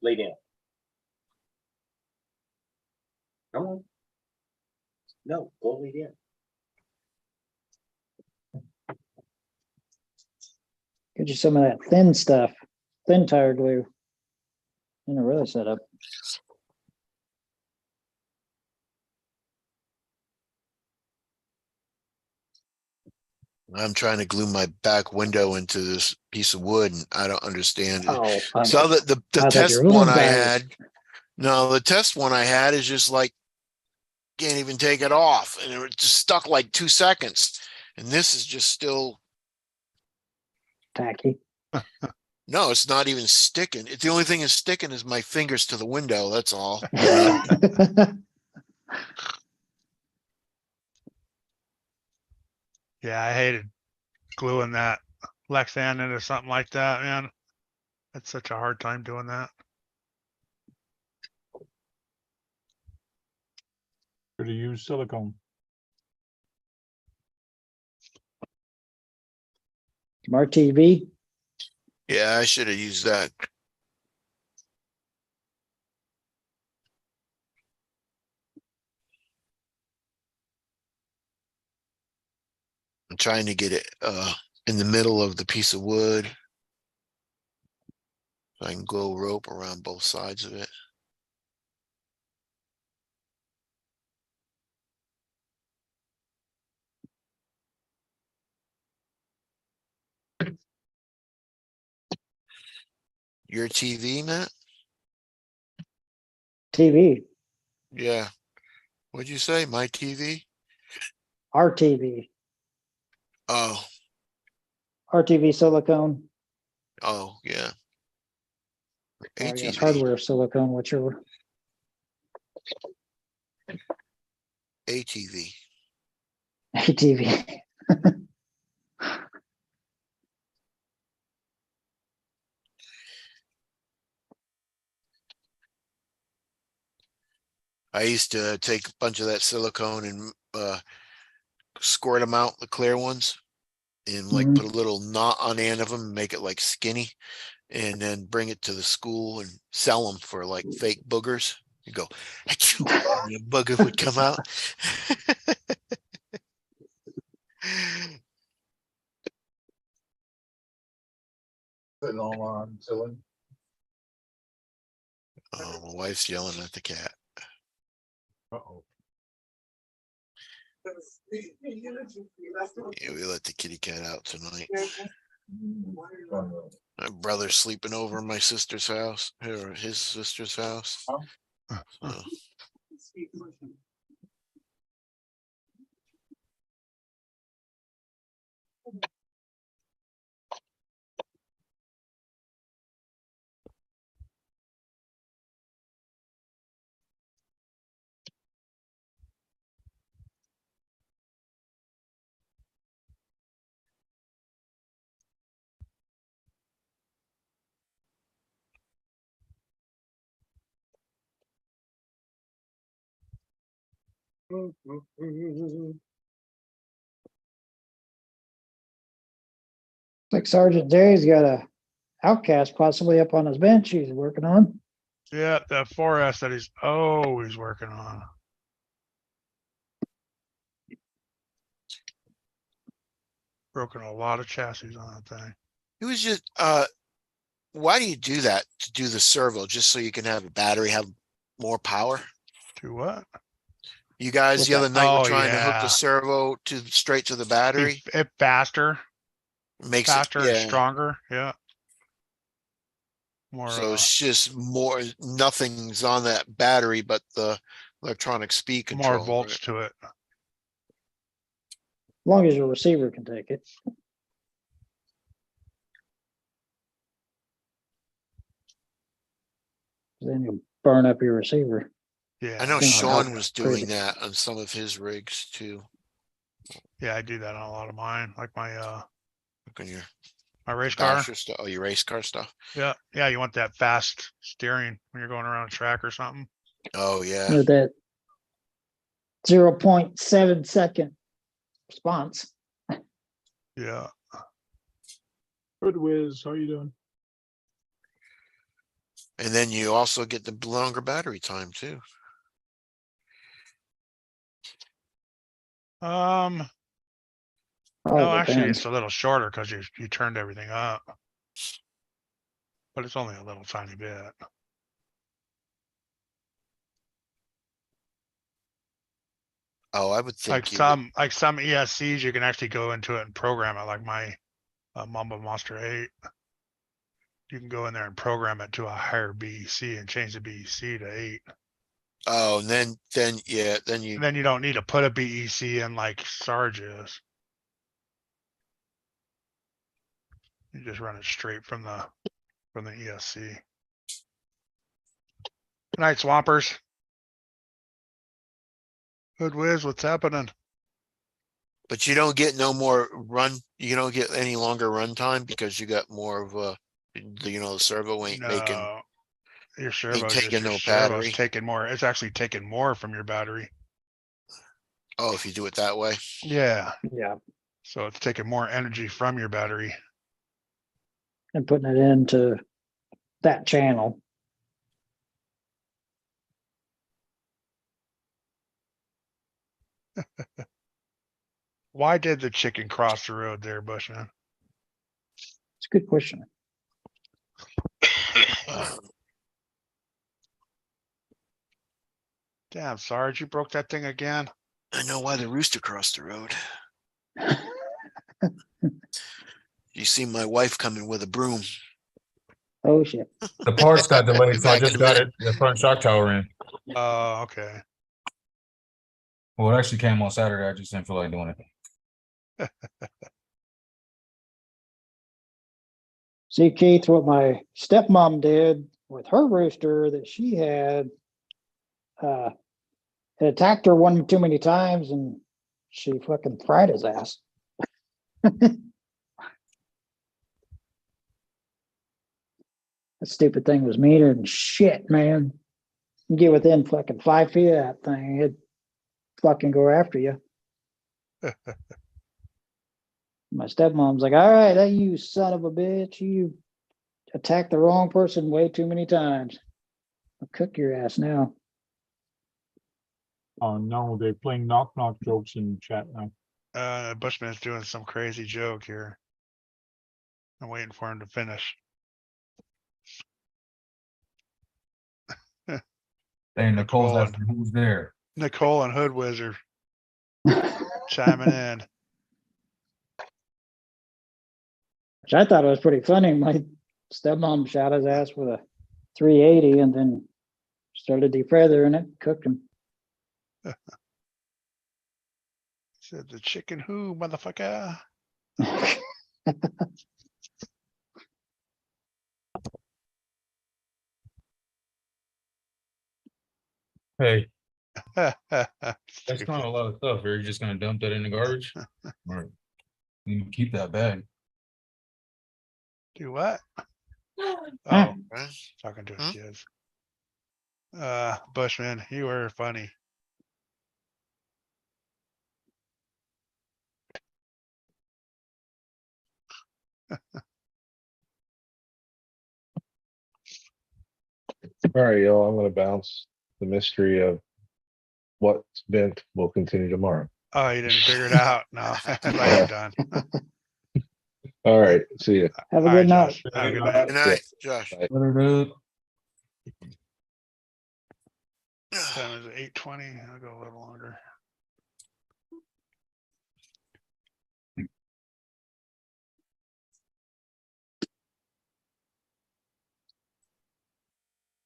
Speaker 8: Lay down. Come on. No, go lay down.
Speaker 2: Get you some of that thin stuff, thin tire glue. You know, really set up.
Speaker 4: I'm trying to glue my back window into this piece of wood and I don't understand it.
Speaker 2: Oh,
Speaker 4: So the
Speaker 2: I thought
Speaker 4: test
Speaker 2: you were
Speaker 4: one
Speaker 2: little
Speaker 4: I
Speaker 2: guys.
Speaker 4: had, no, the test one I had is just like, can't even take it off and it was just stuck like 2 seconds. And this is just still,
Speaker 2: Tacky.
Speaker 4: no, it's not even sticking. It's the only thing is sticking is my fingers to the window. That's all.
Speaker 1: Yeah, I hated gluing that Lexan into something like that, man. That's such a hard time doing that.
Speaker 10: Should have used silicone.
Speaker 2: Smart TV.
Speaker 4: Yeah, I should have used that. I'm trying to get it in the middle of the piece of wood. So I can go rope around both sides of it. Your TV, Matt?
Speaker 2: TV.
Speaker 4: Yeah. What'd you say? My TV?
Speaker 2: Our TV.
Speaker 4: Oh,
Speaker 2: RTV silicone.
Speaker 4: oh, yeah.
Speaker 2: Or I guess
Speaker 4: ATV.
Speaker 2: hardware silicone, whichever.
Speaker 4: ATV.
Speaker 2: ATV.
Speaker 4: I used to take a bunch of that silicone and squirt them out, the clear ones, and like
Speaker 2: Mhm.
Speaker 4: put a little knot on the end of them and make it like skinny, and then bring it to the school and sell them for like fake boogers. You go, achoo, and the booger would come out.
Speaker 5: Sitting on chilling.
Speaker 4: Oh, my wife's yelling at the cat.
Speaker 10: Uh-oh.
Speaker 4: Yeah, we let the kitty cat out tonight. My brother's sleeping over at my sister's house, or his sister's house. So,
Speaker 2: Like Sergeant Jerry's got a outcast possibly up on his bench he's working on.
Speaker 1: Yeah, the 4S that he's always working on. Broken a lot of chassis on that thing.
Speaker 4: it was just, why do you do that to do the servo? Just so you can have a battery have more power?
Speaker 1: To what?
Speaker 4: You guys
Speaker 2: What's
Speaker 4: the
Speaker 2: that?
Speaker 4: other night were
Speaker 1: Oh,
Speaker 4: trying to hook
Speaker 1: yeah.
Speaker 4: the servo to straight to the
Speaker 1: Be
Speaker 4: battery.
Speaker 1: it faster,
Speaker 4: Makes it,
Speaker 1: faster and
Speaker 4: yeah.
Speaker 1: stronger. Yeah. More,
Speaker 4: So it's just more, nothing's on that battery, but the electronic speed
Speaker 1: more
Speaker 4: control.
Speaker 1: volts
Speaker 4: right?
Speaker 1: to it.
Speaker 2: As long as your receiver can take it. Then you'll burn up your receiver.
Speaker 1: Yeah.
Speaker 4: I know
Speaker 2: Seems
Speaker 4: Sean
Speaker 2: like
Speaker 4: was
Speaker 2: crazy.
Speaker 4: doing that on some of his rigs too.
Speaker 1: Yeah, I do that on a lot of mine, like my
Speaker 4: Look on your
Speaker 1: my race car.
Speaker 4: basher stuff. Oh, your race car stuff.
Speaker 1: Yeah, yeah, you want that fast steering when you're going around a track or something.
Speaker 4: Oh, yeah.
Speaker 2: With that 0.7 second response.
Speaker 1: Yeah.
Speaker 10: Good whiz, how you doing?
Speaker 4: And then you also get the longer battery time too.
Speaker 1: No,
Speaker 2: Oh,
Speaker 1: actually,
Speaker 2: depends.
Speaker 1: it's a little shorter because you turned everything up. But it's only a little tiny bit.
Speaker 4: Oh, I would
Speaker 1: Like
Speaker 4: think you would.
Speaker 1: some ESCs, you can actually go into it and program it, like my Mamba Monster 8. You can go in there and program it to a higher BEC and change the BEC to 8.
Speaker 4: Oh, and then yeah, then you
Speaker 1: And then you don't need to put a BEC in like Sarge is. You just run it straight from the ESC. Good night, Swampers. Good whiz, what's happening?
Speaker 4: but you don't get no more run. You don't get any longer run time because you got more of a, the servo ain't making.
Speaker 1: No, your servo's
Speaker 4: taking
Speaker 1: just your
Speaker 4: no
Speaker 1: servo's
Speaker 4: battery.
Speaker 1: taking more. It's actually taking more from your battery.
Speaker 4: Oh, if you do it that way.
Speaker 1: Yeah,
Speaker 2: Yeah.
Speaker 1: so it's taking more energy from your battery.
Speaker 2: And putting it into that channel.
Speaker 1: Why did the chicken cross the road there, Bushman?
Speaker 2: It's a good question.
Speaker 1: Damn, Sarge, you broke that thing again.
Speaker 4: I know why the rooster crossed the road. You see my wife coming with a broom.
Speaker 2: Oh shit.
Speaker 7: The parts got delayed, so I
Speaker 4: Back in
Speaker 7: just
Speaker 4: a
Speaker 7: got
Speaker 4: minute.
Speaker 7: it. The front shock tower in.
Speaker 1: Oh, okay.
Speaker 7: Well, it actually came on Saturday. I just didn't feel like doing it.
Speaker 2: See, Keith, what my stepmom did with her rooster that she had, it attacked her one too many times and she fucking fried his ass. That stupid thing was meaner than shit, man. You get within fucking 5 feet of that thing, it'd fucking go after you. My stepmom's like, all right, that you son of a bitch, you attacked the wrong person way too many times. I'll cook your ass now.
Speaker 10: Oh no, they're playing knock knock jokes in chat now.
Speaker 1: Bushman's doing some crazy joke here. I'm waiting for him to finish.
Speaker 7: Hey, Nicole's
Speaker 1: Nicole
Speaker 7: asking who's there.
Speaker 1: Nicole and Hood Wizard chiming in.
Speaker 2: Which I thought it was pretty funny. My stepmom shot his ass with a 380 and then started defeathering it, cooked him.
Speaker 1: Said the chicken who, motherfucker?
Speaker 7: Hey, that's
Speaker 1: Stupid.
Speaker 7: not a lot of stuff. Are you just gonna dump that in the garbage? Or you can keep that bag.
Speaker 1: Do what? Oh,
Speaker 4: Right?
Speaker 1: talking to his
Speaker 4: Hmm?
Speaker 1: kids. Bushman, you were funny.
Speaker 9: All right, y'all, I'm gonna bounce. The mystery of what's bent will continue tomorrow.
Speaker 1: Oh, you didn't figure it out? No, I thought you're done.
Speaker 9: All right, see ya.
Speaker 2: Have a
Speaker 1: All right,
Speaker 2: good night.
Speaker 1: Josh. Have a good night.
Speaker 4: Good night, Josh.
Speaker 9: Bye.
Speaker 7: Later, dude.
Speaker 1: Time is 8:20. I'll go a little longer.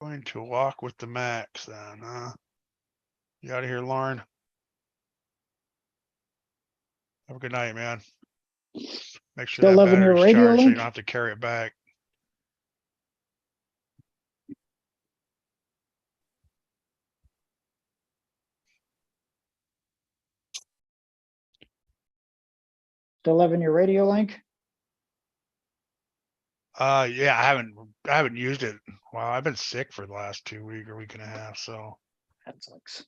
Speaker 1: Going to walk with the Max then, huh? You out of here, Lauren? Have a good night, man. Make sure
Speaker 2: Still
Speaker 1: that
Speaker 2: loving your
Speaker 1: battery's
Speaker 2: radio
Speaker 1: charged so you
Speaker 2: link?
Speaker 1: don't have to carry it back.
Speaker 2: Still loving your radio link?
Speaker 1: Yeah, I haven't used it. Well, I've been sick for the last 2 week or week and a half, so
Speaker 2: That sucks.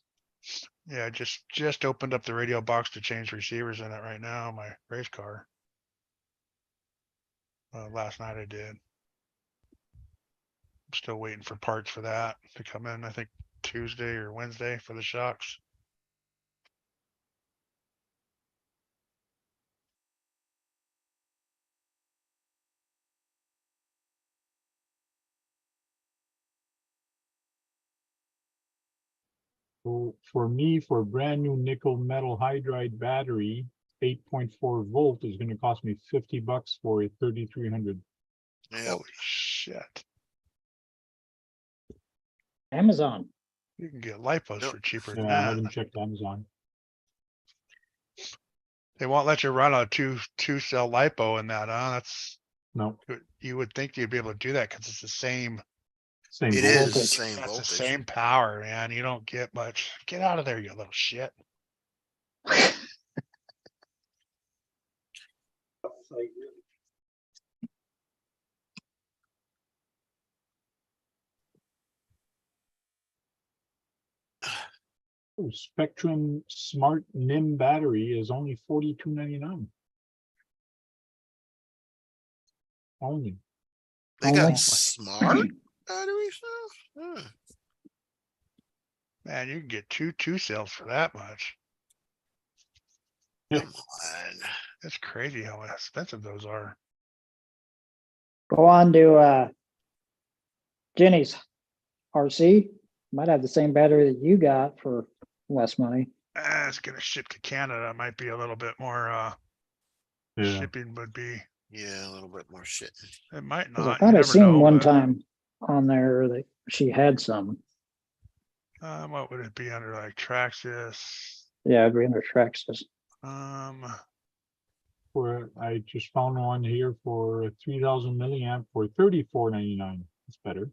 Speaker 1: yeah, just opened up the radio box to change receivers in it right now, my race car. Last night I did. I'm still waiting for parts for that to come in, I think Tuesday or Wednesday for the shocks.
Speaker 10: So for me, for a brand new nickel metal hydride battery, 8.4 volt is gonna cost me $50 for a 3300.
Speaker 4: Yeah,
Speaker 1: Holy shit.
Speaker 2: Amazon.
Speaker 1: You can get lipos
Speaker 4: Yep.
Speaker 1: for cheaper
Speaker 10: Yeah,
Speaker 1: than
Speaker 10: I
Speaker 1: that.
Speaker 10: haven't checked Amazon.
Speaker 1: They won't let you run a two cell lipo in that, huh? That's,
Speaker 10: No,
Speaker 1: you would think you'd be able to do that because it's the same,
Speaker 10: same
Speaker 4: it
Speaker 10: volt.
Speaker 4: is
Speaker 2: voltage.
Speaker 4: same
Speaker 1: that's the
Speaker 4: voltage.
Speaker 1: same power, man. You don't get much. Get out of there, you little shit.
Speaker 10: Oh, Spectrum Smart NIM battery is only $42.99. Only.
Speaker 4: They
Speaker 2: Only.
Speaker 4: got smart batteries now? Huh.
Speaker 1: Man, you can get two cells for that much.
Speaker 10: Yeah.
Speaker 4: Come on.
Speaker 1: That's crazy how expensive those are.
Speaker 2: Go on to Jenny's RC. Might have the same battery that you got for less money.
Speaker 1: It's gonna ship to Canada. Might be a little bit more,
Speaker 10: Yeah.
Speaker 1: shipping would be,
Speaker 4: Yeah, a little bit more shit.
Speaker 1: it might
Speaker 2: 'Cause I
Speaker 1: not. You
Speaker 2: thought I
Speaker 1: never
Speaker 2: seen
Speaker 1: know,
Speaker 2: one
Speaker 1: but,
Speaker 2: time on there that she had some.
Speaker 1: what would it be under, like Traxxas?
Speaker 2: Yeah, I'd be under Traxxas.
Speaker 10: For I just found one here for 3000 milliamp for $34.99. It's better.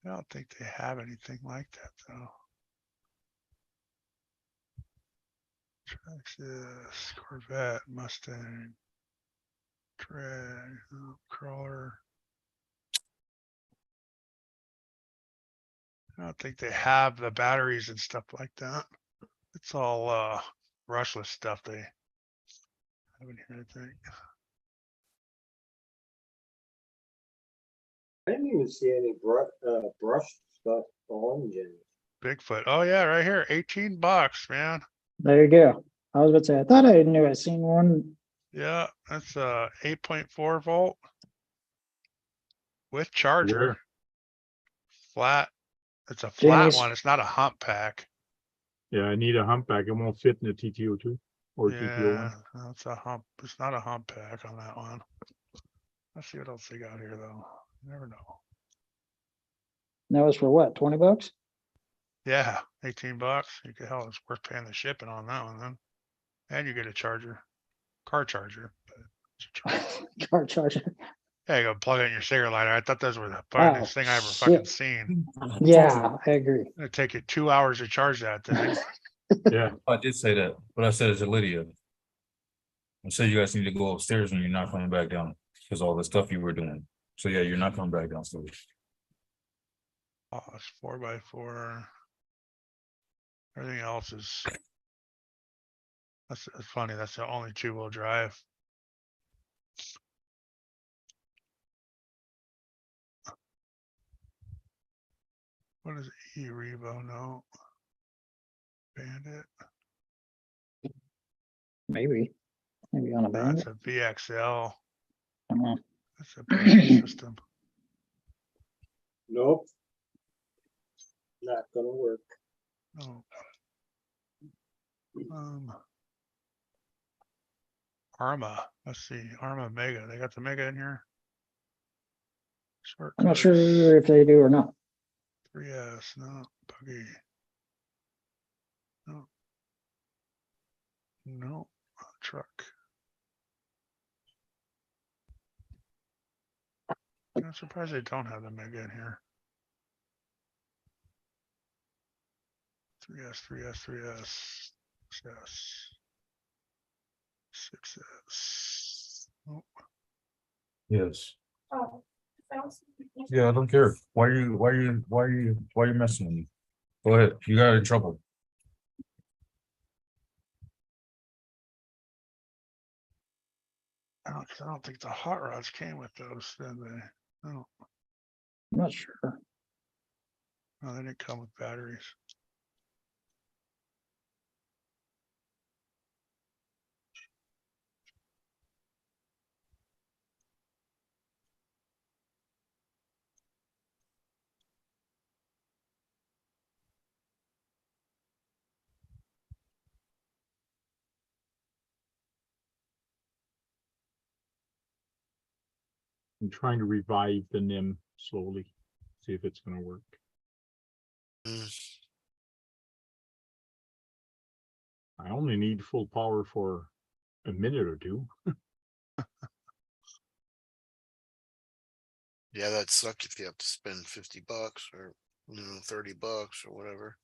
Speaker 1: I don't think they have anything like that though. Traxxas, Corvette, Mustang, Drag, Crawler. I don't think they have the batteries and stuff like that. It's all brushless stuff. They haven't here, I think.
Speaker 8: I didn't even see any brush stuff on Jenny.
Speaker 1: Bigfoot. Oh yeah, right here. $18, man.
Speaker 2: There you go. I was about to say, I thought I knew I seen one.
Speaker 1: Yeah, that's 8.4 volt with charger.
Speaker 10: Where?
Speaker 1: Flat. It's a flat
Speaker 2: Jenny's.
Speaker 1: one. It's not a hump pack.
Speaker 10: Yeah, I need a humpback. It won't fit in the TTO2 or
Speaker 1: Yeah,
Speaker 10: TTO1.
Speaker 1: it's a hump. It's not a hump pack on that one. Let's see what else they got here though. You never know.
Speaker 2: That was for what, $20?
Speaker 1: Yeah, $18. You could, hell, it's worth paying the shipping on that one then. And you get a charger, car charger. But it's a charger.
Speaker 2: Car charger.
Speaker 1: Yeah, you go plug it in your cigarette lighter. I thought those were the
Speaker 2: Oh,
Speaker 1: funnest thing I ever fucking
Speaker 2: shit.
Speaker 1: seen.
Speaker 2: Yeah, I agree.
Speaker 1: It'd take you 2 hours to charge that thing.
Speaker 10: Yeah.
Speaker 7: I did say that, but I said it to Lydia. I said you guys need to go upstairs and you're not coming back down because all the stuff you were doing. So yeah, you're not coming back downstairs.
Speaker 1: Oh, it's 4x4. Everything else is. That's funny. That's the only 2-wheel drive. What is it? E-Revo? No. Bandit.
Speaker 2: Maybe on a band.
Speaker 1: That's a VXL.
Speaker 2: Uh-huh.
Speaker 1: That's a brand system.
Speaker 8: Nope. Not gonna work.
Speaker 1: Oh. Arma. Let's see. Arma Mega. They got the Mega in here. Short
Speaker 2: I'm not
Speaker 1: course,
Speaker 2: sure if they do or not.
Speaker 1: 3S. No. Buggy. No. No. Truck. I'm surprised they don't have the Mega in here. 3S. 6S. 6S. Oh,
Speaker 7: Yes.
Speaker 6: Oh. sounds-
Speaker 7: Yeah, I don't care. Why are you messing with me? Go ahead. You got in trouble.
Speaker 1: I don't think the hot rods came with those, did they? No,
Speaker 2: I'm not sure.
Speaker 1: no, they didn't come with batteries.
Speaker 10: I'm trying to revive the NIM slowly, see if it's gonna work.
Speaker 4: Mm.
Speaker 10: I only need full power for a minute or two.
Speaker 4: Yeah, that sucks if you have to spend $50 or, $30 or whatever.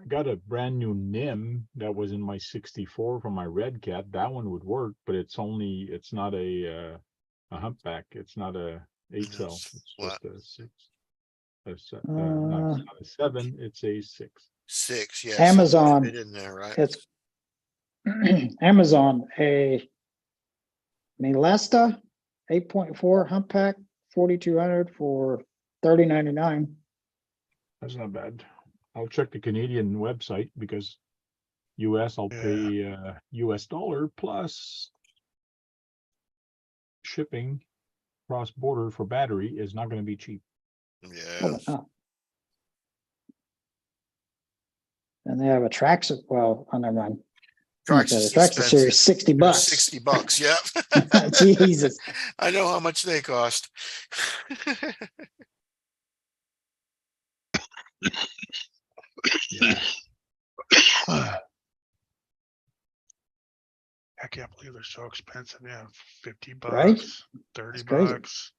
Speaker 10: I got a brand new NIM that was in my 64 from my Red Cat. That one would work, but it's not a humpback. It's not a 8 cell.
Speaker 4: It's
Speaker 10: It's
Speaker 4: flat.
Speaker 10: just a 6. No, it's not a 7. It's a 6.
Speaker 4: 6, yeah.
Speaker 2: Amazon.
Speaker 4: Fit in there, right?
Speaker 2: It's Amazon, a Milesta 8.4 humpback, 4,200 for 30.99.
Speaker 10: That's not bad. I'll check the Canadian website because US I'll
Speaker 1: Yeah.
Speaker 10: pay US dollar plus shipping cross border for battery is not going to be cheap.
Speaker 4: Yeah.
Speaker 2: And they have a Traxxas, well, on their run.
Speaker 4: Traxxas
Speaker 2: The Traxxas series, $60
Speaker 4: They're
Speaker 2: bucks.
Speaker 4: $60, yep.
Speaker 2: Jesus.
Speaker 4: I know how much they cost.
Speaker 10: Yeah.
Speaker 1: I can't believe they're so expensive. Yeah, 50
Speaker 2: Right?
Speaker 1: bucks, 30
Speaker 2: That's crazy.
Speaker 1: bucks.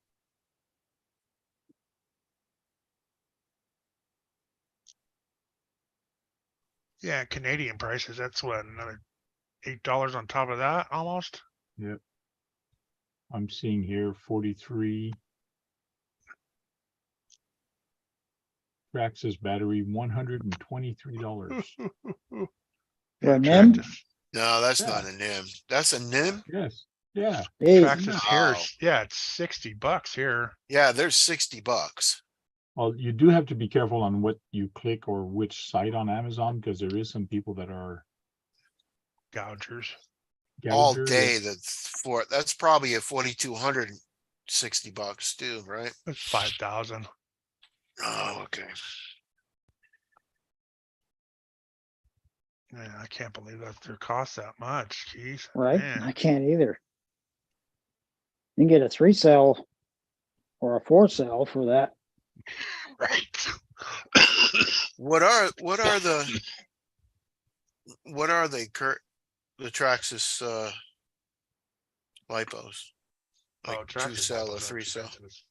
Speaker 1: Yeah, Canadian prices, that's what, another $8 on top of that almost?
Speaker 10: Yep. I'm seeing here 43. Traxxas battery, $123.
Speaker 2: For a NIM?
Speaker 4: No, that's
Speaker 10: Yeah.
Speaker 4: not a NIM. That's a NIM?
Speaker 10: Yes. Yeah.
Speaker 2: Hey,
Speaker 1: Traxxas here,
Speaker 4: Wow.
Speaker 1: yeah, it's 60 bucks here.
Speaker 4: Yeah, there's $60.
Speaker 10: Well, you do have to be careful on what you click or which site on Amazon because there is some people that are
Speaker 1: Gougers.
Speaker 4: All
Speaker 10: gougers.
Speaker 4: day, that's probably a 4,200, $60 too, right?
Speaker 1: It's 5,000.
Speaker 4: Oh, okay.
Speaker 1: Yeah, I can't believe that their cost that much. Jeez.
Speaker 2: right?
Speaker 1: Man.
Speaker 2: I can't either. You can get a 3-cell or a 4-cell for that.
Speaker 1: Right.
Speaker 4: What are Kurt, the Traxxas, lipos? Like
Speaker 1: Oh, Traxxas
Speaker 4: 2-cell or
Speaker 1: lipos are
Speaker 4: 3-cell?
Speaker 1: expensive as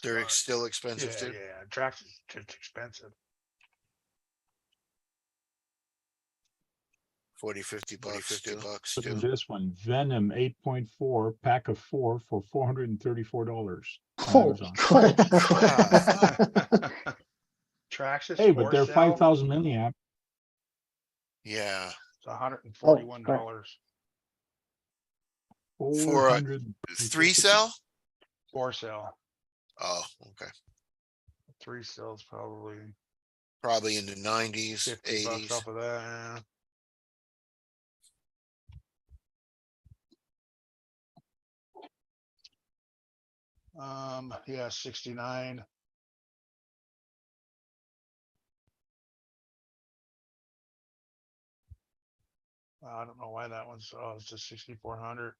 Speaker 4: They're
Speaker 1: fuck.
Speaker 4: still expensive
Speaker 1: Yeah,
Speaker 4: too?
Speaker 1: yeah, Traxxas is just expensive.
Speaker 4: 40, $50
Speaker 10: Look
Speaker 4: too.
Speaker 10: at this one, Venom 8.4 pack of 4 for $434 on
Speaker 2: Holy
Speaker 10: Amazon.
Speaker 2: crap.
Speaker 1: Traxxas
Speaker 10: Hey, but they're
Speaker 1: 4-cell,
Speaker 10: 5,000 milliamp.
Speaker 4: Yeah,
Speaker 1: it's $141.
Speaker 4: For a
Speaker 10: 400
Speaker 4: 3-cell?
Speaker 1: 4-cell,
Speaker 4: Oh, okay.
Speaker 1: 3-cell's probably
Speaker 4: Probably in the 90s,
Speaker 1: 50 bucks
Speaker 4: 80s.
Speaker 1: off of that. Yeah. Yeah, 69. I don't know why that one's, oh, it's just 6,400.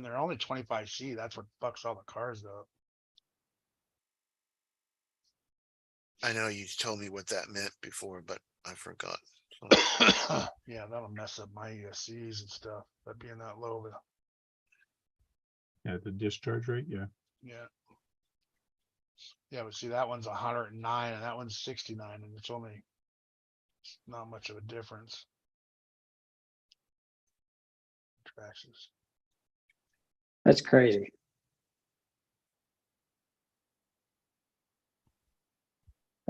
Speaker 1: They're only 25C. That's what fucks all the cars up.
Speaker 4: I know you told me what that meant before, but I forgot. So,
Speaker 1: Yeah, that'll mess up my ESCs and stuff. That being that low, but
Speaker 10: Yeah, the discharge rate, yeah.
Speaker 1: yeah. Yeah, but see, that one's 109 and that one's 69 and it's only not much of a difference. Traxxas.
Speaker 2: That's crazy.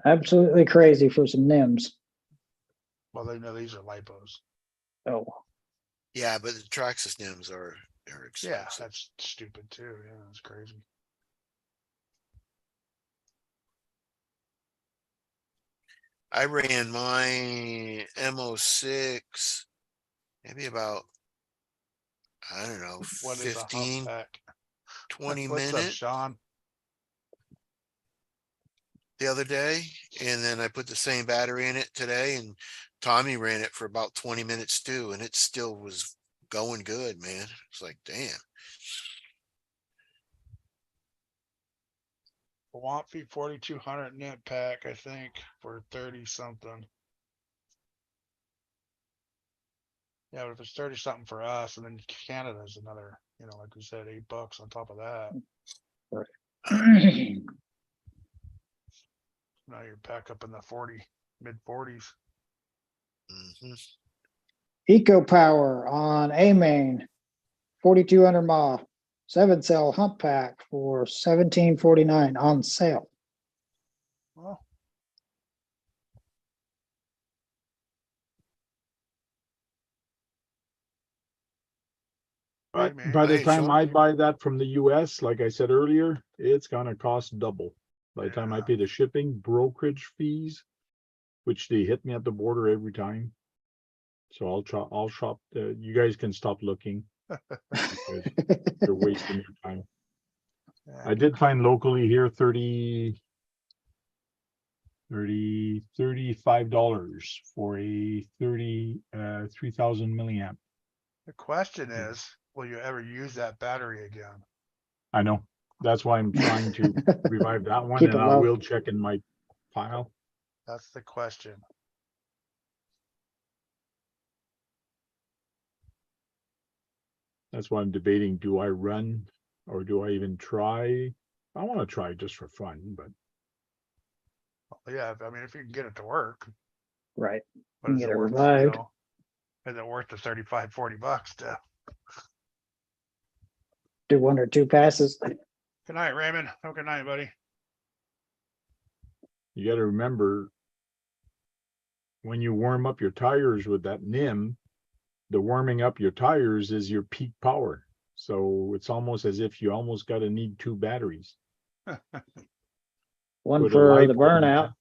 Speaker 2: Absolutely crazy for some NIMS.
Speaker 1: Well, they know these are lipos.
Speaker 2: Oh,
Speaker 4: Yeah, but the Traxxas NIMs are
Speaker 1: Yeah,
Speaker 4: expensive.
Speaker 1: that's stupid too. Yeah, that's crazy.
Speaker 4: I ran my MO6 maybe about, I don't know,
Speaker 1: What is a hump
Speaker 4: 15,
Speaker 1: pack?
Speaker 4: 20
Speaker 1: What's up,
Speaker 4: minutes
Speaker 1: Sean?
Speaker 4: the other day. And then I put the same battery in it today and Tommy ran it for about 20 minutes too. And it still was going good, man. It's like, damn.
Speaker 1: Wampy 4200 net pack, I think, for 30 something. Yeah, but if it's 30 something for us, and then Canada's another, you know, like we said, $8 on top of that. Now you're back up in the mid 40s.
Speaker 4: Mhm.
Speaker 2: Eco Power on A main, 4200 mAh, 7-cell hump pack for $17.49 on sale.
Speaker 1: Well,
Speaker 10: But
Speaker 1: man.
Speaker 10: by the
Speaker 4: Hey,
Speaker 10: time
Speaker 4: Sean.
Speaker 10: I buy that from the US, like I said earlier, it's gonna cost double. By the time I
Speaker 1: Yeah.
Speaker 10: pay the shipping, brokerage fees, which they hit me at the border every time. So I'll shop, you guys can stop looking because you're wasting your time.
Speaker 1: Yeah,
Speaker 10: I did find locally here $35 for a 3,000 milliamp.
Speaker 1: the question is, will you ever use that battery again?
Speaker 10: I know. That's why I'm trying to revive that one,
Speaker 2: Keep
Speaker 10: and
Speaker 2: it
Speaker 10: I
Speaker 2: low.
Speaker 10: will check in my file.
Speaker 1: That's the question.
Speaker 10: That's why I'm debating, do I run or do I even try? I want to try just for fun, but
Speaker 1: Yeah, I mean, if you can get it to work,
Speaker 2: Right.
Speaker 1: but
Speaker 2: You
Speaker 1: is
Speaker 2: get
Speaker 1: it
Speaker 2: it
Speaker 1: worth,
Speaker 2: revived.
Speaker 1: is it worth the 35, $40 to?
Speaker 2: Do 1 or 2 passes.
Speaker 1: Good night, Raymond. Oh, good night, buddy.
Speaker 10: you got to remember when you warm up your tires with that NIM, the warming up your tires is your peak power. So it's almost as if you almost got to need 2 batteries.
Speaker 2: One
Speaker 10: Put a
Speaker 2: for the
Speaker 10: LiPo in
Speaker 2: burnout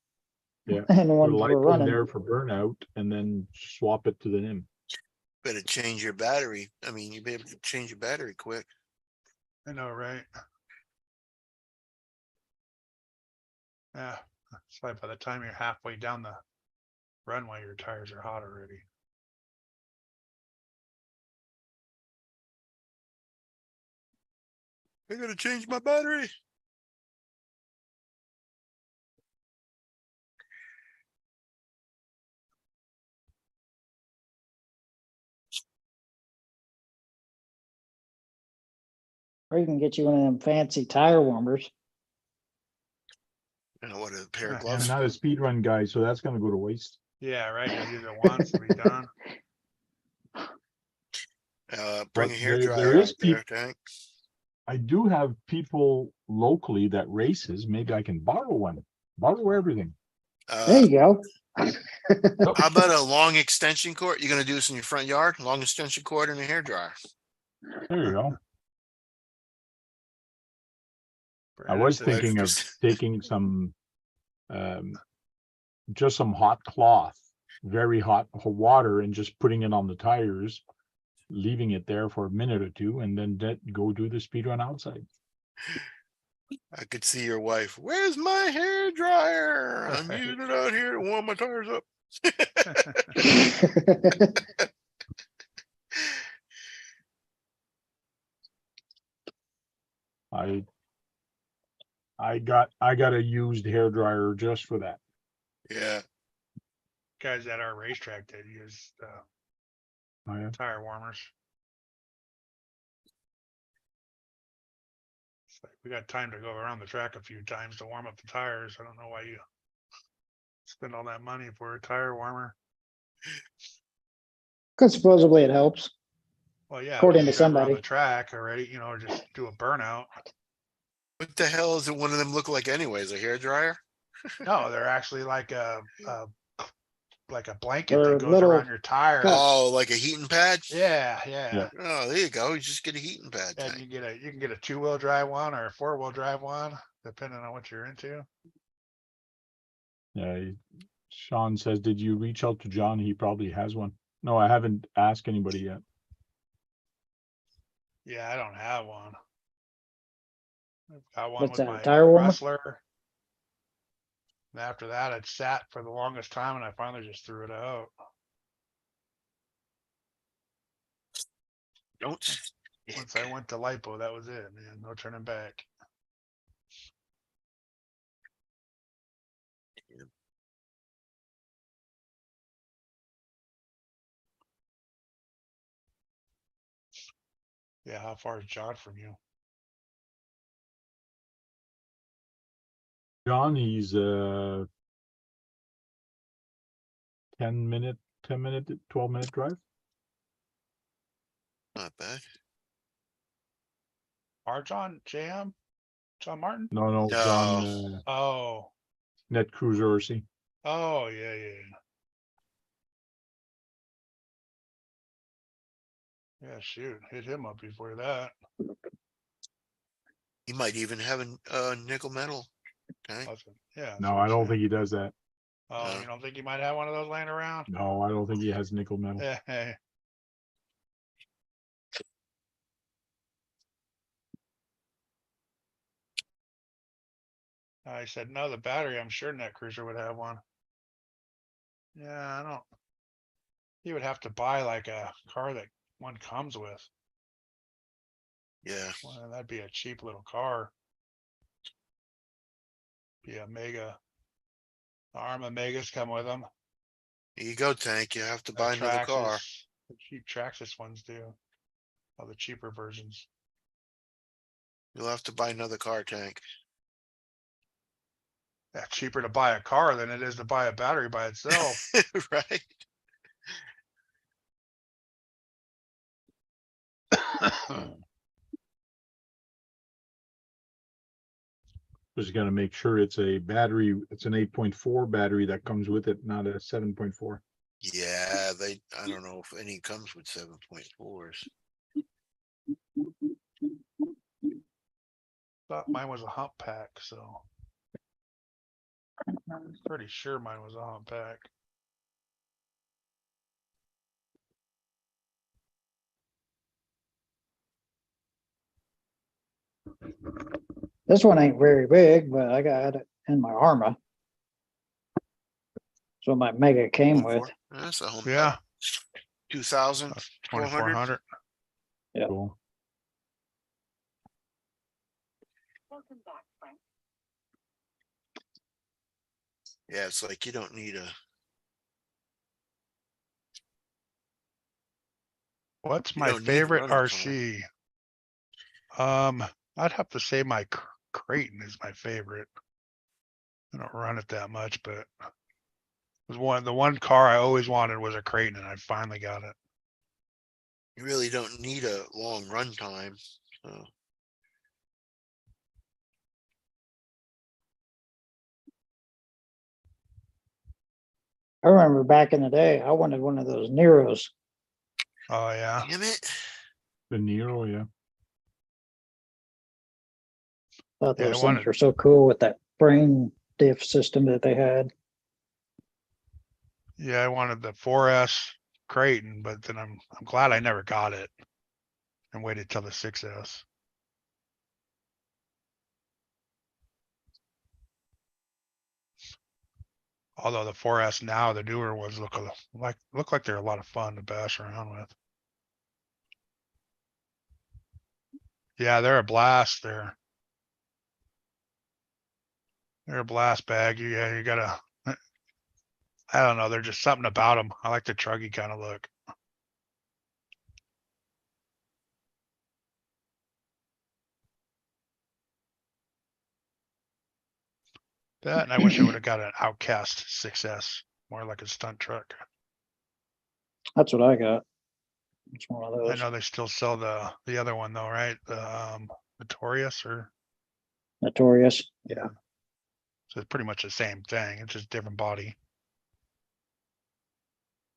Speaker 10: there. Yeah.
Speaker 2: and
Speaker 10: Put a
Speaker 2: one for
Speaker 10: LiPo in
Speaker 2: running.
Speaker 10: there for burnout and then swap it to the NIM.
Speaker 4: Better change your battery. I mean, you'll be able to change your battery quick.
Speaker 1: I know, right? Yeah, it's like by the time you're halfway down the runway, your tires are hot already.
Speaker 4: I gotta change my battery.
Speaker 2: Or you can get you one of them fancy tire warmers.
Speaker 4: And what a pair of
Speaker 1: Yeah,
Speaker 10: I'm
Speaker 4: gloves.
Speaker 10: not a speed run guy, so that's going to go to waste.
Speaker 1: Yeah, right. You use it once and be done.
Speaker 4: Bring
Speaker 10: But
Speaker 4: a hair
Speaker 10: there
Speaker 4: dryer
Speaker 10: is
Speaker 4: out there, Tank.
Speaker 10: I do have people locally that races. Maybe I can borrow one, borrow everything.
Speaker 2: There you go.
Speaker 4: How about a long extension cord? You're gonna do this in your front yard? Long extension cord and a hair dryer.
Speaker 10: There you go. I
Speaker 1: Brandon
Speaker 10: was
Speaker 1: says,
Speaker 10: thinking of
Speaker 4: just-
Speaker 10: taking some, just some hot cloth, very hot water, and just putting it on the tires, leaving it there for a minute or two, and then go do the speed run outside.
Speaker 4: I could see your wife. Where's my hair dryer? I'm
Speaker 1: Right.
Speaker 4: using it out here to warm my tires up.
Speaker 10: I got a used hair dryer just for that.
Speaker 4: Yeah.
Speaker 1: guys at our racetrack that use
Speaker 10: Oh, yeah.
Speaker 1: tire warmers. We got time to go around the track a few times to warm up the tires. I don't know why you spend all that money for a tire warmer.
Speaker 2: Cause supposedly it helps.
Speaker 1: Well, yeah.
Speaker 2: According
Speaker 1: but
Speaker 2: to
Speaker 1: you gotta run
Speaker 2: somebody.
Speaker 1: The track already, you know, or just do a burnout.
Speaker 4: What the hell is it one of them look like anyways? A hair dryer?
Speaker 1: No, they're actually like a blanket
Speaker 2: They're
Speaker 1: that goes
Speaker 2: little
Speaker 1: around your tire.
Speaker 2: cups.
Speaker 4: Oh, like a heating pad?
Speaker 1: Yeah.
Speaker 10: Yeah.
Speaker 4: Oh, there you go. You just get a heating pad.
Speaker 1: And
Speaker 4: Tank.
Speaker 1: you can get a 2-wheel drive one or a 4-wheel drive one, depending on what you're into.
Speaker 10: Yeah. Sean says, did you reach out to John? He probably has one. No, I haven't asked anybody yet.
Speaker 1: Yeah, I don't have one. I've got one
Speaker 2: What's
Speaker 1: with
Speaker 2: that, a
Speaker 1: my
Speaker 2: tire warmer?
Speaker 1: wrestler. And after that, it sat for the longest time, and I finally just threw it out.
Speaker 4: Don't.
Speaker 1: Once I went to lipo, that was it, man. No turning back. Yeah, how far is John from you?
Speaker 10: John, he's 10-minute, 12-minute drive.
Speaker 4: Not bad.
Speaker 1: Our John Jam? John Martin?
Speaker 10: No,
Speaker 4: No.
Speaker 10: John,
Speaker 1: Oh,
Speaker 10: Net Cruiser RC.
Speaker 1: oh, yeah. Yeah, shoot, hit him up before that.
Speaker 4: He might even have a nickel metal. Okay.
Speaker 1: Yeah. that's
Speaker 10: No,
Speaker 1: what
Speaker 10: I
Speaker 1: I'm
Speaker 10: don't
Speaker 1: saying.
Speaker 10: think he does that.
Speaker 1: Oh,
Speaker 4: No.
Speaker 1: you don't think you might have one of those laying around?
Speaker 10: No, I don't think he has nickel metal.
Speaker 1: Yeah, hey. I said, no, the battery, I'm sure Net Cruiser would have one. Yeah, I don't. You would have to buy like a car that one comes with.
Speaker 4: Yeah.
Speaker 1: Well, that'd be a cheap little car. Be a Mega. Arma Megas come with them.
Speaker 4: Here you go, Tank. You have to buy another car.
Speaker 1: The cheap Traxxas ones do. All the cheaper versions.
Speaker 4: You'll have to buy another car, Tank.
Speaker 1: Yeah, cheaper to buy a car than it is to buy a battery by itself.
Speaker 4: Right?
Speaker 10: Just gotta make sure it's a battery, it's an 8.4 battery that comes with it, not a 7.4.
Speaker 4: Yeah, I don't know if any comes with 7.4s.
Speaker 1: Thought mine was a hump pack, so. I'm pretty sure mine was a hump pack.
Speaker 2: This one ain't very big, but I got it in my Arma. So my Mega came with.
Speaker 4: That's a home.
Speaker 1: Yeah,
Speaker 4: 2,000.
Speaker 1: 2400.
Speaker 2: Yeah.
Speaker 10: Cool.
Speaker 4: Yeah, it's like you don't need a.
Speaker 1: What's
Speaker 4: You
Speaker 1: my
Speaker 4: don't need
Speaker 1: favorite
Speaker 4: running
Speaker 1: RC? I'd have to say my Creighton is my favorite. I don't run it that much, but it was the one car I always wanted was a Creighton, and I finally got it.
Speaker 4: You really don't need a long run time. So.
Speaker 2: I remember back in the day, I wanted one of those Neros.
Speaker 1: Oh yeah.
Speaker 4: Damn it.
Speaker 10: The Nero, yeah.
Speaker 2: Thought
Speaker 1: Yeah, I
Speaker 2: those things
Speaker 1: wanted-
Speaker 2: were so cool with that brain diff system that they had.
Speaker 1: Yeah, I wanted the 4S Creighton, but then I'm glad I never got it and waited till the 6S. Although the 4S now, the newer ones look like they're a lot of fun to bash around with. Yeah, they're a blast. They're a blast bag. Yeah, you gotta. I don't know. There's just something about them. I like the truggy kind of look. That, and I wish I would have got an Outcast 6S, more like a stunt truck.
Speaker 2: That's what I got. It's one of
Speaker 1: I
Speaker 2: those.
Speaker 1: know they still sell the other one though, right? The Notorious or,
Speaker 2: Notorious. Yeah.
Speaker 1: so it's pretty much the same thing. It's just different body.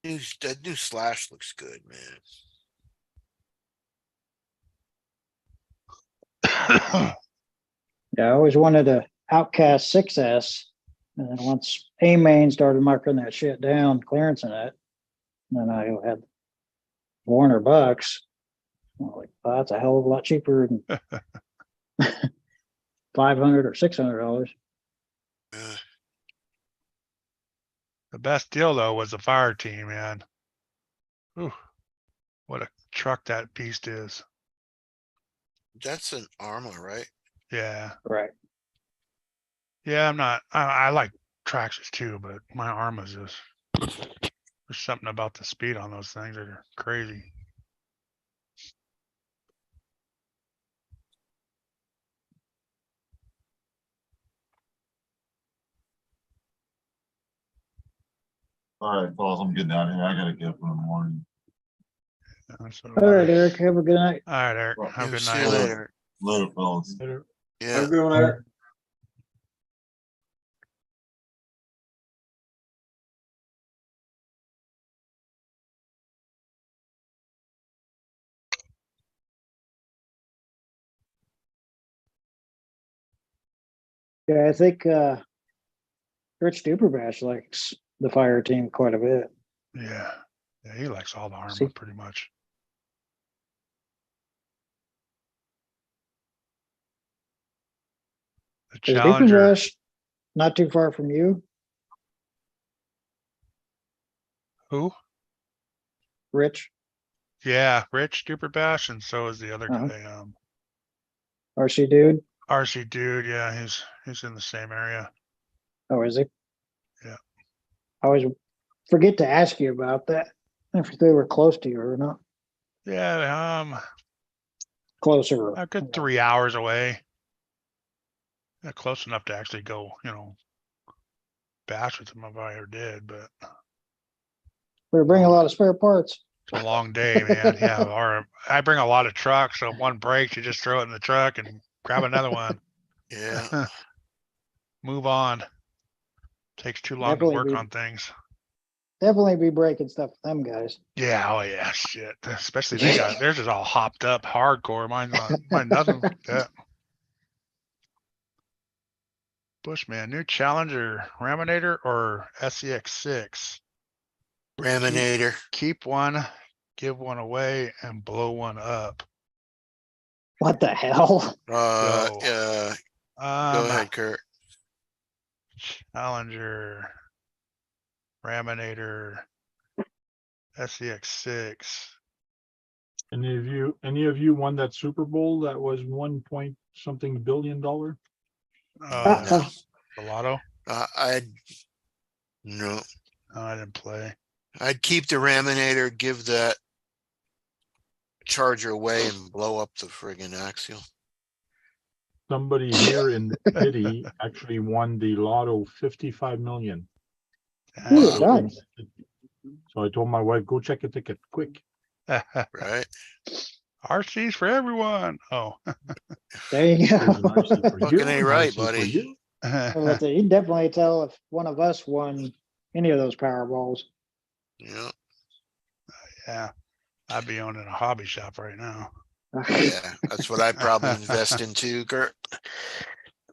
Speaker 4: That new Slash looks good, man.
Speaker 2: Yeah, I always wanted a Outcast 6S. And then once A-Main started marking that shit down, clearancing it, then I had $400. I'm like, oh, that's a hell of a lot cheaper than $500 or $600.
Speaker 4: Uh,
Speaker 1: The best deal though was the Fire Team, man. Ooh, what a truck that beast is.
Speaker 4: That's an Arma, right?
Speaker 1: Yeah.
Speaker 2: Right.
Speaker 1: Yeah, I like Traxxas too, but my Armas is, there's something about the speed on those things that are crazy.
Speaker 5: All right, fellas, I'm getting out of here. I gotta get up in the morning.
Speaker 1: So,
Speaker 2: All right, Eric, have a good night.
Speaker 1: all right, Eric,
Speaker 5: Well,
Speaker 1: have a good
Speaker 4: See you
Speaker 1: night.
Speaker 4: later.
Speaker 5: Later, fellas.
Speaker 4: Yeah.
Speaker 8: I'm doing that.
Speaker 2: Yeah, I think Rich Duperbash likes the Fire Team quite a bit.
Speaker 1: Yeah, yeah, he likes all the
Speaker 2: See-
Speaker 1: Arma pretty much. The
Speaker 2: Is
Speaker 1: Challenger,
Speaker 2: Duperbash not too far from you,
Speaker 1: who?
Speaker 2: Rich?
Speaker 1: Yeah, Rich Duperbash, and so is the other
Speaker 2: Uh-huh.
Speaker 1: guy,
Speaker 2: RC dude?
Speaker 1: RC Dude. Yeah, he's in the same area.
Speaker 2: Oh, is he?
Speaker 1: Yeah.
Speaker 2: I always forget to ask you about that, if they were close to you or not.
Speaker 1: Yeah,
Speaker 2: Closer.
Speaker 1: a good 3 hours away. Yeah, close enough to actually go, bash with him if I ever did, but
Speaker 2: We bring a lot of spare parts.
Speaker 1: it's a long day, man. Yeah, or I bring a lot of trucks, so if one breaks, you just throw it in the truck and grab another one.
Speaker 4: Yeah.
Speaker 1: Move on. Takes too long
Speaker 2: Definitely
Speaker 1: to work
Speaker 2: be-
Speaker 1: on things.
Speaker 2: Definitely be breaking stuff with them guys.
Speaker 1: Yeah, oh yeah, shit. Especially theirs is all hopped up hardcore. Mine nothing like that. Bushman, new Challenger Raminator or SEX6?
Speaker 4: Raminator.
Speaker 1: Keep one, give one away, and blow one up.
Speaker 2: What the hell?
Speaker 1: Go.
Speaker 4: Yeah. Go ahead, Kurt.
Speaker 1: Challenger, Raminator, SEX6.
Speaker 10: Any of you won that Super Bowl that was 1 point something billion dollar?
Speaker 4: No.
Speaker 1: The lotto?
Speaker 4: No,
Speaker 1: No, I didn't play.
Speaker 4: I'd keep the Raminator, give that Charger away and blow up the friggin' Axial.
Speaker 10: Somebody here in the city actually won the lotto 55 million.
Speaker 2: Ooh,
Speaker 1: Uh,
Speaker 2: nice.
Speaker 10: So I told my wife, go check a ticket quick.
Speaker 4: Right?
Speaker 1: RC's for everyone. Oh.
Speaker 2: There you
Speaker 10: There's an
Speaker 2: go.
Speaker 10: RC for
Speaker 4: Fucking
Speaker 10: you,
Speaker 4: A
Speaker 10: an
Speaker 4: right,
Speaker 10: RC for
Speaker 4: buddy.
Speaker 10: you.
Speaker 2: Well, you'd definitely tell if one of us won any of those Powerballs.
Speaker 4: Yeah.
Speaker 1: Yeah. I'd be owning a hobby shop right now.
Speaker 4: Yeah. That's what I'd probably invest in too, Kurt.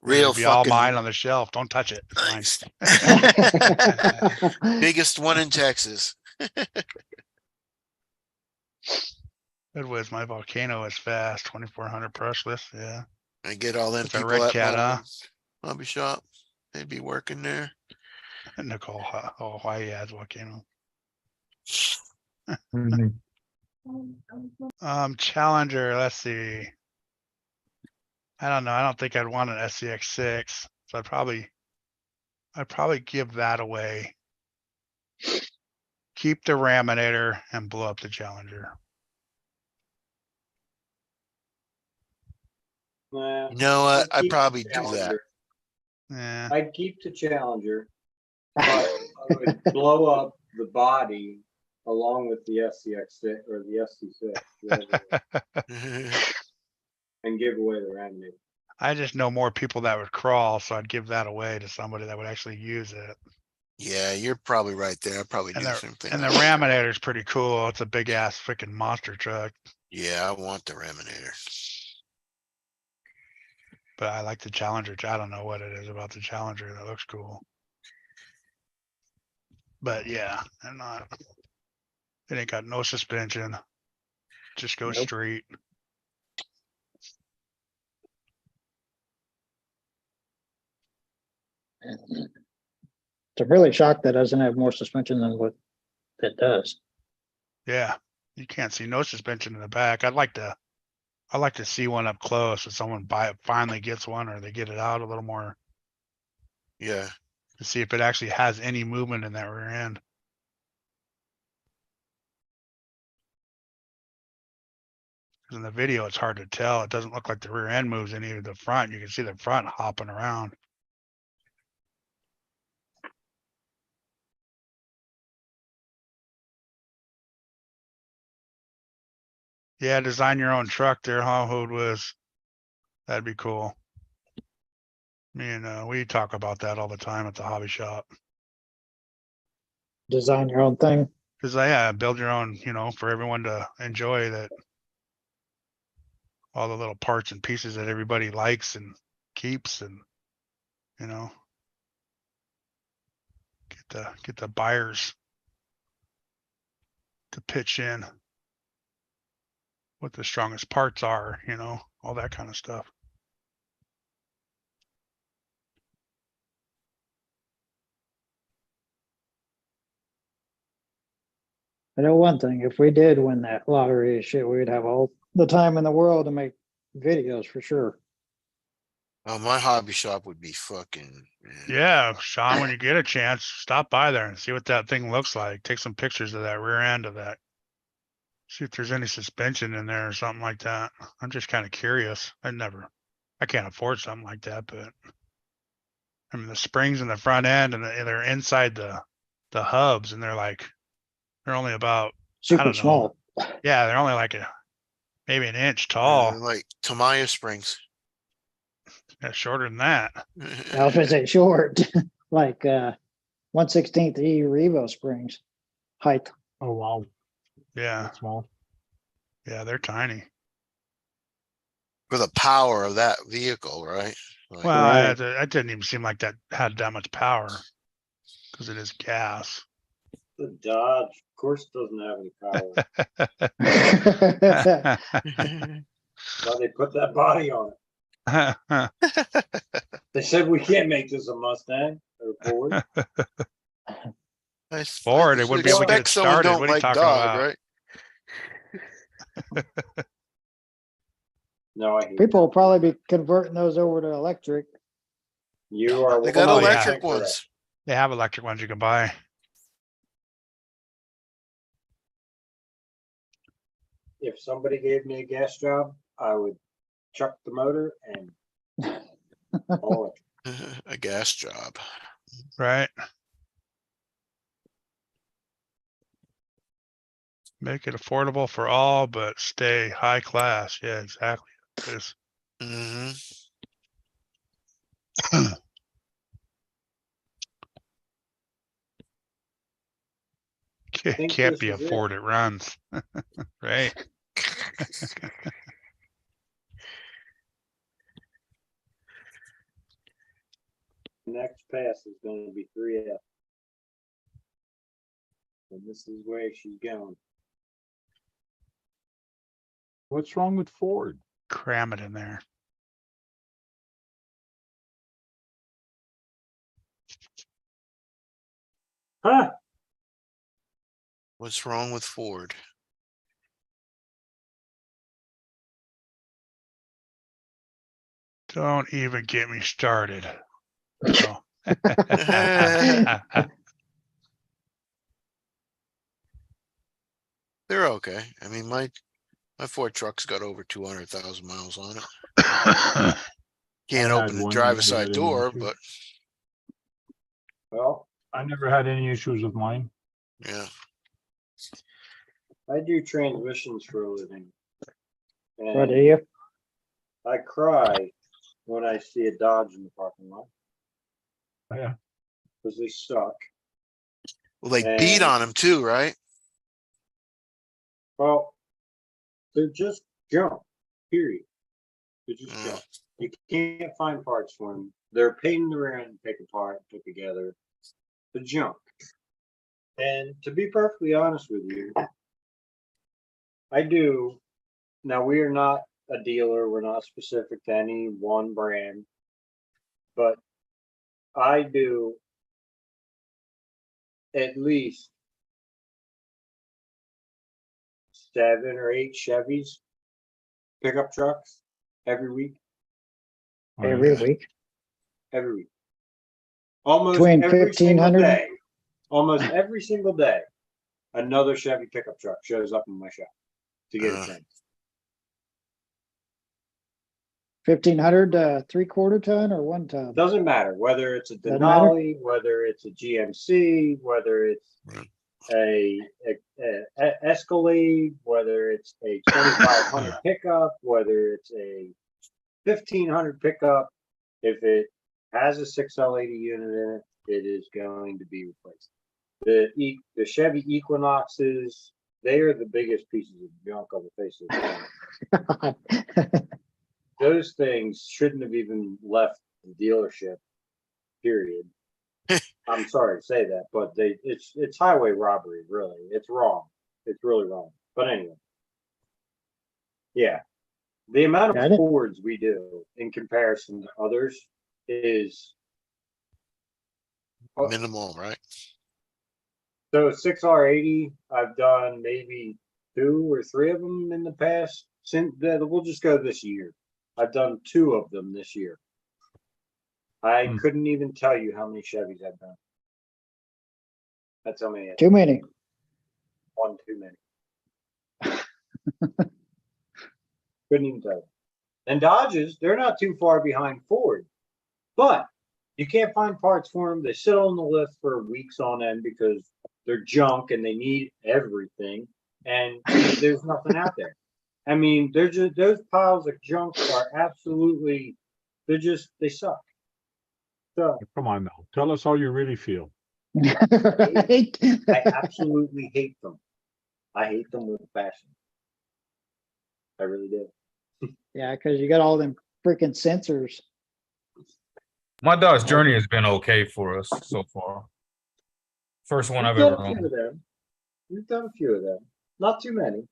Speaker 1: Real
Speaker 4: Real
Speaker 1: be all
Speaker 4: fucking
Speaker 1: mine on the shelf. Don't touch it. It's mine.
Speaker 4: biggest one in Texas.
Speaker 1: Good whiz. My volcano is fast. 2400 brushless. Yeah.
Speaker 4: I get all them
Speaker 1: It's a
Speaker 4: people
Speaker 1: red
Speaker 4: at
Speaker 1: cat,
Speaker 4: my
Speaker 1: huh?
Speaker 4: hobby shop. They'd be working there.
Speaker 1: Nicole, oh, why he has volcano. Challenger. Let's see. I don't know. I don't think I'd want an SEX6. So I'd probably give that away. Keep the Raminator and blow up the Challenger.
Speaker 8: Nah,
Speaker 4: You know what?
Speaker 8: I'd
Speaker 4: I'd
Speaker 8: keep the
Speaker 4: probably do that.
Speaker 8: Challenger.
Speaker 1: Yeah,
Speaker 8: I'd keep the Challenger, but I would blow up the body along with the SCX6 or the SC6, whatever, and give away the Ramator.
Speaker 1: I just know more people that would crawl, so I'd give that away to somebody that would actually use it.
Speaker 4: Yeah, you're probably right there. I'd probably do
Speaker 1: And
Speaker 4: the
Speaker 1: the
Speaker 4: same thing.
Speaker 1: and the Raminator's pretty cool. It's a big ass freaking monster truck,
Speaker 4: Yeah, I want the Raminator.
Speaker 1: but I like the Challenger. I don't know what it is about the Challenger that looks cool. But yeah, and it ain't got no suspension. Just goes
Speaker 2: Nope.
Speaker 1: straight.
Speaker 2: So I'm really shocked that doesn't have more suspension than what it does.
Speaker 1: Yeah, you can't see no suspension in the back. I'd like to see one up close if someone finally gets one or they get it out a little more
Speaker 4: Yeah.
Speaker 1: to see if it actually has any movement in that rear end. In the video, it's hard to tell. It doesn't look like the rear end moves any of the front. You can see the front hopping around. Yeah, design your own truck there, huh, Hood Whiz? That'd be cool. Me and we talk about that all the time at the hobby shop.
Speaker 2: Design your own thing.
Speaker 1: Cause yeah, build your own, for everyone to enjoy that. All the little parts and pieces that everybody likes and keeps and, get the buyers to pitch in what the strongest parts are, all that kind of stuff.
Speaker 2: I know one thing, if we did win that lottery shit, we'd have all the time in the world to make videos for sure.
Speaker 4: Oh, my hobby shop would be fucking.
Speaker 1: Yeah, Sean, when you get a chance, stop by there and see what that thing looks like. Take some pictures of that rear end of that. See if there's any suspension in there or something like that. I'm just kind of curious. I can't afford something like that, but I mean the springs in the front end and they're inside the hubs and they're only about
Speaker 2: Super
Speaker 1: don't know.
Speaker 2: small.
Speaker 1: Yeah, they're only maybe an inch tall.
Speaker 4: Like Tamaya Springs.
Speaker 1: Yeah, shorter than that.
Speaker 2: I was gonna say short, like 1/16 E Revo springs height.
Speaker 10: Oh, wow.
Speaker 1: Yeah,
Speaker 10: That's small.
Speaker 1: yeah, they're tiny.
Speaker 4: For the power of that vehicle, right? Like,
Speaker 1: Well,
Speaker 2: Right.
Speaker 1: that didn't even seem like that had that much power because it is gas.
Speaker 8: The Dodge, of course, doesn't have any power. Why they put that body on it? They said we can't make this a Mustang or a Ford.
Speaker 1: Ford, it wouldn't be able to get it
Speaker 4: expect someone
Speaker 1: started.
Speaker 4: don't
Speaker 1: What are you
Speaker 4: like
Speaker 1: talking
Speaker 4: dog,
Speaker 1: about?
Speaker 4: right?
Speaker 8: No, I hate
Speaker 2: People will probably be converting those over to electric.
Speaker 8: you are.
Speaker 4: They got
Speaker 1: Oh, yeah.
Speaker 4: electric
Speaker 8: 100%
Speaker 4: ones.
Speaker 8: correct.
Speaker 1: They have electric ones you can buy.
Speaker 8: If somebody gave me a gas job, I would chuck the motor and all electric.
Speaker 4: A gas job.
Speaker 1: Right. Make it affordable for all, but stay high class. Yeah, exactly. This
Speaker 4: Hmm.
Speaker 8: think
Speaker 1: can't
Speaker 8: this
Speaker 1: be a
Speaker 8: is it.
Speaker 1: Ford, it runs. Right.
Speaker 8: Next pass is going to be 3F. And this is where she's going.
Speaker 10: What's wrong with Ford?
Speaker 1: Cram it in there.
Speaker 8: Huh?
Speaker 4: What's wrong with Ford?
Speaker 1: Don't even get me started. So.
Speaker 4: They're okay. I mean, my Ford truck's got over 200,000 miles on it. Can't
Speaker 10: I had
Speaker 4: open the
Speaker 10: one,
Speaker 4: driver's
Speaker 10: never
Speaker 4: side
Speaker 10: had any
Speaker 4: door,
Speaker 10: issue.
Speaker 4: but
Speaker 8: Well,
Speaker 10: I never had any issues with mine.
Speaker 4: yeah.
Speaker 8: I do transmissions for a living.
Speaker 2: What do
Speaker 8: And
Speaker 2: you?
Speaker 8: I cry when I see a Dodge in the parking lot
Speaker 10: Yeah,
Speaker 8: because they suck.
Speaker 4: Well, they beat
Speaker 8: And-
Speaker 4: on him too, right?
Speaker 8: Well, they're just junk, period. They're just
Speaker 4: Mm.
Speaker 8: junk. You can't find parts for them. They're a pain in the rear end to take apart, put together. The junk. And to be perfectly honest with you, I do. Now, we are not a dealer. We're not specific to any one brand. But I do at least 7 or 8 Chevys, pickup trucks every week.
Speaker 10: Oh, yeah.
Speaker 2: Every week.
Speaker 8: Every week. Almost
Speaker 2: Between
Speaker 8: every single
Speaker 2: 1,500
Speaker 8: day. Almost every single day, another Chevy pickup truck shows up in my shop to get a train.
Speaker 2: 1,500 3/4 ton or 1 ton?
Speaker 8: Doesn't matter whether it's a
Speaker 2: Doesn't matter?
Speaker 8: Denali, whether it's a GMC, whether it's
Speaker 4: Right.
Speaker 8: a Escalade, whether it's a 2,500 pickup, whether it's a 1,500 pickup. If it has a 6L80 unit in it, it is going to be replaced. The Chevy Equinoxes, they are the biggest pieces of junk on the face of the planet. Those things shouldn't have even left the dealership, period. I'm sorry to say that, but it's highway robbery, really. It's wrong. It's really wrong. But anyway. Yeah. The amount
Speaker 2: Got
Speaker 8: of
Speaker 2: it.
Speaker 8: Fords we do in comparison to others is
Speaker 4: Minimal, right?
Speaker 8: so 6R80, I've done maybe 2 or 3 of them in the past. Since we'll just go this year. I've done 2 of them this year. I
Speaker 10: Hmm.
Speaker 8: couldn't even tell you how many Chevys I've done. That's how many.
Speaker 2: Too many.
Speaker 8: 1 too many. Couldn't even tell you. And Dodges, they're not too far behind Ford, but you can't find parts for them. They sit on the list for weeks on end because they're junk and they need everything, and there's nothing out there. I mean, they're just those piles of junk are absolutely. They suck. So
Speaker 10: Come on now, tell us how you really feel.
Speaker 2: Right?
Speaker 8: I absolutely hate them. I hate them with a passion. I really do.
Speaker 2: Yeah, because you got all them freaking sensors.
Speaker 7: My Dodge Journey has been okay for us so far. First one I've
Speaker 8: We've
Speaker 7: ever
Speaker 8: done a few
Speaker 7: owned.
Speaker 8: of them. We've done a few of them. Not too many.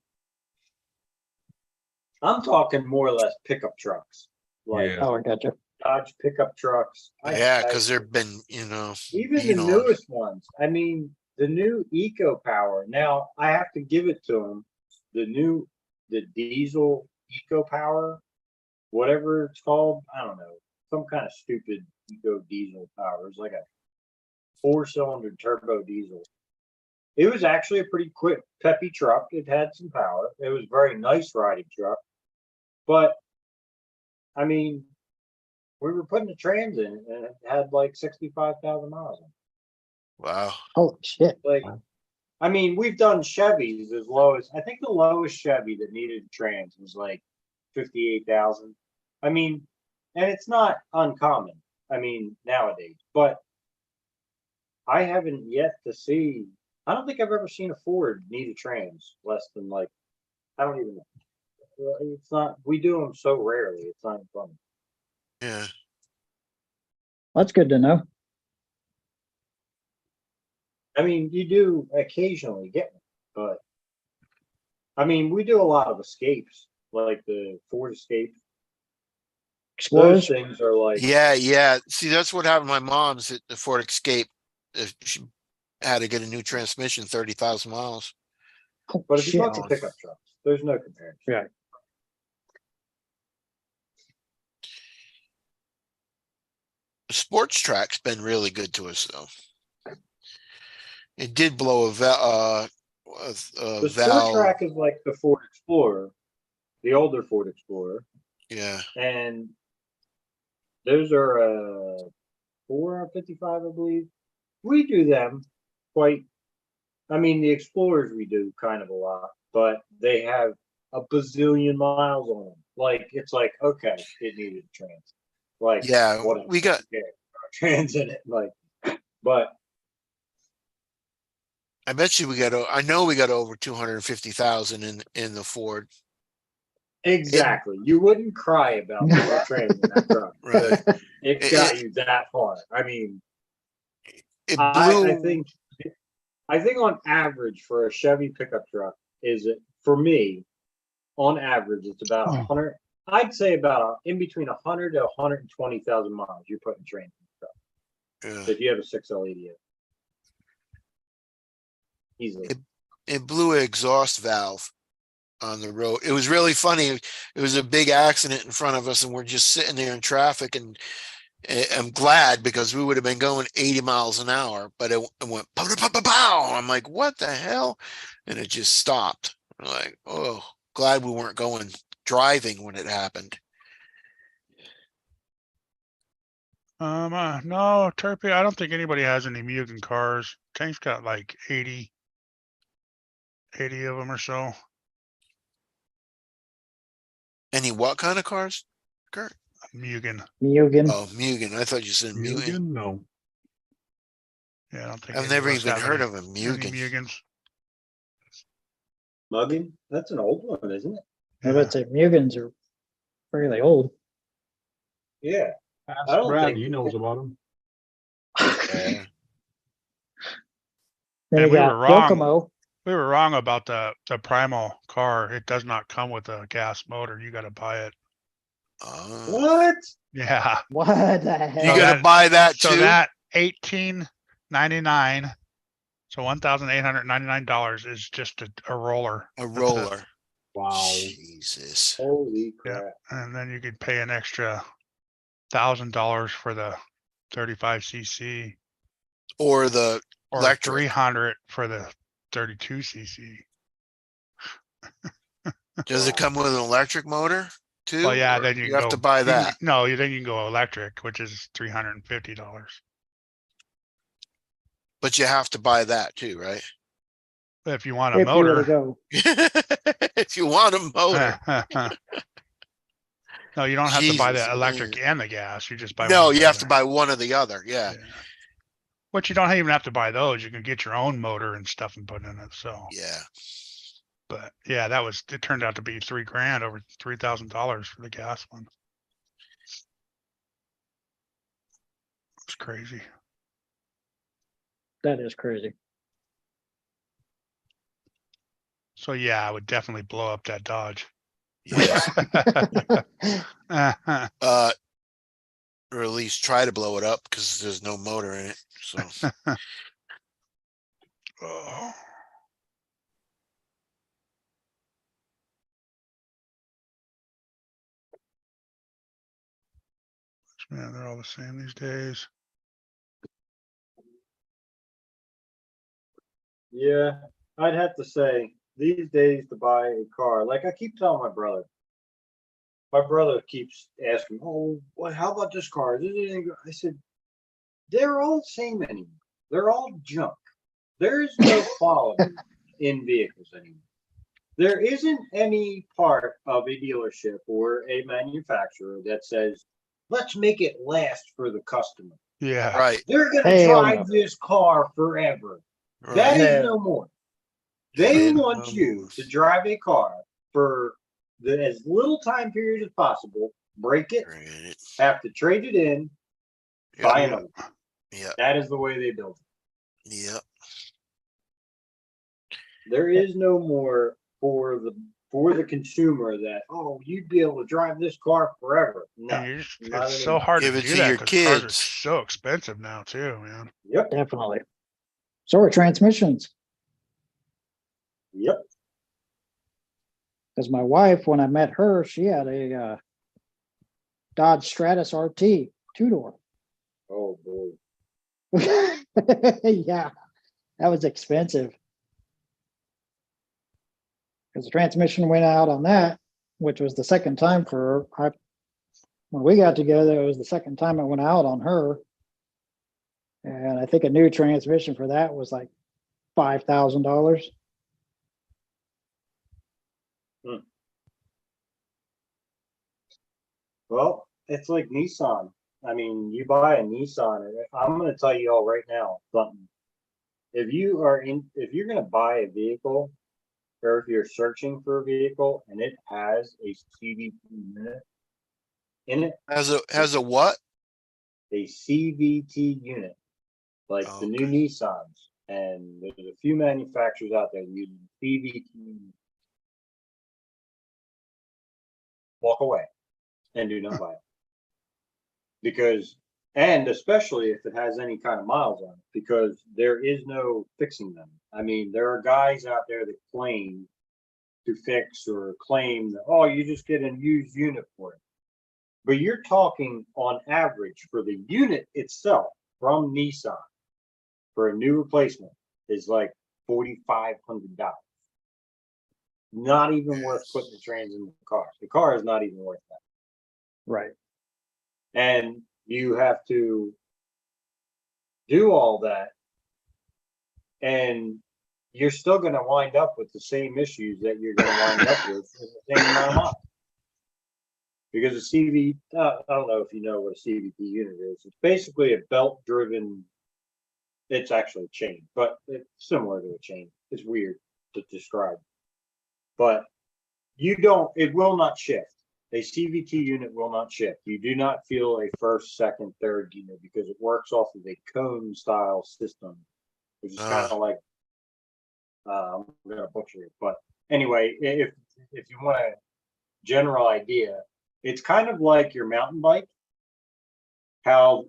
Speaker 8: I'm talking more or less pickup trucks, like
Speaker 7: Yeah.
Speaker 2: Oh, I got you.
Speaker 8: Dodge pickup trucks.
Speaker 4: Yeah, because they've been,
Speaker 8: even the
Speaker 4: beat on.
Speaker 8: newest ones. I mean, the new Eco Power. Now I have to give it to them. The diesel Eco Power, whatever it's called, I don't know, some kind of stupid Eco Diesel Power. It's like a 4-cylinder turbo diesel. It was actually a pretty quick, peppy truck. It had some power. It was a very nice riding truck. But, I mean, we were putting the trans in it and it had like 65,000 miles on it.
Speaker 4: Wow.
Speaker 2: Holy shit.
Speaker 8: Like, I mean, we've done Chevys as low as, I think the lowest Chevy that needed trans was like 58,000. I mean, and it's not uncommon. I mean, nowadays, but I haven't yet to see, I don't think I've ever seen a Ford need a trans less than like, I don't even know. It's not, we do them so rarely. It's not funny.
Speaker 4: Yeah.
Speaker 2: That's good to know.
Speaker 8: I mean, you do occasionally get one, but I mean, we do a lot of escapes, like the Ford Escape. Those
Speaker 2: Explorers.
Speaker 8: things are like,
Speaker 4: Yeah. See, that's what happened to my mom's at the Ford Escape. She had to get a new transmission, 30,000 miles.
Speaker 2: Oh,
Speaker 8: but if you
Speaker 2: shit.
Speaker 8: talk to pickup trucks, there's no comparison.
Speaker 2: Right.
Speaker 4: The sports track's been really good to us, though. It did blow a
Speaker 8: The Sport
Speaker 4: valve.
Speaker 8: Track is like the Ford Explorer, the older Ford Explorer,
Speaker 4: Yeah.
Speaker 8: and Those are 455, I believe. We do them quite. I mean, the Explorers we do kind of a lot, but they have a bazillion miles on them. Like it's like okay, it needed trans. Like
Speaker 4: Yeah,
Speaker 8: what
Speaker 4: we got,
Speaker 8: trans in it. Like, but
Speaker 4: I bet you I know we got over 250,000 in the Ford.
Speaker 8: exactly, you wouldn't cry about the trans in that truck.
Speaker 4: Right.
Speaker 8: It got you that far. I mean,
Speaker 4: It
Speaker 8: I
Speaker 4: blew,
Speaker 8: think on average for a Chevy pickup truck is it for me, on average, it's about
Speaker 1: Oh.
Speaker 8: 100. I'd say about in between 100 to 120,000 miles you're putting trans in the truck.
Speaker 4: yeah,
Speaker 8: If you have a 6L88. Easily.
Speaker 4: it blew an exhaust valve on the road. It was really funny. It was a big accident in front of us and we're just sitting there in traffic and I'm glad because we would have been going 80 miles an hour, but it went pow, pow, pow, pow. I'm like, what the hell? And it just stopped. I'm like, oh, glad we weren't going driving when it happened.
Speaker 1: No, Turpy, I don't think anybody has any Mugen cars. Tank's got like 80 of them or so.
Speaker 4: Any what kind of cars? Kurt?
Speaker 1: Mugen.
Speaker 2: Mugen.
Speaker 4: Oh, Mugen. I thought you said Mugen.
Speaker 10: Mugen, no.
Speaker 1: Yeah, I don't think
Speaker 4: I've
Speaker 1: any of
Speaker 4: never
Speaker 1: us
Speaker 4: even
Speaker 1: have
Speaker 4: heard
Speaker 1: any-
Speaker 4: of a
Speaker 1: any
Speaker 4: Mugen.
Speaker 1: Mugens.
Speaker 8: Mugging? That's an old one, isn't it?
Speaker 2: I would say Mugens are fairly old.
Speaker 8: Yeah.
Speaker 10: Ask
Speaker 8: I don't
Speaker 10: Brad,
Speaker 8: think-
Speaker 10: he knows about them.
Speaker 4: Yeah.
Speaker 2: Then
Speaker 1: And
Speaker 2: you
Speaker 1: we
Speaker 2: got
Speaker 1: were wrong.
Speaker 2: Yokomo.
Speaker 1: We were wrong about the Primal car. It does not come with a gas motor. You got to buy it.
Speaker 8: What?
Speaker 1: Yeah.
Speaker 2: What the hell?
Speaker 4: You
Speaker 1: So
Speaker 4: gotta
Speaker 1: that-
Speaker 4: buy that
Speaker 1: So
Speaker 4: too?
Speaker 1: that $18.99, so $1,899 is just a roller.
Speaker 4: A
Speaker 1: That's it.
Speaker 4: roller.
Speaker 10: Wow.
Speaker 4: Jesus.
Speaker 8: Holy
Speaker 1: Yeah.
Speaker 8: crap.
Speaker 1: And then you could pay an extra $1,000 for the 35cc
Speaker 4: Or the
Speaker 1: or
Speaker 4: electric.
Speaker 1: 300 for the 32cc.
Speaker 4: Does it come with an electric motor too?
Speaker 1: Well, yeah,
Speaker 4: Or
Speaker 1: then you
Speaker 4: you
Speaker 1: can
Speaker 4: have to
Speaker 1: go-
Speaker 4: buy
Speaker 1: you can-
Speaker 4: that.
Speaker 1: No, then you can go electric, which is $350.
Speaker 4: But you have to buy that too, right?
Speaker 1: If you want a
Speaker 2: If you were to
Speaker 1: motor.
Speaker 2: go.
Speaker 4: If you want a motor.
Speaker 1: No, you don't have to buy
Speaker 4: Jesus,
Speaker 1: the electric
Speaker 4: man.
Speaker 1: and the gas. You just buy.
Speaker 4: No,
Speaker 1: one or
Speaker 4: you
Speaker 1: the
Speaker 4: have to
Speaker 1: other.
Speaker 4: buy one or the other. Yeah.
Speaker 1: Which you don't even have to buy those. You can get your own motor and stuff and put in it. So,
Speaker 4: Yeah.
Speaker 1: but yeah, it turned out to be $3,000, over $3,000 for the gas one. It's crazy.
Speaker 2: That is crazy.
Speaker 1: So yeah, I would definitely blow up that Dodge.
Speaker 4: Yes. Or at least try to blow it up because there's no motor in it. So
Speaker 1: Oh. Man, they're all the same these days.
Speaker 8: Yeah, I'd have to say these days to buy a car, like I keep telling my brother. My brother keeps asking, "Oh, what? How about this car? Is it any good?" I said, "They're all the same anymore. They're all junk. There is no quality in vehicles anymore. There isn't any part of a dealership or a manufacturer that says, let's make it last for the customer.
Speaker 1: Yeah.
Speaker 4: right.
Speaker 8: They're gonna
Speaker 2: Hell
Speaker 8: drive
Speaker 2: no.
Speaker 8: this car forever. That
Speaker 4: Right.
Speaker 8: is
Speaker 2: Yeah.
Speaker 8: no more. They
Speaker 4: Yeah,
Speaker 8: want
Speaker 4: no
Speaker 8: you
Speaker 4: more.
Speaker 8: to drive a car for as little time period as possible, break it,
Speaker 4: Right.
Speaker 8: have to trade it in, buy another.
Speaker 4: Yeah.
Speaker 8: That is the way they build it.
Speaker 4: Yeah.
Speaker 8: There is no more for the consumer that, oh, you'd be able to drive this car forever.
Speaker 1: And
Speaker 8: No.
Speaker 1: you just,
Speaker 8: not
Speaker 1: it's so
Speaker 8: anymore.
Speaker 1: hard
Speaker 4: Give
Speaker 1: to
Speaker 4: it
Speaker 1: do
Speaker 4: to
Speaker 1: that
Speaker 4: your
Speaker 1: 'cause cars are
Speaker 4: kids.
Speaker 1: so expensive now too, man.
Speaker 8: Yep.
Speaker 2: Definitely. So are transmissions.
Speaker 8: Yep.
Speaker 2: Because my wife, when I met her, she had a Dodge Stratus RT 2-door.
Speaker 8: Oh boy.
Speaker 2: Yeah, that was expensive. Because the transmission went out on that, which was the second time for her. when we got together, it was the second time I went out on her. And I think a new transmission for that was like $5,000.
Speaker 8: Well, it's like Nissan. I mean, you buy a Nissan, and I'm gonna tell you all right now, something. If you're gonna buy a vehicle, or if you're searching for a vehicle and it has a CVT unit in it,
Speaker 4: Has a what?
Speaker 8: a CVT unit, like the new Nissans, and there's a few manufacturers out there using CVT. Walk away and do not buy it. Because, and especially if it has any kind of miles on it, because there is no fixing them. I mean, there are guys out there that claim to fix or claim that, oh, you just get a used unit for it. But you're talking on average for the unit itself from Nissan for a new replacement is like $4,500. Not even worth putting the trans in the car. The car is not even worth that.
Speaker 2: Right.
Speaker 8: And you have to do all that, and you're still going to wind up with the same issues that you're going to wind up with in the same amount of money. Because the CV, I don't know if you know what a CVT unit is. It's basically a belt-driven. It's actually a chain, but it's similar to a chain. It's weird to describe, but it will not shift. A CVT unit will not shift. You do not feel a first, second, third unit because it works off of a cone style system, which is kind of like, I'm going to butcher it. But anyway, if you want a general idea, it's kind of like your mountain bike, how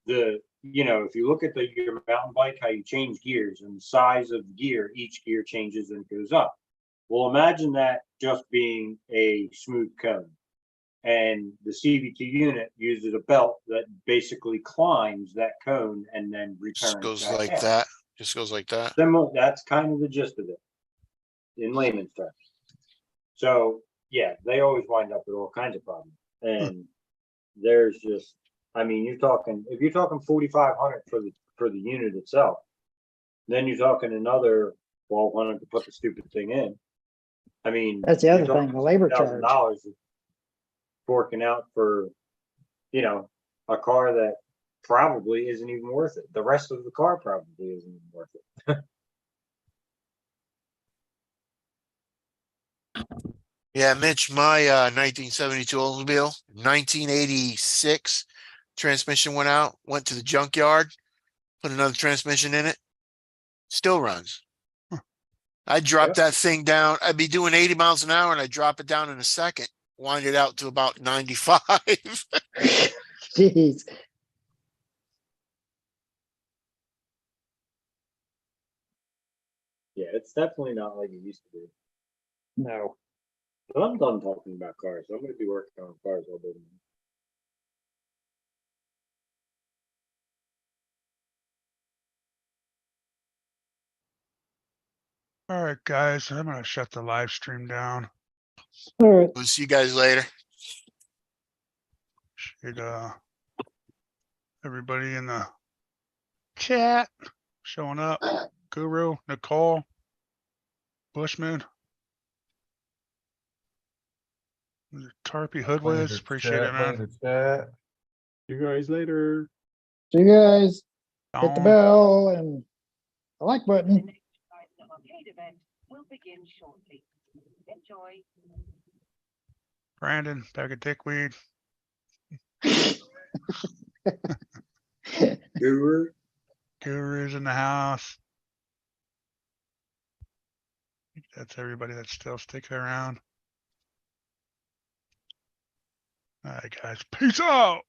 Speaker 8: if you look at your mountain bike, how you change gears and the size of the gear, each gear changes and goes up. Well, imagine that just being a smooth cone. And the CVT unit uses a belt that basically climbs that cone and then returns.
Speaker 4: Just goes
Speaker 8: back
Speaker 4: like
Speaker 8: down.
Speaker 4: that. Just goes like that.
Speaker 8: That's kind of the gist of it in layman's terms. So yeah, they always wind up with all kinds of problems. And there's just, I mean, if you're talking 4,500 for the unit itself, then you're talking another 1,200 to put the stupid thing in. I mean,
Speaker 2: That's the other thing, the labor charge.
Speaker 8: $1,000 forking out for, a car that probably isn't even worth it. The rest of the car probably isn't even worth it.
Speaker 4: Yeah, Mitch, my 1972 Oldsmobile, 1986 transmission went out, went to the junkyard, put another transmission in it, still runs. I drop that thing down. I'd be doing 80 miles an hour and I drop it down in a second, wind it out to about 95.
Speaker 2: Jeez.
Speaker 8: Yeah, it's definitely not like it used to be.
Speaker 2: No.
Speaker 8: But I'm done talking about cars. I'm going to be working on cars all day.
Speaker 1: All right, guys, I'm gonna shut the live stream down.
Speaker 2: All right.
Speaker 4: We'll see you guys later.
Speaker 1: Should everybody in the chat showing up? Guru, Nicole, Bushman, Tarpy Hoodwiz, appreciate it, man.
Speaker 10: See you guys later.
Speaker 2: See you guys. Hit the
Speaker 1: Dawn,
Speaker 2: bell and the like button.
Speaker 6: Will begin shortly. Enjoy.
Speaker 1: Brandon, bag of dickweed.
Speaker 8: Guru.
Speaker 1: Guru's in the house. That's everybody that's still sticking around. All right, guys, peace out.